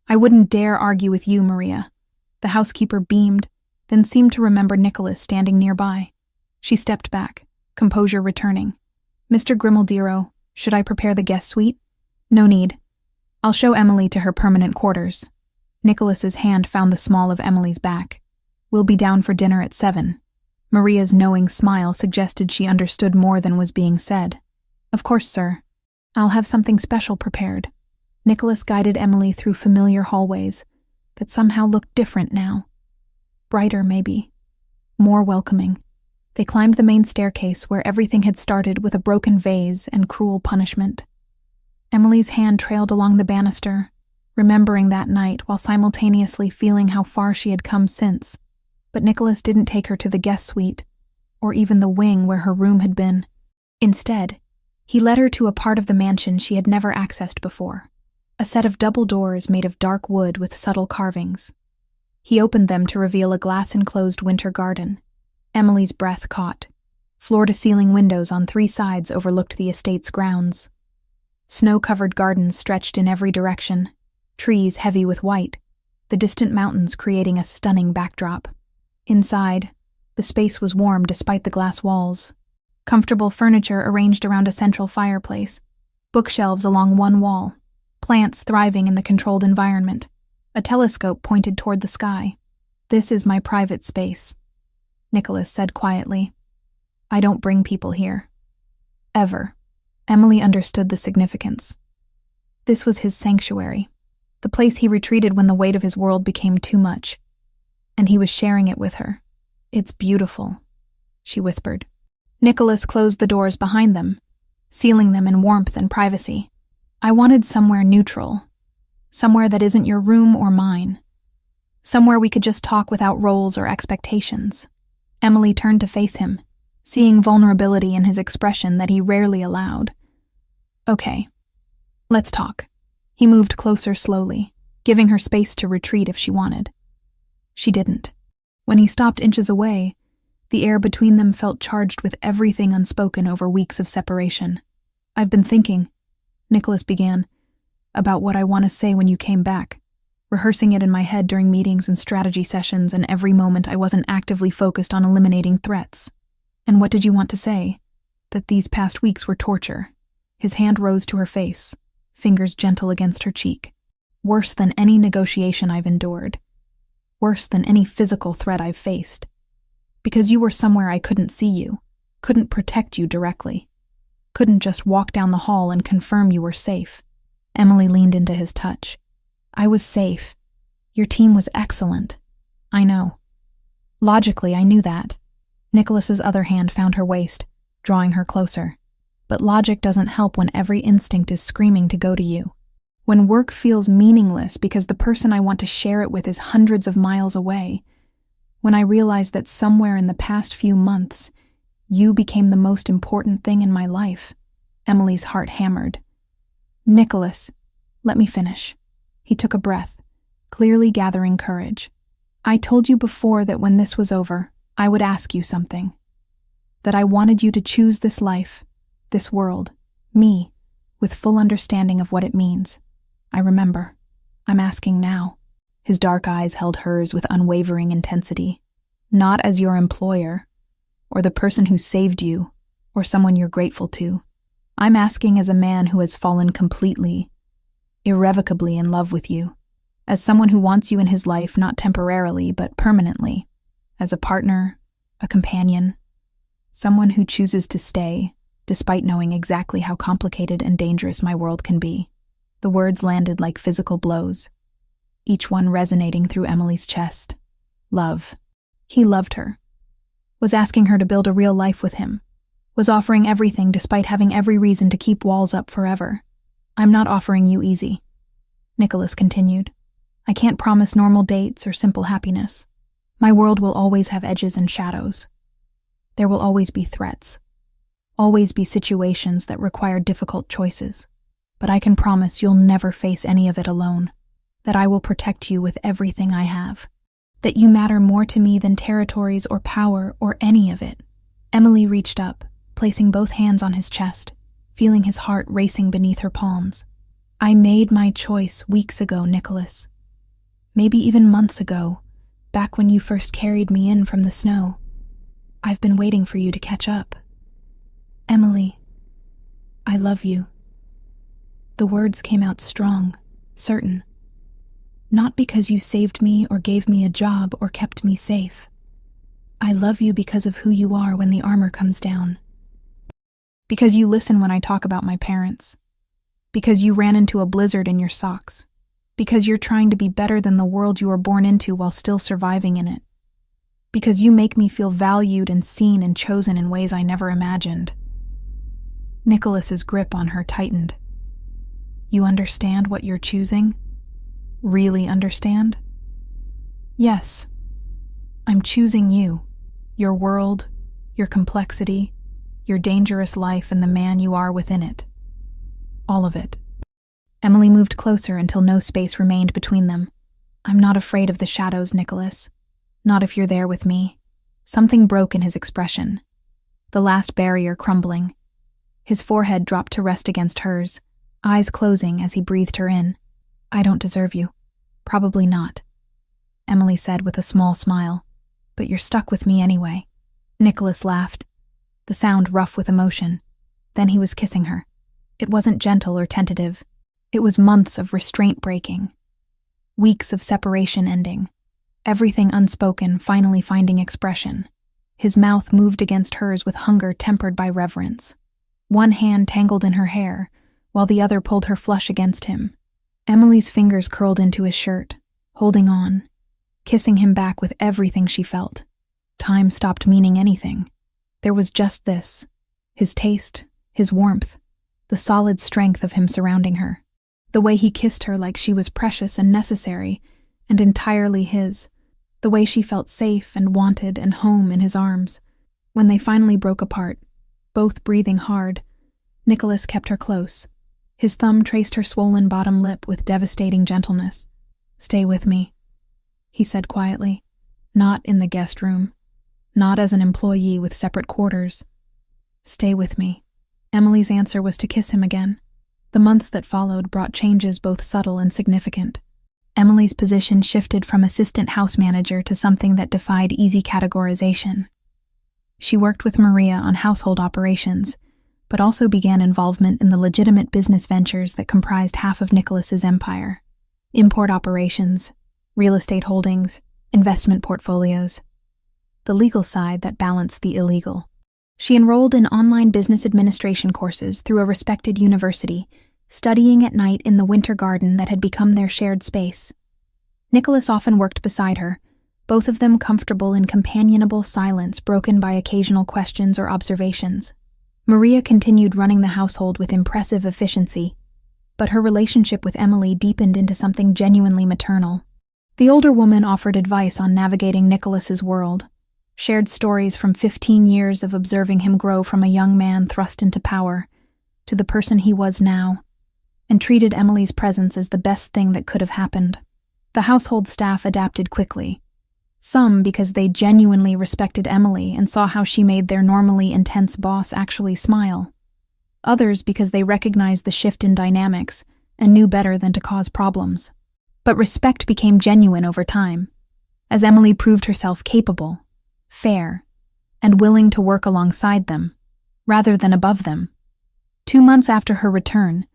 I wouldn't dare argue with you, Maria. The housekeeper beamed, then seemed to remember Nicholas standing nearby. She stepped back, composure returning. Mr. Grimaldiro, should I prepare the guest suite? No need. I'll show Emily to her permanent quarters. Nicholas's hand found the small of Emily's back. We'll be down for dinner at 7. Maria's knowing smile suggested she understood more than was being said. Of course, sir. I'll have something special prepared. Nicholas guided Emily through familiar hallways that somehow looked different now. Brighter, maybe. More welcoming. They climbed the main staircase where everything had started with a broken vase and cruel punishment. Emily's hand trailed along the banister, remembering that night while simultaneously feeling how far she had come since. But Nicholas didn't take her to the guest suite, or even the wing where her room had been. Instead, he led her to a part of the mansion she had never accessed before, a set of double doors made of dark wood with subtle carvings. He opened them to reveal a glass-enclosed winter garden. Emily's breath caught. Floor-to-ceiling windows on 3 sides overlooked the estate's grounds. Snow-covered gardens stretched in every direction, trees heavy with white, the distant mountains creating a stunning backdrop. Inside, the space was warm despite the glass walls. Comfortable furniture arranged around a central fireplace, bookshelves along one wall, plants thriving in the controlled environment, a telescope pointed toward the sky. This is my private space, Nicholas said quietly. I don't bring people here. Ever. Emily understood the significance. This was his sanctuary, the place he retreated when the weight of his world became too much. And he was sharing it with her. It's beautiful, she whispered. Nicholas closed the doors behind them, sealing them in warmth and privacy. I wanted somewhere neutral, somewhere that isn't your room or mine, somewhere we could just talk without roles or expectations. Emily turned to face him, seeing vulnerability in his expression that he rarely allowed. Okay, let's talk. He moved closer slowly, giving her space to retreat if she wanted. She didn't. When he stopped inches away, the air between them felt charged with everything unspoken over weeks of separation. I've been thinking, Nicholas began, about what I want to say when you came back, rehearsing it in my head during meetings and strategy sessions, and every moment I wasn't actively focused on eliminating threats. And what did you want to say? That these past weeks were torture. His hand rose to her face, fingers gentle against her cheek. Worse than any negotiation I've endured. Worse than any physical threat I've faced. Because you were somewhere I couldn't see you, couldn't protect you directly, couldn't just walk down the hall and confirm you were safe. Emily leaned into his touch. I was safe. Your team was excellent. I know. Logically, I knew that. Nicholas's other hand found her waist, drawing her closer. But logic doesn't help when every instinct is screaming to go to you. When work feels meaningless because the person I want to share it with is hundreds of miles away. When I realize that somewhere in the past few months, you became the most important thing in my life. Emily's heart hammered. Nicholas, let me finish. He took a breath, clearly gathering courage. I told you before that when this was over, I would ask you something. That I wanted you to choose this life, this world, me, with full understanding of what it means. I remember. I'm asking now. His dark eyes held hers with unwavering intensity. Not as your employer, or the person who saved you, or someone you're grateful to. I'm asking as a man who has fallen completely, irrevocably in love with you, as someone who wants you in his life not temporarily but permanently, as a partner, a companion, someone who chooses to stay, despite knowing exactly how complicated and dangerous my world can be. The words landed like physical blows, each one resonating through Emily's chest. Love. He loved her, was asking her to build a real life with him, was offering everything despite having every reason to keep walls up forever. I'm not offering you easy, Nicholas continued. I can't promise normal dates or simple happiness. My world will always have edges and shadows. There will always be threats, always be situations that require difficult choices. But I can promise you'll never face any of it alone, that I will protect you with everything I have, that you matter more to me than territories or power or any of it. Emily reached up, placing both hands on his chest, feeling his heart racing beneath her palms. I made my choice weeks ago, Nicholas. Maybe even months ago, back when you first carried me in from the snow. I've been waiting for you to catch up. Emily, I love you. The words came out strong, certain. Not because you saved me or gave me a job or kept me safe. I love you because of who you are when the armor comes down. Because you listen when I talk about my parents. Because you ran into a blizzard in your socks. Because you're trying to be better than the world you were born into while still surviving in it. Because you make me feel valued and seen and chosen in ways I never imagined. Nicholas's grip on her tightened. You understand what you're choosing? Really understand? Yes. I'm choosing you, your world, your complexity, your dangerous life, and the man you are within it. All of it. Emily moved closer until no space remained between them. I'm not afraid of the shadows, Nicholas. Not if you're there with me. Something broke in his expression. The last barrier crumbling. His forehead dropped to rest against hers, eyes closing as he breathed her in. I don't deserve you. Probably not, Emily said with a small smile. But you're stuck with me anyway. Nicholas laughed, the sound rough with emotion. Then he was kissing her. It wasn't gentle or tentative. It was months of restraint breaking. Weeks of separation ending. Everything unspoken finally finding expression. His mouth moved against hers with hunger tempered by reverence. One hand tangled in her hair, while the other pulled her flush against him. Emily's fingers curled into his shirt, holding on, kissing him back with everything she felt. Time stopped meaning anything. There was just this, his taste, his warmth, the solid strength of him surrounding her. The way he kissed her like she was precious and necessary, and entirely his. The way she felt safe and wanted and home in his arms. When they finally broke apart, both breathing hard, Nicholas kept her close. His thumb traced her swollen bottom lip with devastating gentleness. Stay with me, he said quietly. Not in the guest room. Not as an employee with separate quarters. Stay with me. Emily's answer was to kiss him again. The months that followed brought changes both subtle and significant. Emily's position shifted from assistant house manager to something that defied easy categorization. She worked with Maria on household operations, but also began involvement in the legitimate business ventures that comprised half of Nicholas's empire. Import operations, real estate holdings, investment portfolios. The legal side that balanced the illegal. She enrolled in online business administration courses through a respected university, studying at night in the winter garden that had become their shared space. Nicholas often worked beside her, both of them comfortable in companionable silence broken by occasional questions or observations. Maria continued running the household with impressive efficiency, but her relationship with Emily deepened into something genuinely maternal. The older woman offered advice on navigating Nicholas's world, shared stories from 15 years of observing him grow from a young man thrust into power to the person he was now, and treated Emily's presence as the best thing that could have happened. The household staff adapted quickly. Some because they genuinely respected Emily and saw how she made their normally intense boss actually smile. Others because they recognized the shift in dynamics and knew better than to cause problems. But respect became genuine over time, as Emily proved herself capable, fair, and willing to work alongside them, rather than above them. 2 months after her return,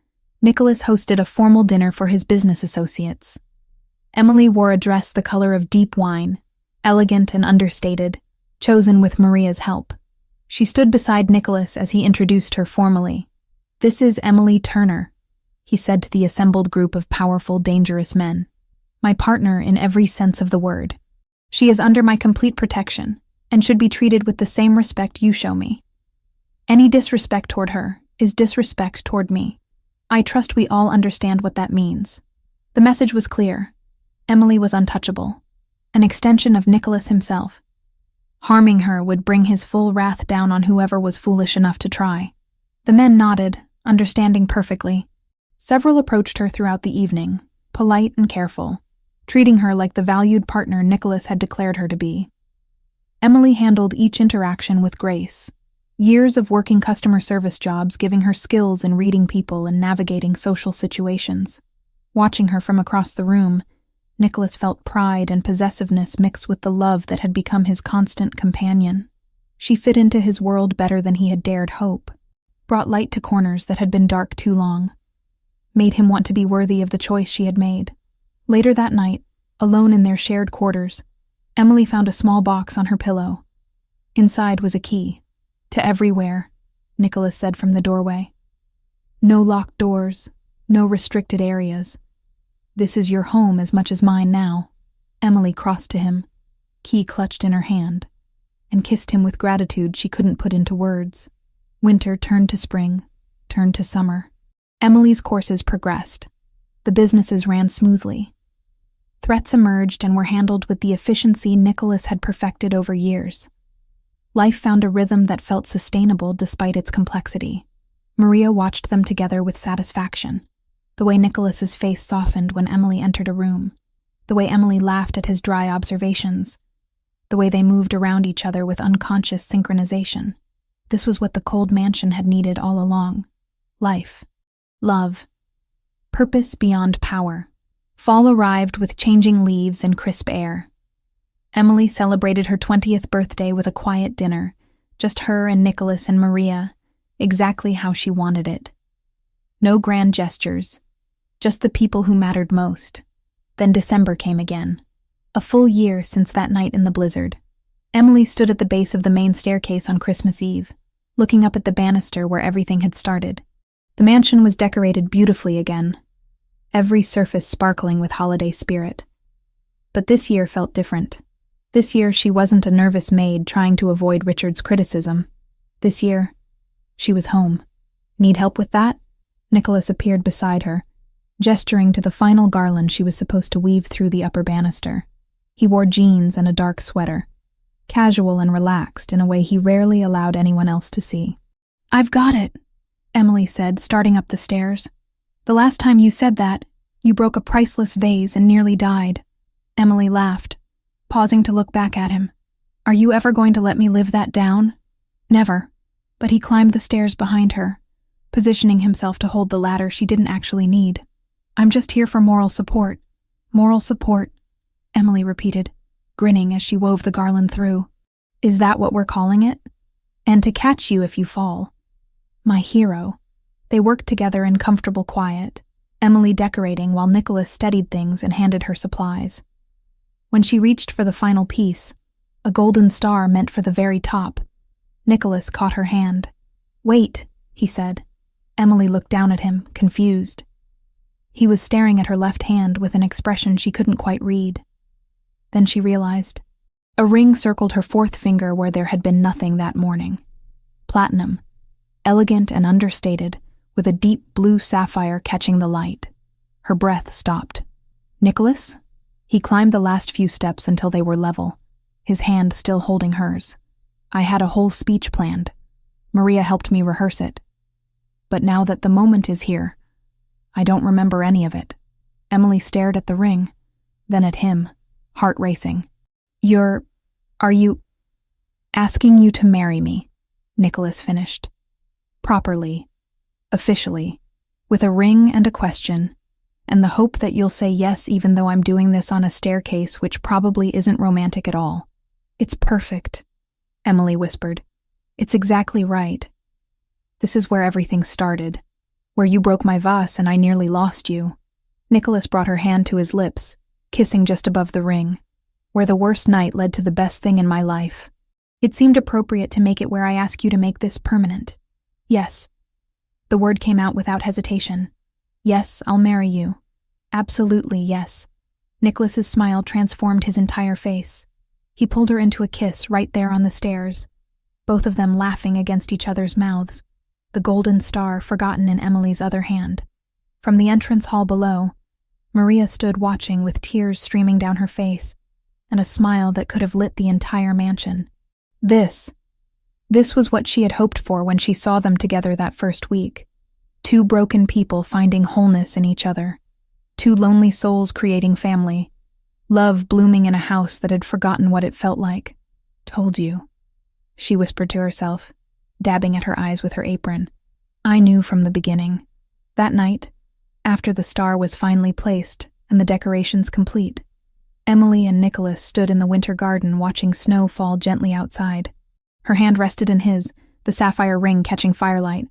Nicholas hosted a formal dinner for his business associates. Emily wore a dress the color of deep wine, elegant and understated, chosen with Maria's help. She stood beside Nicholas as he introduced her formally. "This is Emily Turner," he said to the assembled group of powerful, dangerous men. "My partner in every sense of the word. She is under my complete protection and should be treated with the same respect you show me. Any disrespect toward her is disrespect toward me. I trust we all understand what that means." The message was clear. Emily was untouchable, an extension of Nicholas himself. Harming her would bring his full wrath down on whoever was foolish enough to try. The men nodded, understanding perfectly. Several approached her throughout the evening, polite and careful, treating her like the valued partner Nicholas had declared her to be. Emily handled each interaction with grace, years of working customer service jobs giving her skills in reading people and navigating social situations. Watching her from across the room, Nicholas felt pride and possessiveness mixed with the love that had become his constant companion. She fit into his world better than he had dared hope, brought light to corners that had been dark too long, made him want to be worthy of the choice she had made. Later that night, alone in their shared quarters, Emily found a small box on her pillow. Inside was a key. "To everywhere," Nicholas said from the doorway. "No locked doors, no restricted areas. This is your home as much as mine now." Emily crossed to him, key clutched in her hand, and kissed him with gratitude she couldn't put into words. Winter turned to spring, turned to summer. Emily's courses progressed. The businesses ran smoothly. Threats emerged and were handled with the efficiency Nicholas had perfected over years. Life found a rhythm that felt sustainable despite its complexity. Maria watched them together with satisfaction. The way Nicholas's face softened when Emily entered a room. The way Emily laughed at his dry observations. The way they moved around each other with unconscious synchronization. This was what the cold mansion had needed all along. Life. Love. Purpose beyond power. Fall arrived with changing leaves and crisp air. Emily celebrated her 20th birthday with a quiet dinner, just her and Nicholas and Maria, exactly how she wanted it. No grand gestures, just the people who mattered most. Then December came again. A full year since that night in the blizzard. Emily stood at the base of the main staircase on Christmas Eve, looking up at the banister where everything had started. The mansion was decorated beautifully again, every surface sparkling with holiday spirit. But this year felt different. This year, she wasn't a nervous maid trying to avoid Richard's criticism. This year, she was home. "Need help with that?" Nicholas appeared beside her, gesturing to the final garland she was supposed to weave through the upper banister. He wore jeans and a dark sweater, casual and relaxed in a way he rarely allowed anyone else to see. "I've got it," Emily said, starting up the stairs. "The last time you said that, you broke a priceless vase and nearly died." Emily laughed, pausing to look back at him. "Are you ever going to let me live that down?" "Never." But he climbed the stairs behind her, positioning himself to hold the ladder she didn't actually need. "I'm just here for moral support." "Moral support," Emily repeated, grinning as she wove the garland through. "Is that what we're calling it? And to catch you if you fall." My hero. They worked together in comfortable quiet, Emily decorating while Nicholas steadied things and handed her supplies. When she reached for the final piece, a golden star meant for the very top, Nicholas caught her hand. "Wait," he said. Emily looked down at him, confused. He was staring at her left hand with an expression she couldn't quite read. Then she realized. A ring circled her fourth finger where there had been nothing that morning. Platinum, elegant and understated, with a deep blue sapphire catching the light. Her breath stopped. "Nicholas?" He climbed the last few steps until they were level, his hand still holding hers. "I had a whole speech planned. Maria helped me rehearse it. But now that the moment is here, I don't remember any of it." Emily stared at the ring, then at him, heart racing. Are you asking you to marry me?" Nicholas finished. "Properly, officially, with a ring and a question, and the hope that you'll say yes even though I'm doing this on a staircase which probably isn't romantic at all." "It's perfect," Emily whispered. "It's exactly right. This is where everything started. Where you broke my vase and I nearly lost you. Nicholas brought her hand to his lips, kissing just above the ring. Where the worst night led to the best thing in my life. It seemed appropriate to make it where I ask you to make this permanent. Yes. The word came out without hesitation. Yes, I'll marry you. Absolutely, yes. Nicholas's smile transformed his entire face. He pulled her into a kiss right there on the stairs, both of them laughing against each other's mouths, the golden star forgotten in Emily's other hand. From the entrance hall below, Maria stood watching with tears streaming down her face and a smile that could have lit the entire mansion. This was what she had hoped for when she saw them together that first week. Two broken people finding wholeness in each other. Two lonely souls creating family. Love blooming in a house that had forgotten what it felt like. Told you, she whispered to herself, dabbing at her eyes with her apron. I knew from the beginning. That night, after the star was finally placed and the decorations complete, Emily and Nicholas stood in the winter garden watching snow fall gently outside. Her hand rested in his, the sapphire ring catching firelight.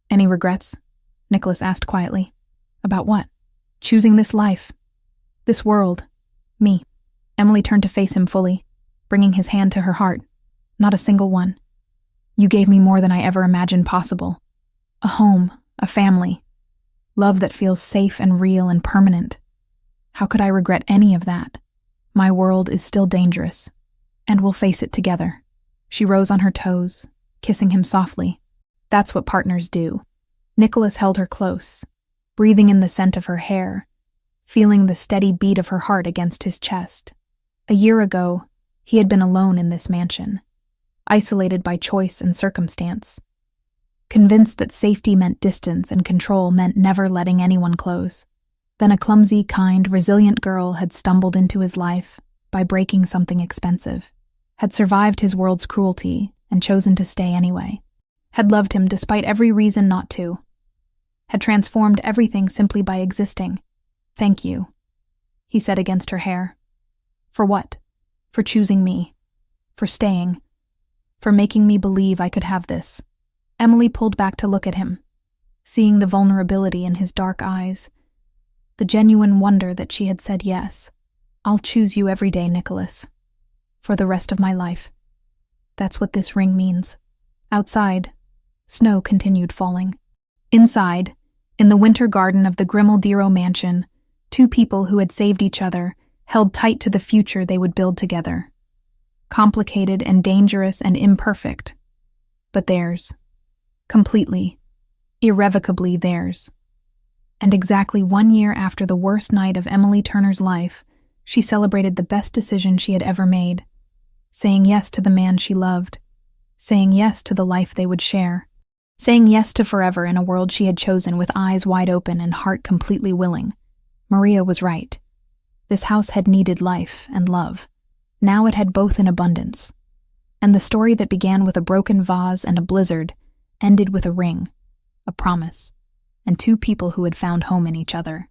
Any regrets? Nicholas asked quietly. About what? Choosing this life. This world. Me. Emily turned to face him fully, bringing his hand to her heart. Not a single one. You gave me more than I ever imagined possible. A home, a family. Love that feels safe and real and permanent. How could I regret any of that? My world is still dangerous, and we'll face it together. She rose on her toes, kissing him softly. That's what partners do. Nicholas held her close, breathing in the scent of her hair, feeling the steady beat of her heart against his chest. A year ago, he had been alone in this mansion, isolated by choice and circumstance, convinced that safety meant distance and control meant never letting anyone close. Then a clumsy, kind, resilient girl had stumbled into his life by breaking something expensive, had survived his world's cruelty and chosen to stay anyway, had loved him despite every reason not to, had transformed everything simply by existing. Thank you, he said against her hair. For what? For choosing me. For staying. For making me believe I could have this. Emily pulled back to look at him, seeing the vulnerability in his dark eyes, the genuine wonder that she had said yes. I'll choose you every day, Nicholas. For the rest of my life. That's what this ring means. Outside, snow continued falling. Inside, in the winter garden of the Grimaldiro mansion, two people who had saved each other held tight to the future they would build together. Complicated and dangerous and imperfect, but theirs. Completely, irrevocably theirs. And exactly 1 year after the worst night of Emily Turner's life, she celebrated the best decision she had ever made, saying yes to the man she loved, saying yes to the life they would share, saying yes to forever in a world she had chosen with eyes wide open and heart completely willing. Maria was right. This house had needed life and love. Now it had both in abundance. And the story that began with a broken vase and a blizzard ended with a ring, a promise, and two people who had found home in each other.